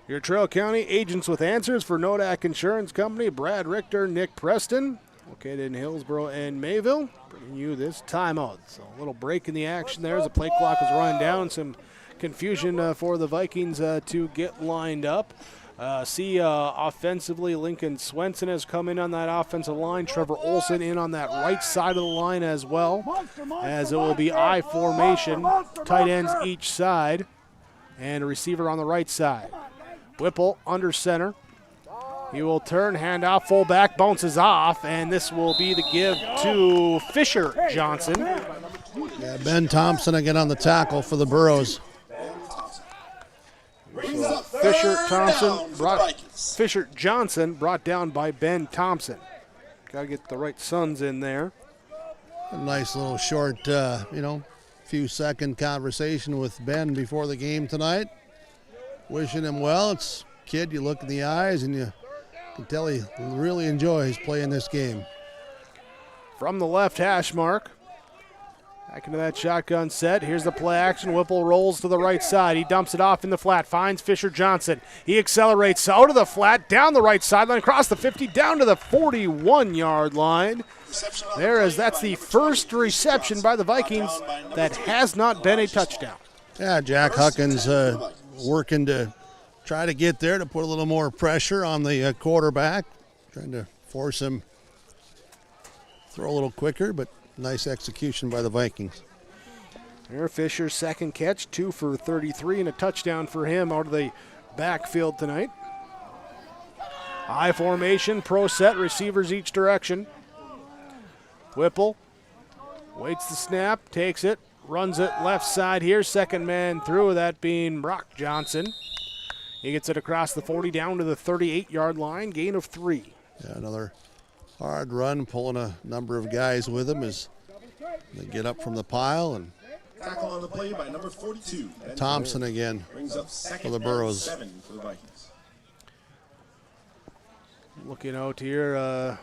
Your Trail County agents with answers for Nodak Insurance Company, Brad Richter, Nick Preston, located in Hillsboro and Mayville, bringing you this timeout. So a little break in the action there as the play clock was running down. Some confusion for the Vikings to get lined up. Offensively, Lincoln Swenson has come in on that offensive line. Trevor Olson in on that right side of the line as well, as it will be I formation, tight ends each side, and a receiver on the right side. Whipple under center. He will turn, hand off, fullback, bounces off, and this will be the give to Fisher Johnson. Yeah, Ben Thompson again on the tackle for the Burros. So Fisher Johnson brought down by Ben Thompson. Got to get the right sons in there. A nice little short, few second conversation with Ben before the game tonight. Wishing him well. It's a kid, you look in the eyes and you can tell he really enjoys playing this game. From the left hash mark, back into that shotgun set. Here's the play action. Whipple rolls to the right side. He dumps it off in the flat, finds Fisher Johnson. He accelerates out of the flat, down the right sideline, across the 50, down to the 41-yard line. That's the first reception by the Vikings that has not been a touchdown. Yeah, Jack Huckins working to try to get there to put a little more pressure on the quarterback, trying to force him throw a little quicker, but nice execution by the Vikings. Air Fisher's second catch, 2 for 33, and a touchdown for him out of the backfield tonight. I formation, pro set, receivers each direction. Whipple waits the snap, takes it, runs it left side here. Second man through, that being Brock Johnson. He gets it across the 40 down to the 38-yard line, gain of 3. Yeah, another hard run, pulling a number of guys with him as they get up from the pile. And Tackle on the play by number 42. Thompson again Brings up for second the Burros. 7 for the Vikings. Looking out here,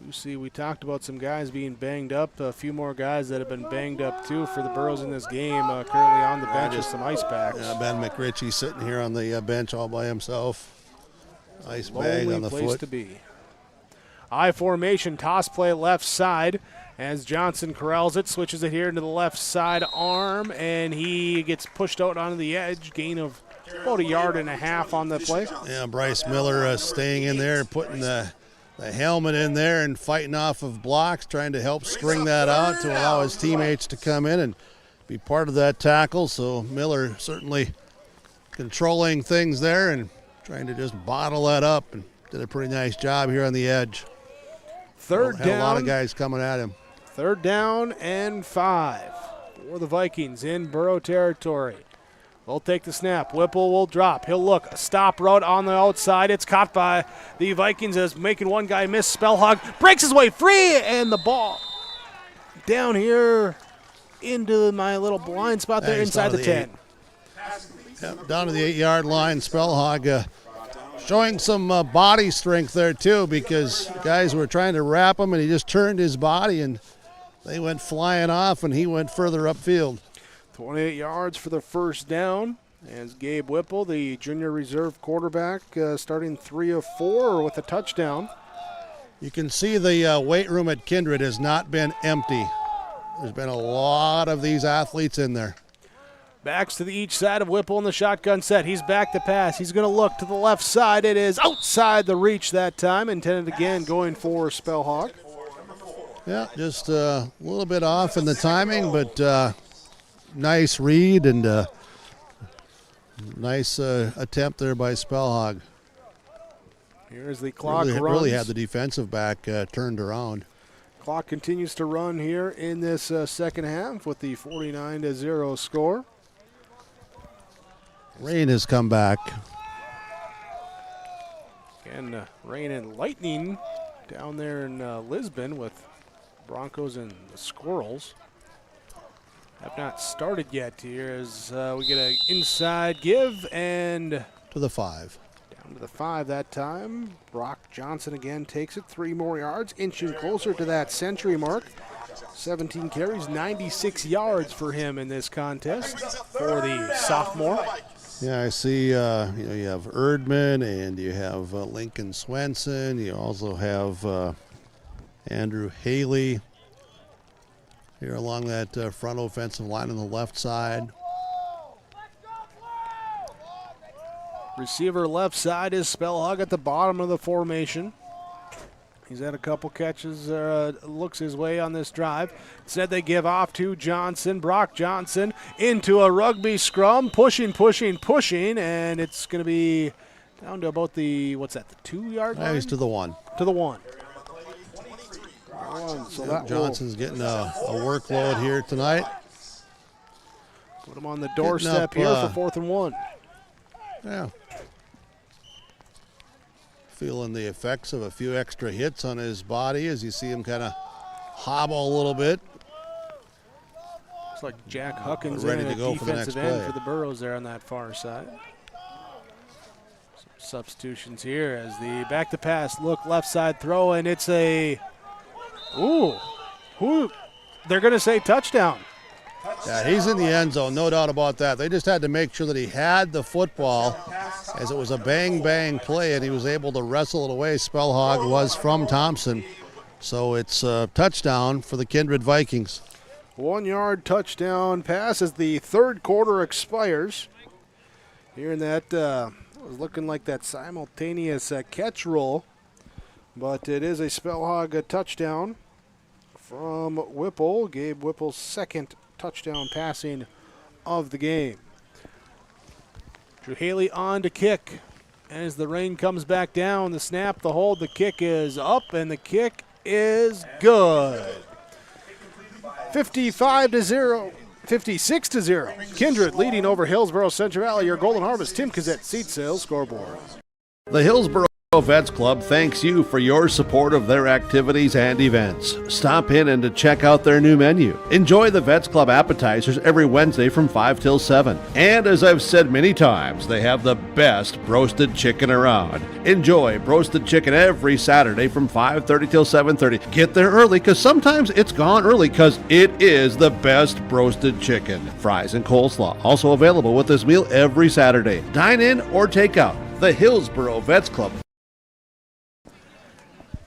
you see we talked about some guys being banged up. A few more guys that have been banged up too for the Burros in this game. Currently on the bench with some ice packs. Ben McRitchie sitting here on the bench all by himself. Ice bag Lonely on the place foot. to be. I formation, toss play left side as Johnson corrals it, switches it here into the left side arm, and he gets pushed out onto the edge. Gain of about 1.5 yards on the play. Yeah, Bryce Miller staying in there, putting the helmet in there and fighting off of blocks, trying to help string that out to allow his teammates to come in and be part of that tackle. So Miller certainly controlling things there and trying to just bottle that up, and did a pretty nice job here on the edge. Third Had down. a lot of guys coming at him. 3rd down and 5 for the Vikings in Burrow territory. They'll take the snap. Whipple will drop. He'll look. A stop route on the outside. It's caught by the Vikings as making one guy miss. Spellhog breaks his way free, and the ball down here into my little blind spot there inside the 10. Yep, down to the 8-yard line. Spellhog showing some body strength there too, because guys were trying to wrap him and he just turned his body and they went flying off and he went further upfield. 28 yards for the first down as Gabe Whipple, the junior reserve quarterback, starting 3 of 4 with a touchdown. You can see the weight room at Kindred has not been empty. There's been a lot of these athletes in there. Backs to the each side of Whipple in the shotgun set. He's back to pass. He's going to look to the left side. It is outside the reach that time. Intended again going for Spellhawk. Yeah, just a little bit off in the timing, but nice read and nice attempt there by Spellhog. Here's the clock runs. Really had the defensive back turned around. Clock continues to run here in this second half with the 49-0 score. Rain has come back. Again, rain and lightning down there in Lisbon with Broncos and the Squirrels. Have not started yet here as we get an inside give and to the 5. Down to the 5 that time. Brock Johnson again takes it 3 more yards, inching closer to that century mark. 17 carries, 96 yards for him in this contest for the sophomore. Yeah, I see you have Erdman and you have Lincoln Swenson. You also have Andrew Haley here along that front offensive line on the left side. Receiver left side is Spellhog at the bottom of the formation. He's had a couple catches, looks his way on this drive. Instead they give off to Johnson. Brock Johnson into a rugby scrum, pushing, and it's going to be down to about the, what's that, the 2-yard line? He's to the 1. To the 1. So that Johnson's getting a workload here tonight. Put him on the doorstep here for 4th and 1. Yeah. Feeling the effects of a few extra hits on his body as you see him kind of hobble a little bit. Looks like Jack Huckins ready in to go for the next defensive end play. for the Burros there on that far side. Some substitutions here as the back to pass look left side throw, and it's a they're going to say touchdown. Yeah, he's in the end zone, no doubt about that. They just had to make sure that he had the football as it was a bang-bang play, and he was able to wrestle it away. Spellhog was from Thompson. So it's a touchdown for the Kindred Vikings. 1-yard touchdown pass as the third quarter expires. Here in that, it was looking like that simultaneous catch roll But it is a Spellhog touchdown from Whipple. Gabe Whipple's second touchdown passing of the game. Drew Haley on to kick. As the rain comes back down, the snap, the hold, the kick is up, and the kick is good. 56-0. Kindred leading over Hillsboro-Central Valley. Your Golden Harvest Tim Kazette seat sales scoreboard. The Hillsboro Vets Club thanks you for your support of their activities and events. Stop in and to check out their new menu. Enjoy the Vets Club appetizers every Wednesday from 5 till 7. And as I've said many times, they have the best roasted chicken around. Enjoy roasted chicken every Saturday from 5:30 till 7:30. Get there early because sometimes it's gone early because it is the best roasted chicken. Fries and coleslaw also available with this meal every Saturday. Dine in or take out. The Hillsboro Vets Club.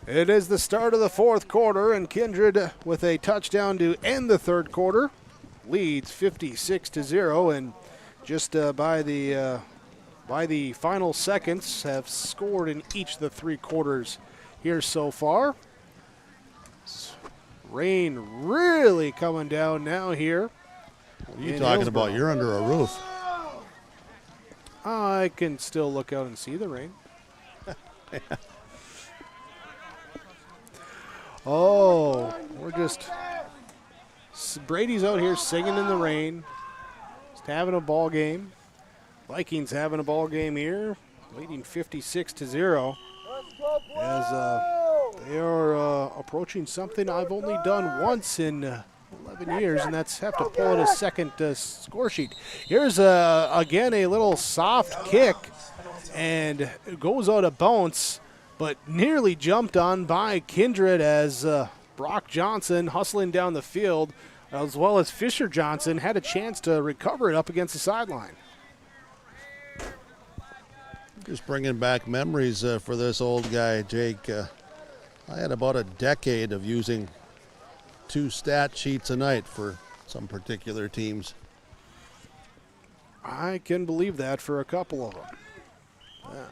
It is the start of the fourth quarter, and Kindred with a touchdown to end the third quarter leads 56-0, and just by the final seconds have scored in each of the three quarters here so far. Rain really coming down now here. What are you talking about? You're under a roof. I can still look out and see the rain. Oh, we're just Brady's out here singing in the rain, just having a ball game. Vikings having a ball game here, leading 56-0 as they are approaching something I've only done once in 11 years, and that's have to pull out a second score sheet. Here's again a little soft kick, and it goes out of bounds, but nearly jumped on by Kindred as Brock Johnson hustling down the field, as well as Fisher Johnson, had a chance to recover it up against the sideline. Just bringing back memories for this old guy, Jake. I had about a decade of using 2 stat sheets a night for some particular teams. I can believe that for a couple of them. Yeah.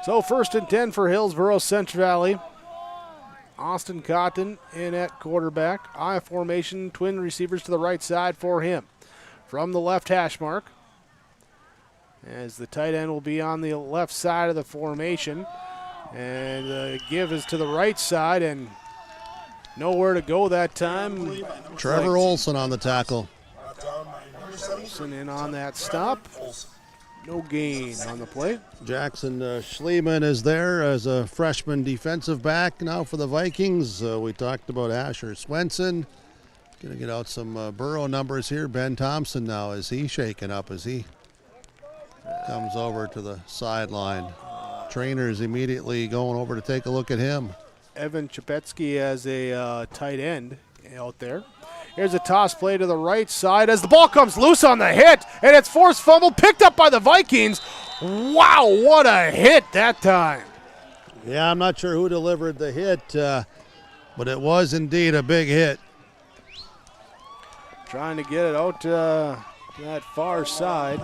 So 1st and 10 for Hillsboro-Central Valley. Austin Cotton in at quarterback. I formation, twin receivers to the right side for him. From the left hash mark, as the tight end will be on the left side of the formation. And the give is to the right side, and nowhere to go that time. Trevor Olson on the tackle. Olson in on that stop. No gain on the play. Jackson Schliemann is there as a freshman defensive back now for the Vikings. We talked about Asher Swenson. Going to get out some Burrow numbers here. Ben Thompson now, is he shaken up as he comes over to the sideline? Trainers immediately going over to take a look at him. Evan Chapetsky as a tight end out there. Here's a toss play to the right side as the ball comes loose on the hit, and it's forced fumble picked up by the Vikings. Wow, what a hit that time. Yeah, I'm not sure who delivered the hit, but it was indeed a big hit. Trying to get it out to that far side.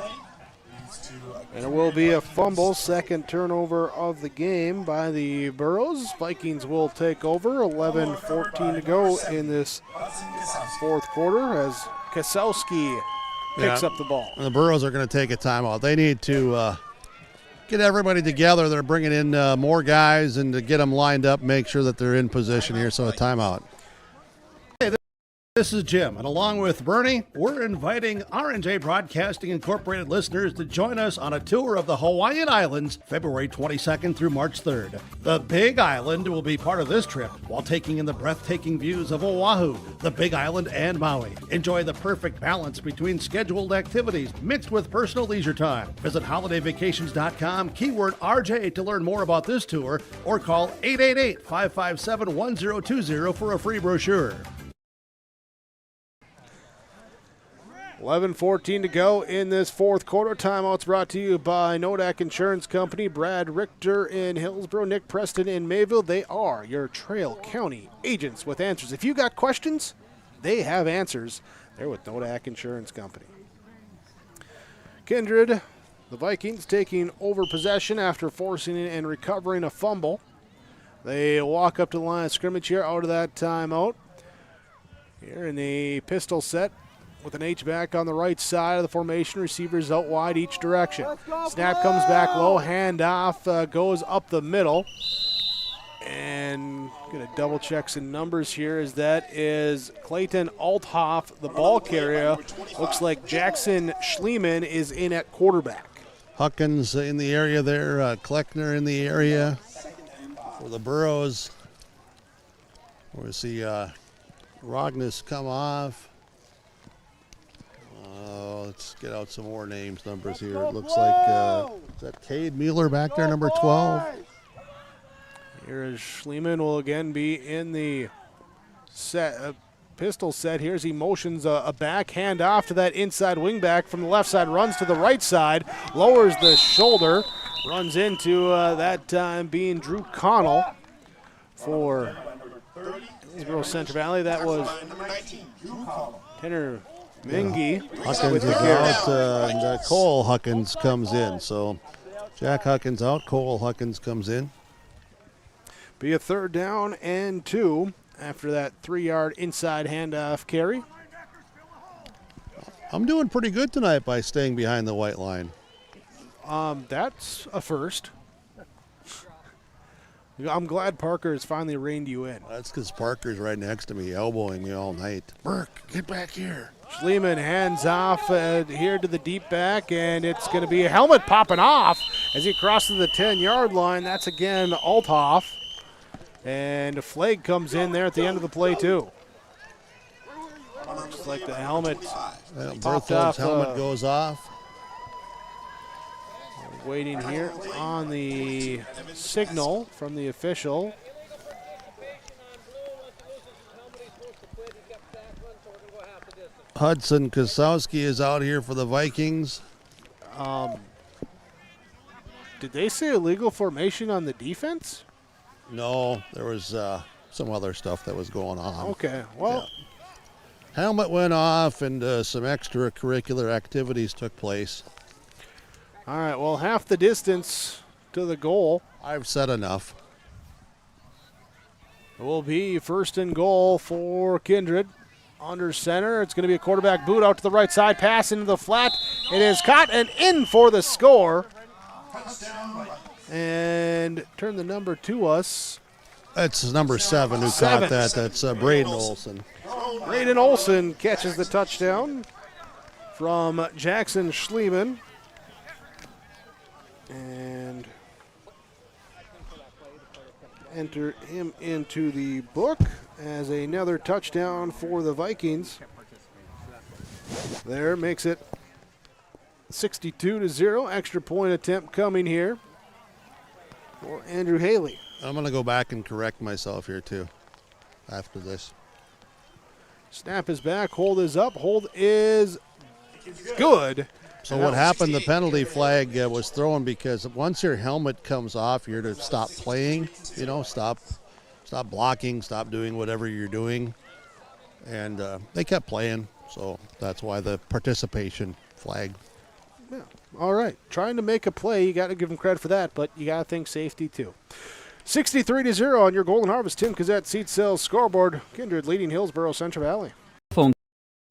And it will be a fumble, second turnover of the game by the Burros. Vikings will take over, 11:14 to go in this fourth quarter as Kasowski picks up the ball. And the Burros are going to take a timeout. They need to get everybody together. They're bringing in more guys and to get them lined up, make sure that they're in position here, so a timeout. This is Jim, and along with Bernie, we're inviting R&J Broadcasting Incorporated listeners to join us on a tour of the Hawaiian Islands, February 22nd through March 3rd. The Big Island will be part of this trip while taking in the breathtaking views of Oahu, the Big Island, and Maui. Enjoy the perfect balance between scheduled activities mixed with personal leisure time. Visit holidayvacations.com, keyword RJ to learn more about this tour, or call 888-557-1020 for a free brochure. 11:14 to go in this fourth quarter. Timeouts brought to you by Nodak Insurance Company. Brad Richter in Hillsboro, Nick Preston in Mayville. They are your Trail County agents with answers. If you got questions, they have answers. They're with Nodak Insurance Company. Kindred, the Vikings taking over possession after forcing and recovering a fumble. They walk up to the line of scrimmage here out of that timeout. Here in the pistol set with an H-back on the right side of the formation. Receivers out wide each direction. Snap comes back low. Handoff goes up the middle. And going to double check some numbers here as that is Clayton Althoff, the ball carrier. Looks like Jackson Schliemann is in at quarterback. Huckins in the area there. Kleckner in the area for the Burros. We see Rognus come off. Let's get out some more names, numbers here. It looks like, is that Cade Mueller back there, number 12? Here is Schliemann will again be in the set, pistol set here as he motions a backhand off to that inside wingback from the left side, runs to the right side, lowers the shoulder, runs into that time being Drew Connell for Hillsboro-Central Valley. That was Tanner Mingy. Huckins is out, and Cole Huckins comes in. So Jack Huckins out, Cole Huckins comes in. Be a 3rd down and 2 after that 3-yard inside handoff carry. I'm doing pretty good tonight by staying behind the white line. That's a first. I'm glad Parker has finally reined you in. That's because Parker's right next to me, elbowing me all night. Burke, get back here. Schliemann hands off here to the deep back, and it's going to be a helmet popping off as he crosses the 10-yard line. That's again Althoff. And a flag comes in there at the end of the play, too. Looks like the helmet popped off. Helmet goes off. Waiting here on the signal from the official. Hudson Kosowski is out here for the Vikings. Did they say illegal formation on the defense? No, there was some other stuff that was going on. Okay, well. Yeah. Helmet went off and some extracurricular activities took place. All right, well, half the distance to the goal. I've said enough. It will be 1st and goal for Kindred. Under center, it's going to be a quarterback boot out to the right side, pass into the flat. It is caught and in for the score. And turn the number to us. That's number 7 who caught that. That's Braden Olson. Braden Olson catches the touchdown from Jackson Schliemann. And enter him into the book as another touchdown for the Vikings. There makes it 62-0. Extra point attempt coming here for Andrew Haley. I'm going to go back and correct myself here too after this. Snap is back. Hold is up. Hold is good. So what happened, the penalty flag was thrown because once your helmet comes off, you're to stop playing, stop blocking, stop doing whatever you're doing. And they kept playing, so that's why the participation flag. Yeah. All right. Trying to make a play, you got to give them credit for that, but you got to think safety too. 63-0 on your Golden Harvest Tim Cassette Seat Sales scoreboard. Kindred leading Hillsboro-Central Valley. Phone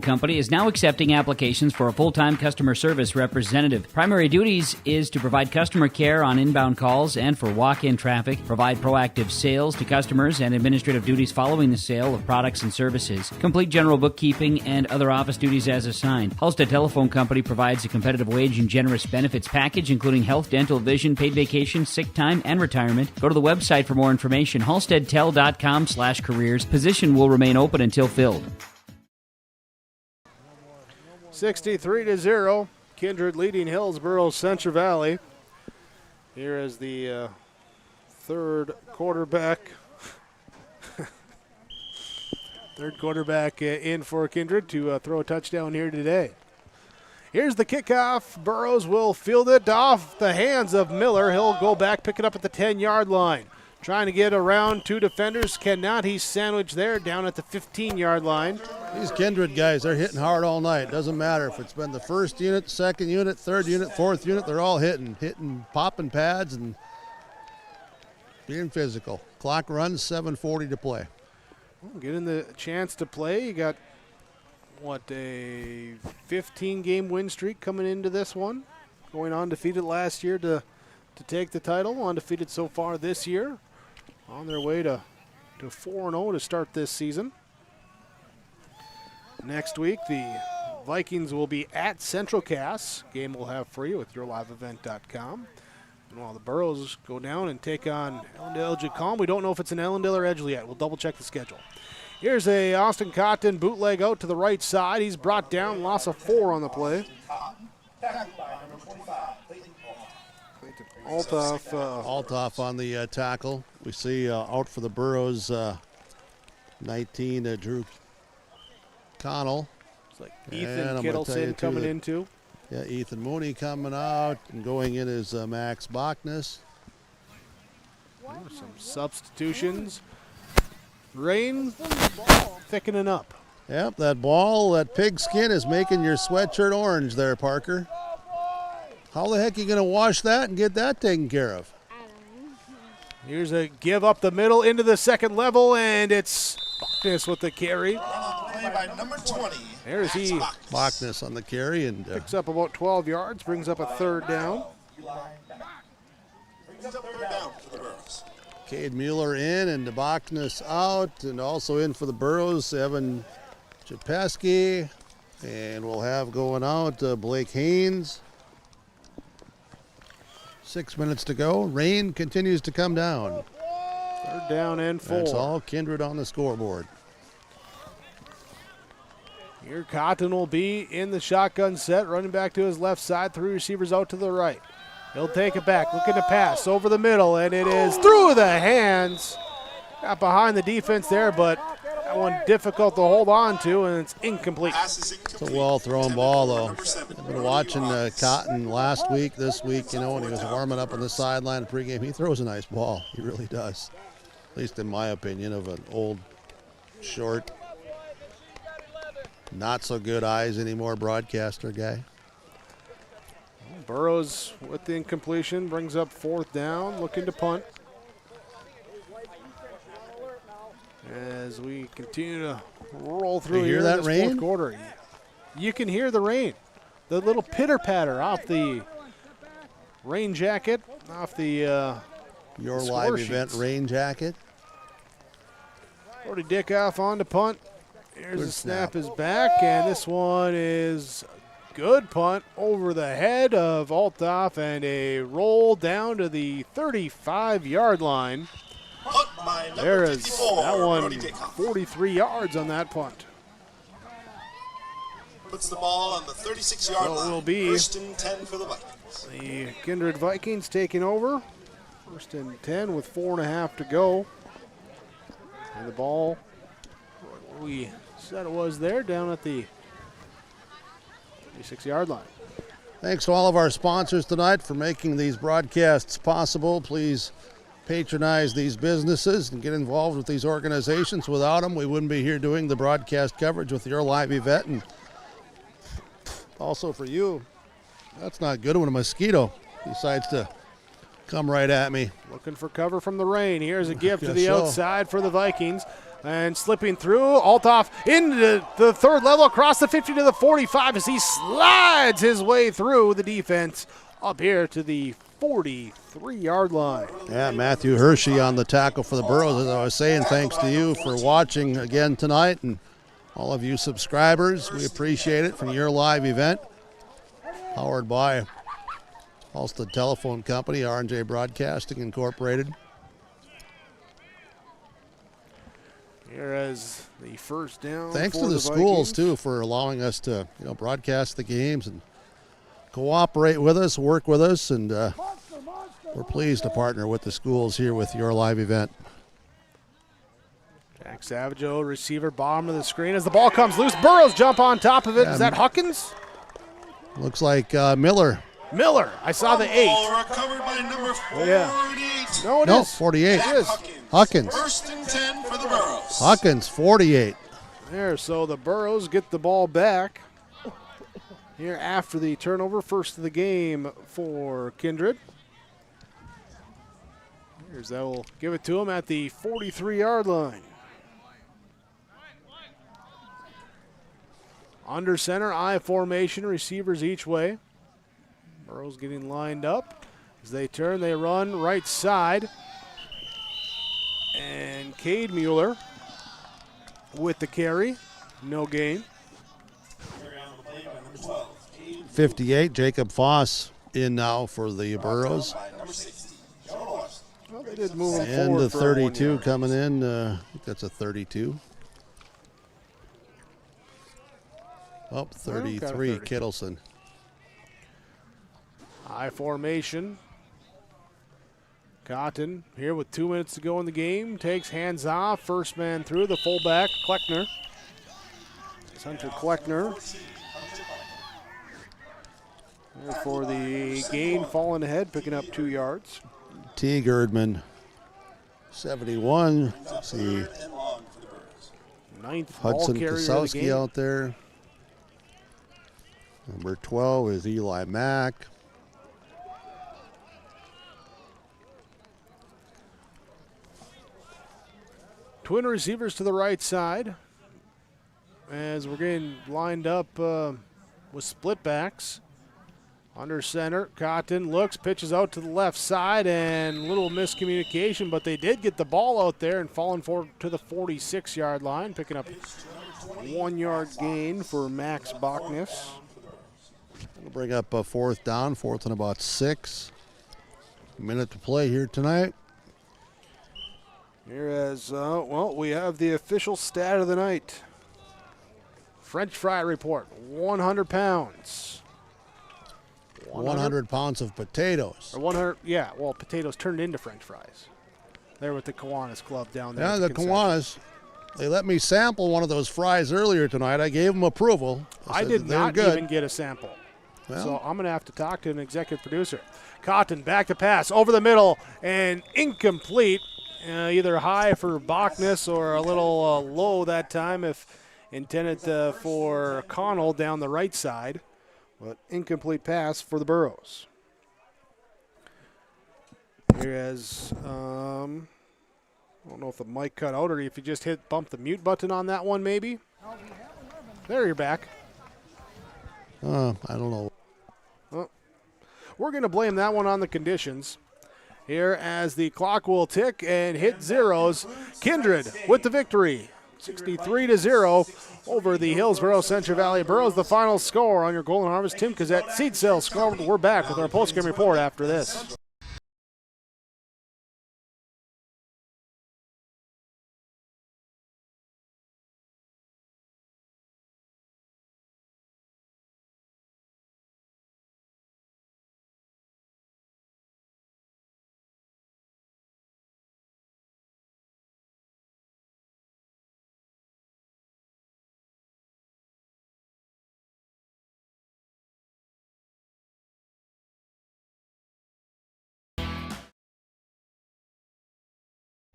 company is now accepting applications for a full-time customer service representative. Primary duties is to provide customer care on inbound calls and for walk-in traffic, provide proactive sales to customers and administrative duties following the sale of products and services, complete general bookkeeping and other office duties as assigned. Halstead Telephone Company provides a competitive wage and generous benefits package including health, dental, vision, paid vacation, sick time, and retirement. Go to the website for more information, halsteadtel.com/careers. Position will remain open until filled. 63-0. Kindred leading Hillsboro-Central Valley. Here is the third quarterback. In for Kindred to throw a touchdown here today. Here's the kickoff. Burrows will field it off the hands of Miller. He'll go back, pick it up at the 10-yard line. Trying to get around 2 defenders. Cannot. He's sandwiched there down at the 15-yard line. These Kindred guys, they're hitting hard all night. Doesn't matter if it's been the first unit, second unit, third unit, fourth unit. They're all hitting, popping pads. And being physical. Clock runs, 7:40 to play. Well, getting the chance to play. You got, a 15-game win streak coming into this one. Going undefeated last year to take the title. Undefeated so far this year. On their way to 4-0 to start this season. Next week, the Vikings will be at Central Cass. Game we'll have for you with yourliveevent.com. And while the Burros go down and take on Ellendale-Jacombe, we don't know if it's an Ellendale or Edgeley yet. We'll double-check the schedule. Here's a Austin Cotton bootleg out to the right side. He's brought down, loss of 4 on the play. Altoff on the tackle. We see out for the Burros, 19, Drew Connell. It's like Ethan Kittleson coming into. Yeah, Ethan Mooney coming out, and going in is Max Bachnes. Some substitutions. Rain thickening up. Yep, that ball, that pigskin is making your sweatshirt orange there, Parker. How the heck are you going to wash that and get that taken care of? Here's a give up the middle into the second level, and it's Bachnes with the carry. By number 20. There's he. Bachnes on the carry and picks up about 12 yards, brings up a third down. Brings up third down for the Burros. Cade Mueller in and Bachnes out, and also in for the Burros, Evan Chapeski. And we'll have going out Blake Haynes. 6 minutes to go. Rain continues to come down. Third down and 4. That's all Kindred on the scoreboard. Here Cotton will be in the shotgun set, running back to his left side, 3 receivers out to the right. He'll take it back, looking to pass over the middle, and it is through the hands. Got behind the defense there, but that one difficult to hold on to, and it's incomplete. It's a well-thrown ball, though. I've been watching Cotton last week, this week, when he was warming up on the sideline pregame. He throws a nice ball. He really does. At least in my opinion, of an old, short, not so good eyes anymore broadcaster guy. Burrows with the incompletion, brings up 4th down, looking to punt. As we continue to roll through here in that this rain? 4th quarter. You can hear the rain. The little pitter-patter off the rain jacket, off the Your score live sheets. event rain jacket. Brody Dickoff on to punt. Here's Good the snap is back, and this one is good punt over the head of Altoff, and a roll down to the 35-yard line. There is that one, 43 yards on that punt. Puts the ball on the 36-yard line. It will be 1st and 10 for the Vikings. The Kindred Vikings taking over. 1st and 10 with 4.5 to go. And the ball, we said it was there, down at the 36-yard line. Thanks to all of our sponsors tonight for making these broadcasts possible. Please patronize these businesses and get involved with these organizations. Without them, we wouldn't be here doing the broadcast coverage with your live event. And also for you, that's not good when a mosquito decides to come right at me. Looking for cover from the rain. Here's a give to Guess the so. outside for the Vikings. And slipping through, Altoff into the 3rd level, across the 50 to the 45 as he slides his way through the defense up here to the 43-yard line. Yeah, Matthew Hershey on the tackle for the Burros. As I was saying, thanks to you for watching again tonight, and all of you subscribers. We appreciate it from your live event. Powered by Halstead Telephone Company, R&J Broadcasting Incorporated. Here is the 1st down. Thanks for to the schools, Vikings. too, for allowing us to broadcast the games and cooperate with us, work with us, and we're pleased to partner with the schools here with your live event. Jack Savageau, receiver, bottom of the screen. As the ball comes loose, Burrows jump on top of it. Is that Huckins? Looks like Miller. Miller. I saw the 8. Ball recovered by number 48. Yeah. No, it No, is. 48. It is. Huckins. 1st and 10 for the Burros. Huckins, 48. There, so the Burros get the ball back here after the turnover. First of the game for Kindred. Here's that will give it to him at the 43-yard line. Under center, I formation, receivers each way. Burrows getting lined up. As they turn, they run right side. And Cade Mueller with the carry. No gain. 58, Jacob Foss in now for the Burrows. Well, they did move him and forward the for 32 coming in. I think that's a 32. Oh, 33, Kittleson. High formation. Cotton here with 2 minutes to go in the game. Takes hands off. First man through, the fullback, Kleckner. It's Hunter Kleckner. There for the gain, falling ahead, picking up 2 yards. T. Girdman, 71. Let's see. Ninth Hudson ball carrier Kosowski out there. Number 12 is Eli Mack. Twin receivers to the right side as we're getting lined up with split backs. Under center, Cotton looks, pitches out to the left side, and little miscommunication, but they did get the ball out there and falling forward to the 46-yard line, picking up 1 yard gain for Max Bachnis. We'll bring up a fourth down, fourth and about 6. A minute to play here tonight. Here as, well, we have the official stat of the night. French fry report, 100 pounds. 100 pounds of potatoes. Or 100, yeah, well, potatoes turned into French fries. They're with the Kiwanis Club down there. Yeah, the Kiwanis. They let me sample one of those fries earlier tonight. I gave them approval. I did not even get a sample. Well, so I'm going to have to talk to an executive producer. Cotton back to pass over the middle and incomplete. Either high for Bachnis or a little low that time if intended for Connell down the right side. But incomplete pass for the Burros. Here's, I don't know if the mic cut out or if you just bump the mute button on that one maybe. There, you're back. I don't know. Well, we're going to blame that one on the conditions. Here as the clock will tick and hit zeros. Kindred with the victory. 63-0 over the Hillsboro-Central Valley Burros. The final score on your Golden Harvest Tim Cassette Seed Sales score. We're back with our postgame report after this.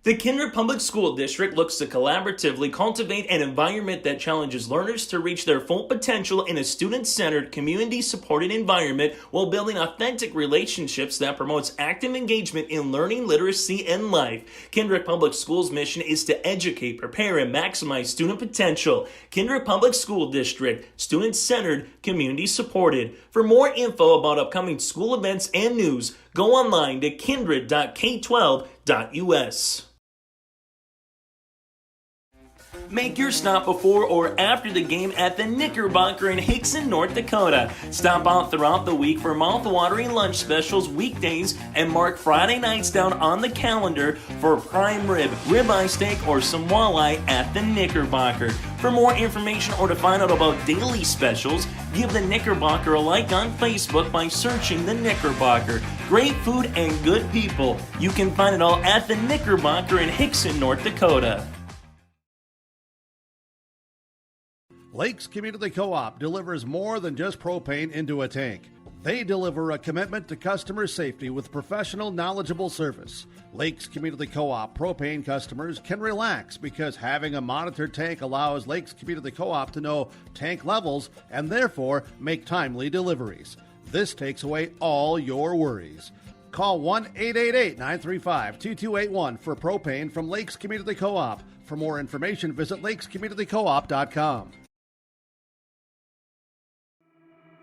The Kindred Public School District looks to collaboratively cultivate an environment that challenges learners to reach their full potential in a student-centered, community-supported environment while building authentic relationships that promotes active engagement in learning, literacy, and life. Kindred Public Schools' mission is to educate, prepare, and maximize student potential. Kindred Public School District, student-centered, community-supported. For more info about upcoming school events and news, go online to kindred.k12.us. Make your stop before or after the game at the Knickerbocker in Hickson, North Dakota. Stop out throughout the week for mouth-watering lunch specials weekdays and mark Friday nights down on the calendar for prime rib, ribeye steak, or some walleye at the Knickerbocker. For more information or to find out about daily specials, give the Knickerbocker a like on Facebook by searching the Knickerbocker. Great food and good people. You can find it all at the Knickerbocker in Hickson, North Dakota. Lakes Community Co-op delivers more than just propane into a tank. They deliver a commitment to customer safety with professional, knowledgeable service. Lakes Community Co-op propane customers can relax because having a monitored tank allows Lakes Community Co-op to know tank levels and therefore make timely deliveries. This takes away all your worries. Call 1-888-935-2281 for propane from Lakes Community Co-op. For more information, visit lakescommunitycoop.com.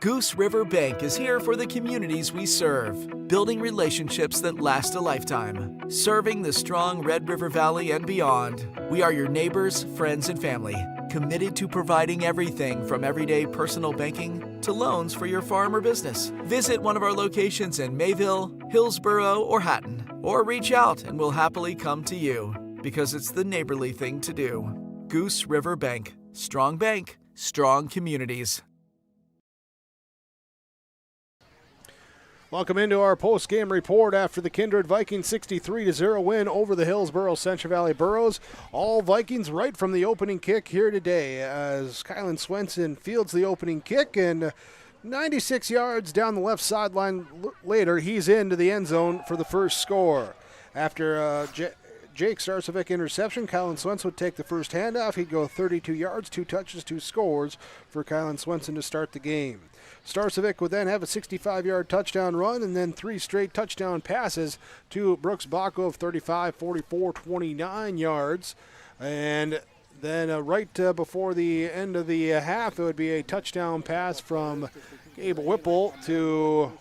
Goose River Bank is here for the communities we serve, building relationships that last a lifetime. Serving the strong Red River Valley and beyond, we are your neighbors, friends, and family, committed to providing everything from everyday personal banking to loans for your farm or business. Visit one of our locations in Mayville, Hillsboro, or Hatton, or reach out and we'll happily come to you, because it's the neighborly thing to do. Goose River Bank. Strong, strong communities. Welcome into our post-game report after the Kindred Viking 63-0 win over the Hillsboro-Central Valley Burros. All Vikings right from the opening kick here today as Kylan Swenson fields the opening kick, and 96 yards down the left sideline later, he's into the end zone for the first score. After Jake Starcevic interception, Kylan Swenson would take the first handoff. He'd go 32 yards, 2 touches, 2 scores for Kylan Swenson to start the game. Starcevic would then have a 65-yard touchdown run and then 3 straight touchdown passes to Brooks Bacco of 35, 44, 29 yards. And then right before the end of the half, it would be a touchdown pass from Gabe Whipple to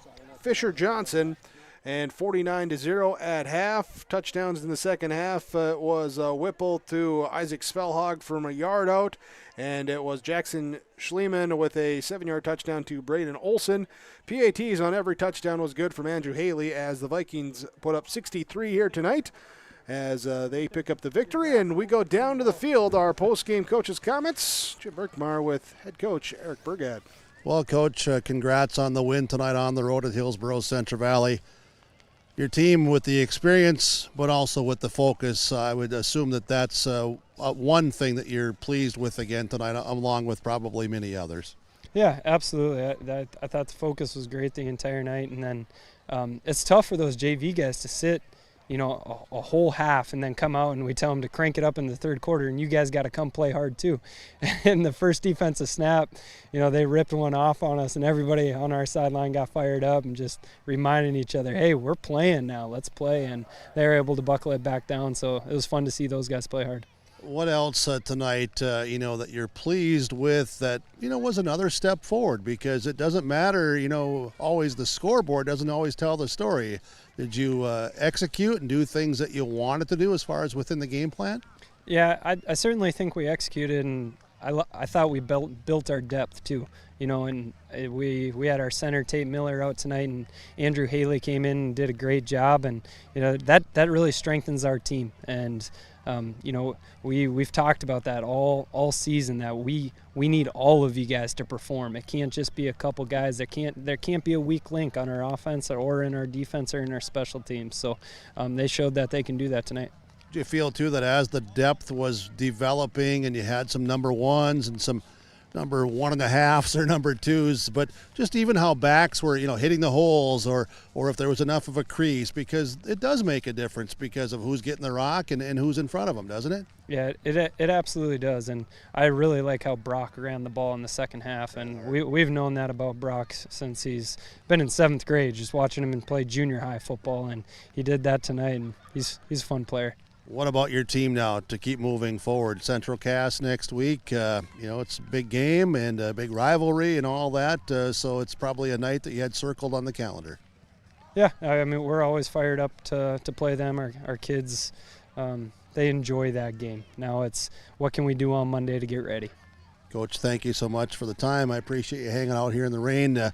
Fisher Johnson. And 49-0 at half. Touchdowns in the second half was Whipple to Isaac Spellhog from a yard out. And it was Jackson Schliemann with a 7-yard touchdown to Braden Olson. PATs on every touchdown was good from Andrew Haley as the Vikings put up 63 here tonight as they pick up the victory. And we go down to the field. Our post-game coach's comments. Jim Berkmar with head coach Eric Burgad. Well, Coach, congrats on the win tonight on the road at Hillsboro-Central Valley. Your team with the experience, but also with the focus, I would assume that that's one thing that you're pleased with again tonight, along with probably many others. Yeah, absolutely. I thought the focus was great the entire night, and then it's tough for those JV guys to sit, a whole half and then come out and we tell them to crank it up in the third quarter, and you guys got to come play hard too. And the first defensive snap, they ripped one off on us, and everybody on our sideline got fired up and just reminding each other, hey, we're playing now, let's play. And they were able to buckle it back down, so it was fun to see those guys play hard. What else tonight, that you're pleased with that, was another step forward? Because it doesn't matter, always the scoreboard doesn't always tell the story. Did you execute and do things that you wanted to do as far as within the game plan? Yeah, I certainly think we executed, and I thought we built our depth too. And we had our center Tate Miller out tonight, and Andrew Haley came in and did a great job, and that really strengthens our team. And we've talked about that all season, that we need all of you guys to perform. It can't just be a couple guys. There can't be a weak link on our offense or in our defense or in our special teams. So they showed that they can do that tonight. Do you feel too that as the depth was developing and you had some number ones and some number 1.5s or number 2s, but just even how backs were, hitting the holes or if there was enough of a crease, because it does make a difference because of who's getting the rock and who's in front of them, doesn't it? Yeah, it absolutely does. And I really like how Brock ran the ball in the second half. And we've known that about Brock since he's been in 7th grade, just watching him play junior high football. And he did that tonight, and he's a fun player. What about your team now to keep moving forward? Central Cass next week, it's a big game and a big rivalry and all that, so it's probably a night that you had circled on the calendar. Yeah, I mean, we're always fired up to play them. Our kids, they enjoy that game. Now it's what can we do on Monday to get ready. Coach, thank you so much for the time. I appreciate you hanging out here in the rain.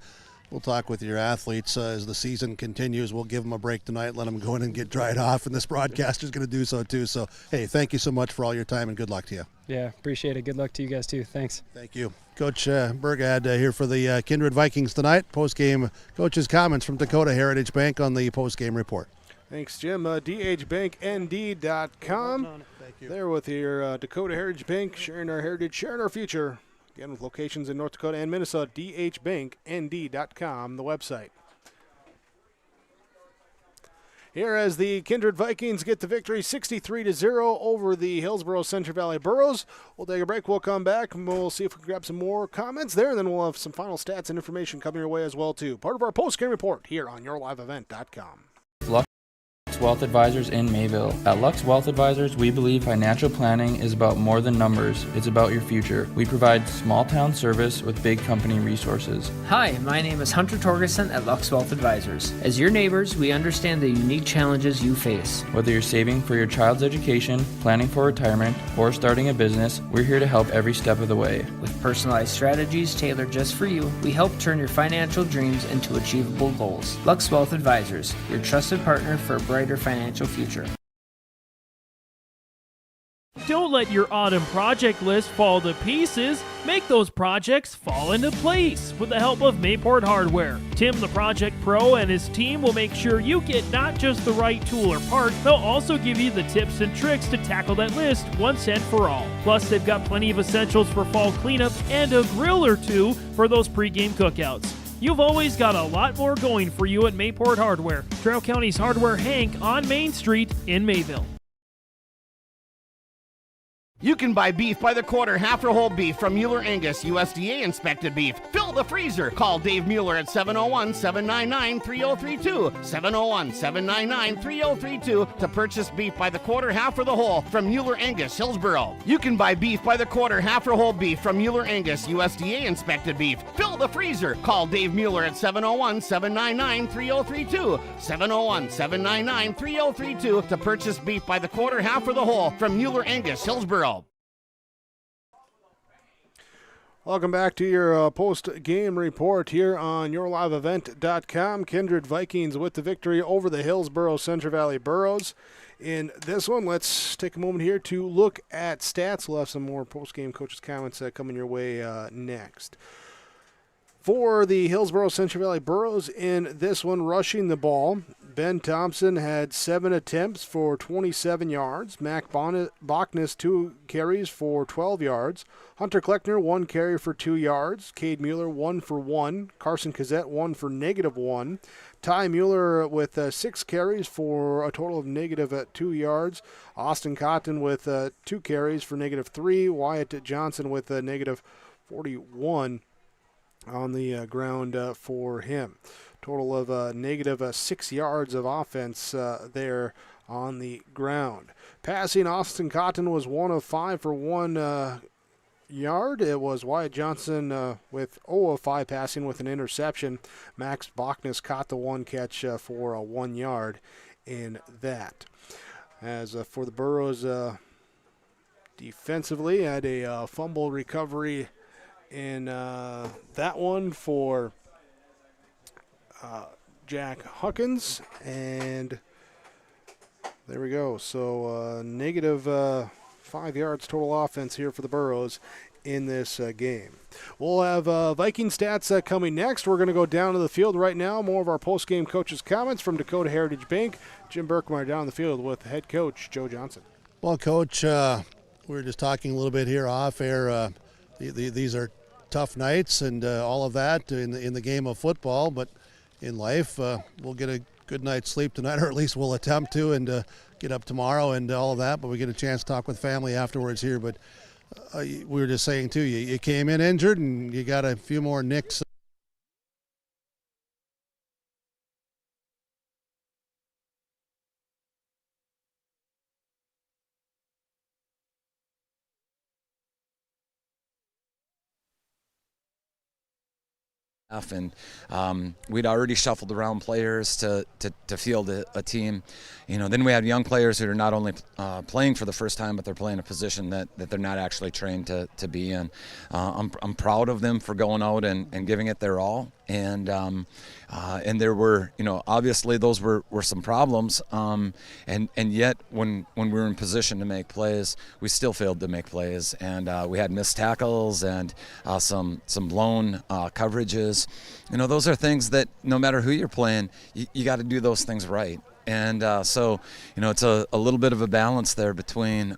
We'll talk with your athletes as the season continues. We'll give them a break tonight, let them go in and get dried off, and this broadcaster's going to do so too. So, hey, thank you so much for all your time, and good luck to you. Yeah, appreciate it. Good luck to you guys too. Thanks. Thank you. Coach Burgad here for the Kindred Vikings tonight. Post-game coach's comments from Dakota Heritage Bank on the post-game report. Thanks, Jim. DHBankND.com. Thank you. There with your Dakota Heritage Bank, sharing our heritage, sharing our future. Again, with locations in North Dakota and Minnesota, DHBankND.com, the website. Here as the Kindred Vikings get the victory 63-0 over the Hillsboro-Central Valley Burros. We'll take a break. We'll come back and we'll see if we can grab some more comments there. And then we'll have some final stats and information coming your way as well, too. Part of our post-game report here on YourLiveEvent.com. Lux Wealth Advisors in Mayville. At Lux Wealth Advisors, we believe financial planning is about more than numbers. It's about your future. We provide small town service with big company resources. Hi, my name is Hunter Torgerson at Lux Wealth Advisors. As your neighbors, we understand the unique challenges you face. Whether you're saving for your child's education, planning for retirement, or starting a business, we're here to help every step of the way. With personalized strategies tailored just for you, we help turn your financial dreams into achievable goals. Lux Wealth Advisors, your trusted partner for a brighter financial future. Don't let your autumn project list fall to pieces. Make those projects fall into place with the help of Mayport Hardware. Tim, the project pro, and his team will make sure you get not just the right tool or part, they'll also give you the tips and tricks to tackle that list once and for all. Plus, they've got plenty of essentials for fall cleanup and a grill or two for those pregame cookouts. You've always got a lot more going for you at Mayport Hardware, Trail County's Hardware Hank on Main Street in Mayville. You can buy beef by the quarter, half or whole beef from Mueller Angus, USDA inspected beef. Fill the freezer. Call Dave Mueller at 701-799-3032. 701-799-3032 to purchase beef by the quarter, half or the whole from Mueller Angus, Hillsboro. You can buy beef by the quarter, half or whole beef from Mueller Angus, USDA inspected beef. Fill the freezer. Call Dave Mueller at 701-799-3032. 701-799-3032 to purchase beef by the quarter, half or the whole from Mueller Angus, Hillsboro. Welcome back to your post-game report here on YourLiveEvent.com. Kindred Vikings with the victory over the Hillsboro-Central Valley Burros. In this one, let's take a moment here to look at stats. We'll have some more post-game coaches' comments coming your way next. For the Hillsboro-Central Valley Burros in this one, rushing the ball, Ben Thompson had 7 attempts for 27 yards. Mac Bachnis 2 carries for 12 yards. Hunter Kleckner 1 carry for 2 yards. Cade Mueller 1 for 1. Carson Kazette 1 for -1. Ty Mueller with 6 carries for a total of -2 yards. Austin Cotton with 2 carries for -3. Wyatt Johnson with -41 on the ground for him. Total of -6 yards of offense there on the ground. Passing, Austin Cotton was 1 of 5 for 1 yard. It was Wyatt Johnson with 0 of 5 passing with an interception. Max Bachnis caught the 1 catch for 1 yard in that. As for the Burros defensively, had a fumble recovery in that one for Jack Huckins, and there we go. So -5 yards total offense here for the Burros in this game. We'll have Viking stats coming next. We're going to go down to the field right now. More of our post-game coaches' comments from Dakota Heritage Bank. Jim Berkmeyer down the field with head coach Joe Johnson. Well, Coach, we were just talking a little bit here off air. These are tough nights and all of that in the game of football, but in life, we'll get a good night's sleep tonight, or at least we'll attempt to, and get up tomorrow and all of that, but we get a chance to talk with family afterwards here. But we were just saying, too, you came in injured and you got a few more nicks. And we'd already shuffled around players to field a team. Then we have young players who are not only playing for the first time, but they're playing a position that they're not actually trained to be in. I'm proud of them for going out and giving it their all. And there were, obviously those were some problems. And yet when we were in position to make plays, we still failed to make plays. And we had missed tackles and some blown coverages. Those are things that no matter who you're playing, you got to do those things right. And so, it's a little bit of a balance there between,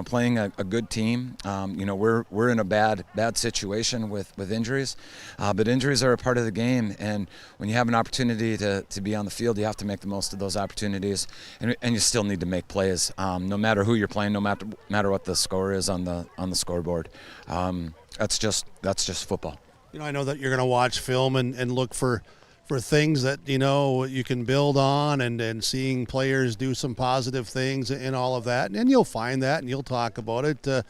playing a good team. We're in a bad situation with injuries, but injuries are a part of the game. And when you have an opportunity to be on the field, you have to make the most of those opportunities. And you still need to make plays, no matter who you're playing, no matter what the score is on the scoreboard. That's just football. I know that you're going to watch film and look for for things that, you can build on and seeing players do some positive things and all of that. And you'll find that and you'll talk about it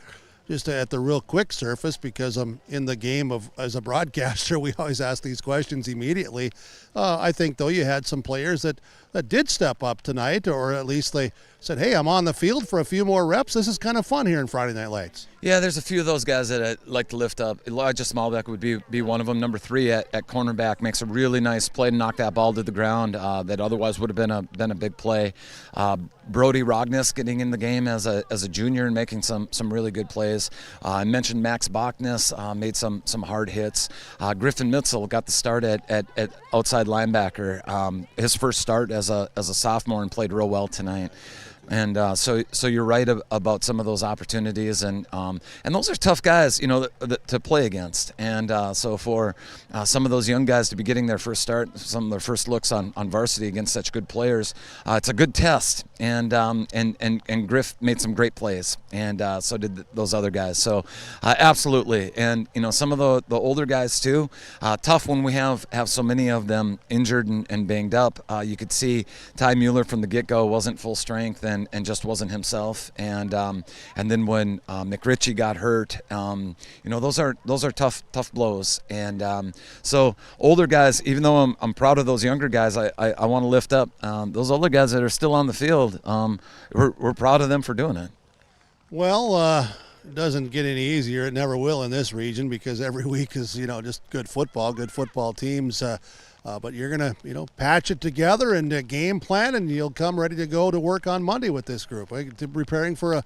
just at the real quick surface, because I'm in the game of, as a broadcaster, we always ask these questions immediately. I think, though, you had some players that did step up tonight, or at least they said, hey, I'm on the field for a few more reps. This is kind of fun here in Friday Night Lights. Yeah, there's a few of those guys that I'd like to lift up. Elijah Smallbeck would be one of them. Number 3 at cornerback makes a really nice play to knock that ball to the ground that otherwise would have been a big play. Brody Rogness getting in the game as a junior and making some really good plays. I mentioned Max Bachnes made some hard hits. Griffin Mitzel got the start at outside linebacker. His first start as a sophomore, and played real well tonight. And so you're right about some of those opportunities, and those are tough guys, to play against. And so for some of those young guys to be getting their first start, some of their first looks on varsity against such good players, it's a good test. And Griff made some great plays, and so did those other guys. So absolutely, and some of the older guys too. Tough when we have so many of them injured and banged up. You could see Ty Mueller from the get-go wasn't full strength and just wasn't himself. And then when McRitchie got hurt, those are tough blows. And so older guys, even though I'm proud of those younger guys, I want to lift up those older guys that are still on the field. We're proud of them for doing it. Well, it doesn't get any easier. It never will in this region, because every week is, just good football teams. But you're going to, patch it together and game plan, and you'll come ready to go to work on Monday with this group. Preparing for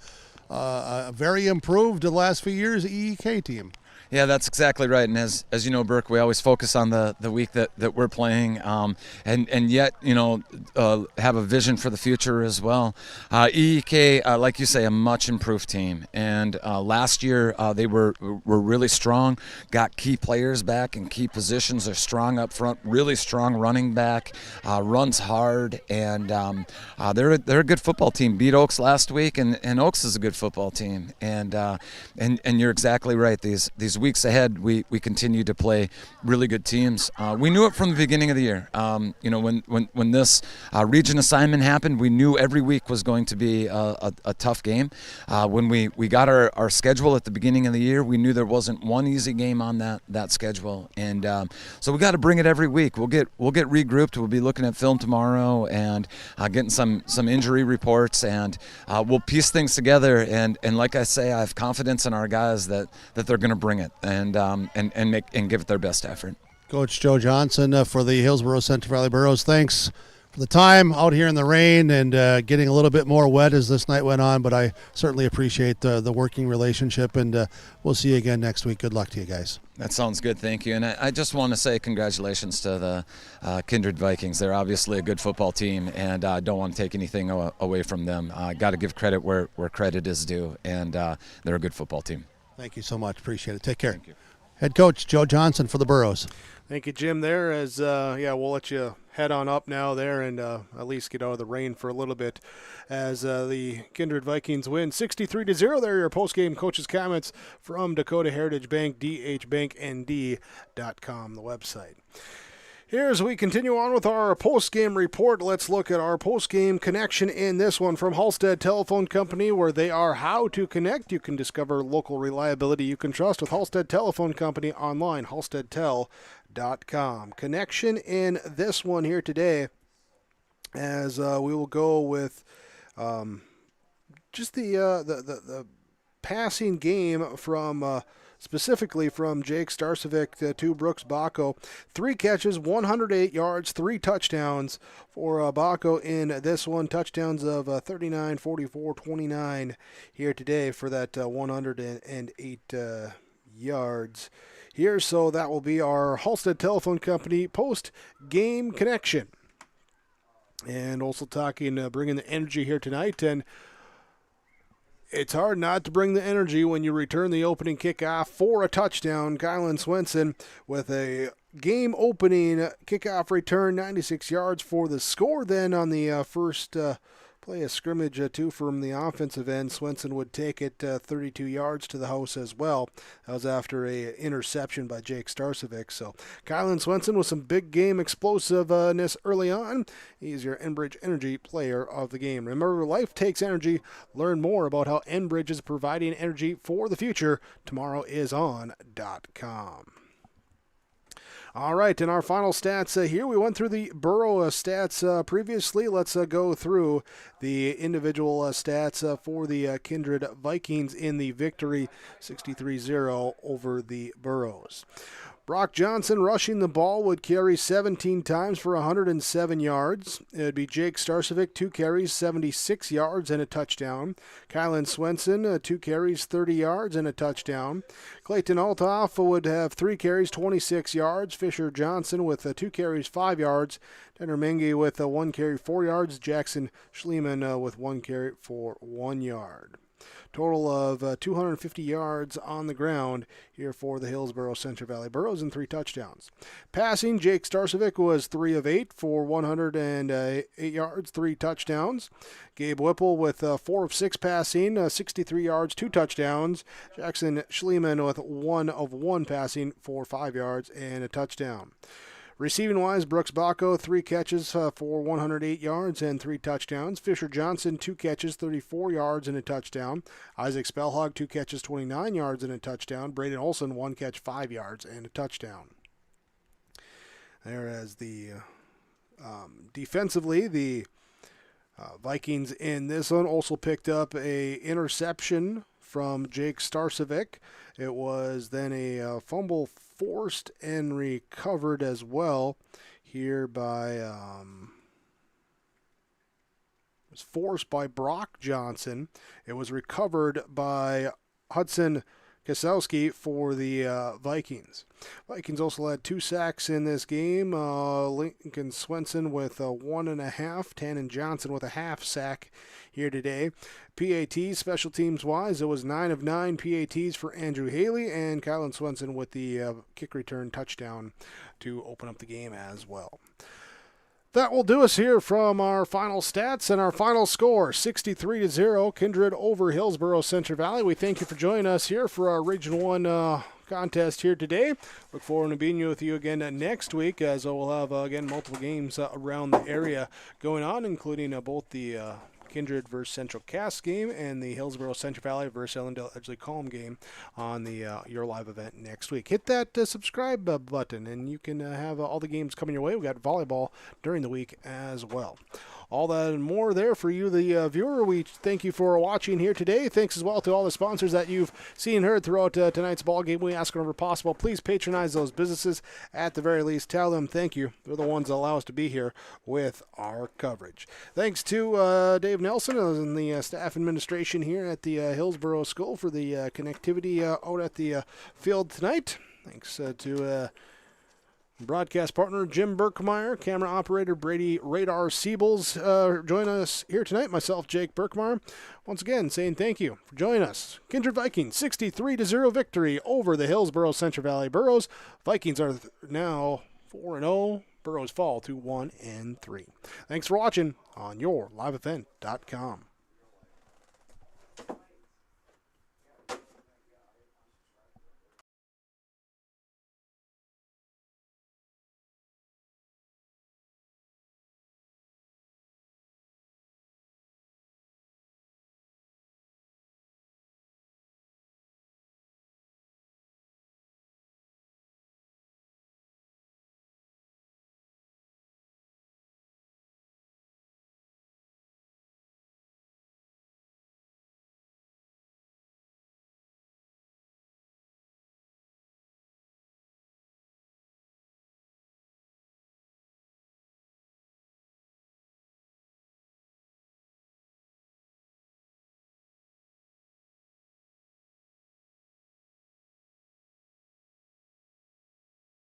a very improved the last few years EEK team. Yeah, that's exactly right. And as you know, Burke, we always focus on the week that we're playing, and yet have a vision for the future as well. EEK, like you say, a much improved team. And last year they were really strong, got key players back in key positions. They're strong up front, really strong running back, runs hard, and they're a good football team. Beat Oaks last week, and Oaks is a good football team. And you're exactly right. These weeks ahead, we continue to play really good teams. We knew it from the beginning of the year. When this region assignment happened, we knew every week was going to be a tough game. When we got our schedule at the beginning of the year, we knew there wasn't one easy game on that schedule, and so we got to bring it every week. We'll get regrouped. We'll be looking at film tomorrow and getting some injury reports, and we'll piece things together. And like I say, I have confidence in our guys that they're going to bring it and give it their best effort. Coach Joe Johnson for the Hillsboro-Central Valley Burros, thanks for the time out here in the rain and getting a little bit more wet as this night went on, but I certainly appreciate the working relationship, and we'll see you again next week. Good luck to you guys. That sounds good, thank you. And I just want to say congratulations to the Kindred Vikings. They're obviously a good football team, and I don't want to take anything away from them. Got to give credit where credit is due, and they're a good football team. Thank you so much. Appreciate it. Take care. Thank you. Head coach Joe Johnson for the Burros. Thank you, Jim, there. As we'll let you head on up now there and at least get out of the rain for a little bit as the Kindred Vikings win 63-0. There are your post-game coaches' comments from Dakota Heritage Bank, dhbanknd.com, the website. Here, as we continue on with our post-game report, let's look at our post-game connection in this one from Halstead Telephone Company, where they are how to connect. You can discover local reliability you can trust with Halstead Telephone Company online, halsteadtel.com. Connection in this one here today, as we will go with just the passing game from specifically from Jake Starcevic to Brooks Bacco. 3 catches, 108 yards, 3 touchdowns for Bacco in this one. Touchdowns of 39, 44, 29 here today for that 108 yards here. So that will be our Halstead Telephone Company post-game connection. And also talking, bringing the energy here tonight. And it's hard not to bring the energy when you return the opening kickoff for a touchdown. Kylan Swenson with a game-opening kickoff return, 96 yards for the score then on the first play a scrimmage too from the offensive end. Swenson would take it 32 yards to the house as well. That was after a interception by Jake Starcevic. So Kylan Swenson with some big game explosiveness early on. He's your Enbridge Energy player of the game. Remember, life takes energy. Learn more about how Enbridge is providing energy for the future. Tomorrowison.com. All right, in our final stats here, we went through the Borough stats previously. Let's go through the individual stats for the Kindred Vikings in the victory 63-0 over the Burros. Brock Johnson rushing the ball would carry 17 times for 107 yards. It would be Jake Starcevic, 2 carries, 76 yards and a touchdown. Kylan Swenson, 2 carries, 30 yards and a touchdown. Clayton Althoff would have 3 carries, 26 yards. Fisher Johnson with 2 carries, 5 yards. Tanner Mengi with 1 carry, 4 yards. Jackson Schliemann with 1 carry for 1 yard. Total of 250 yards on the ground here for the Hillsboro-Central Valley Burros and 3 touchdowns. Passing, Jake Starcevic was 3 of 8 for 108 yards, 3 touchdowns. Gabe Whipple with 4 of 6 passing, 63 yards, 2 touchdowns. Jackson Schliemann with 1 of 1 passing for 5 yards and a touchdown. Receiving-wise, Brooks Bacco, 3 catches for 108 yards and 3 touchdowns. Fisher Johnson, 2 catches, 34 yards and a touchdown. Isaac Spellhog, 2 catches, 29 yards and a touchdown. Braden Olson, 1 catch, 5 yards and a touchdown. Thereas the defensively, the Vikings in this one also picked up a interception from Jake Starcevic. It was then a fumble forced and recovered as well here by was forced by Brock Johnson. It was recovered by Hudson Kasowski for the Vikings. Vikings also had 2 sacks in this game. Lincoln Swenson with 1.5, Tannen Johnson with a half sack here today. PATs, special teams wise, it was 9 of 9 PATs for Andrew Haley, and Kylan Swenson with the kick return touchdown to open up the game as well. That will do us here from our final stats and our final score, 63-0, Kindred over Hillsboro-Central Valley. We thank you for joining us here for our Region 1 contest here today. Look forward to being with you again next week, as we'll have, again, multiple games around the area going on, including both the Kindred versus Central Cass game and the Hillsboro-Central Valley versus Ellendale Edgeley Calm game on the Your Live event next week. Hit that subscribe button and you can have all the games coming your way. We've got volleyball during the week as well. All that and more there for you, the viewer. We thank you for watching here today. Thanks as well to all the sponsors that you've seen and heard throughout tonight's ball game. We ask whenever possible, please patronize those businesses. At the very least, tell them thank you. They're the ones that allow us to be here with our coverage. Thanks to Dave Nelson and the staff administration here at the Hillsboro School for the connectivity out at the field tonight. Thanks to broadcast partner Jim Berkmeyer, camera operator Brady Radar Siebels join us here tonight. Myself, Jake Berkmeyer, once again saying thank you for joining us. Kindred Vikings 63-0 victory over the Hillsboro-Central Valley Burros. Vikings are now 4-0. Burros fall to 1-3. Thanks for watching on YourLiveEvent.com.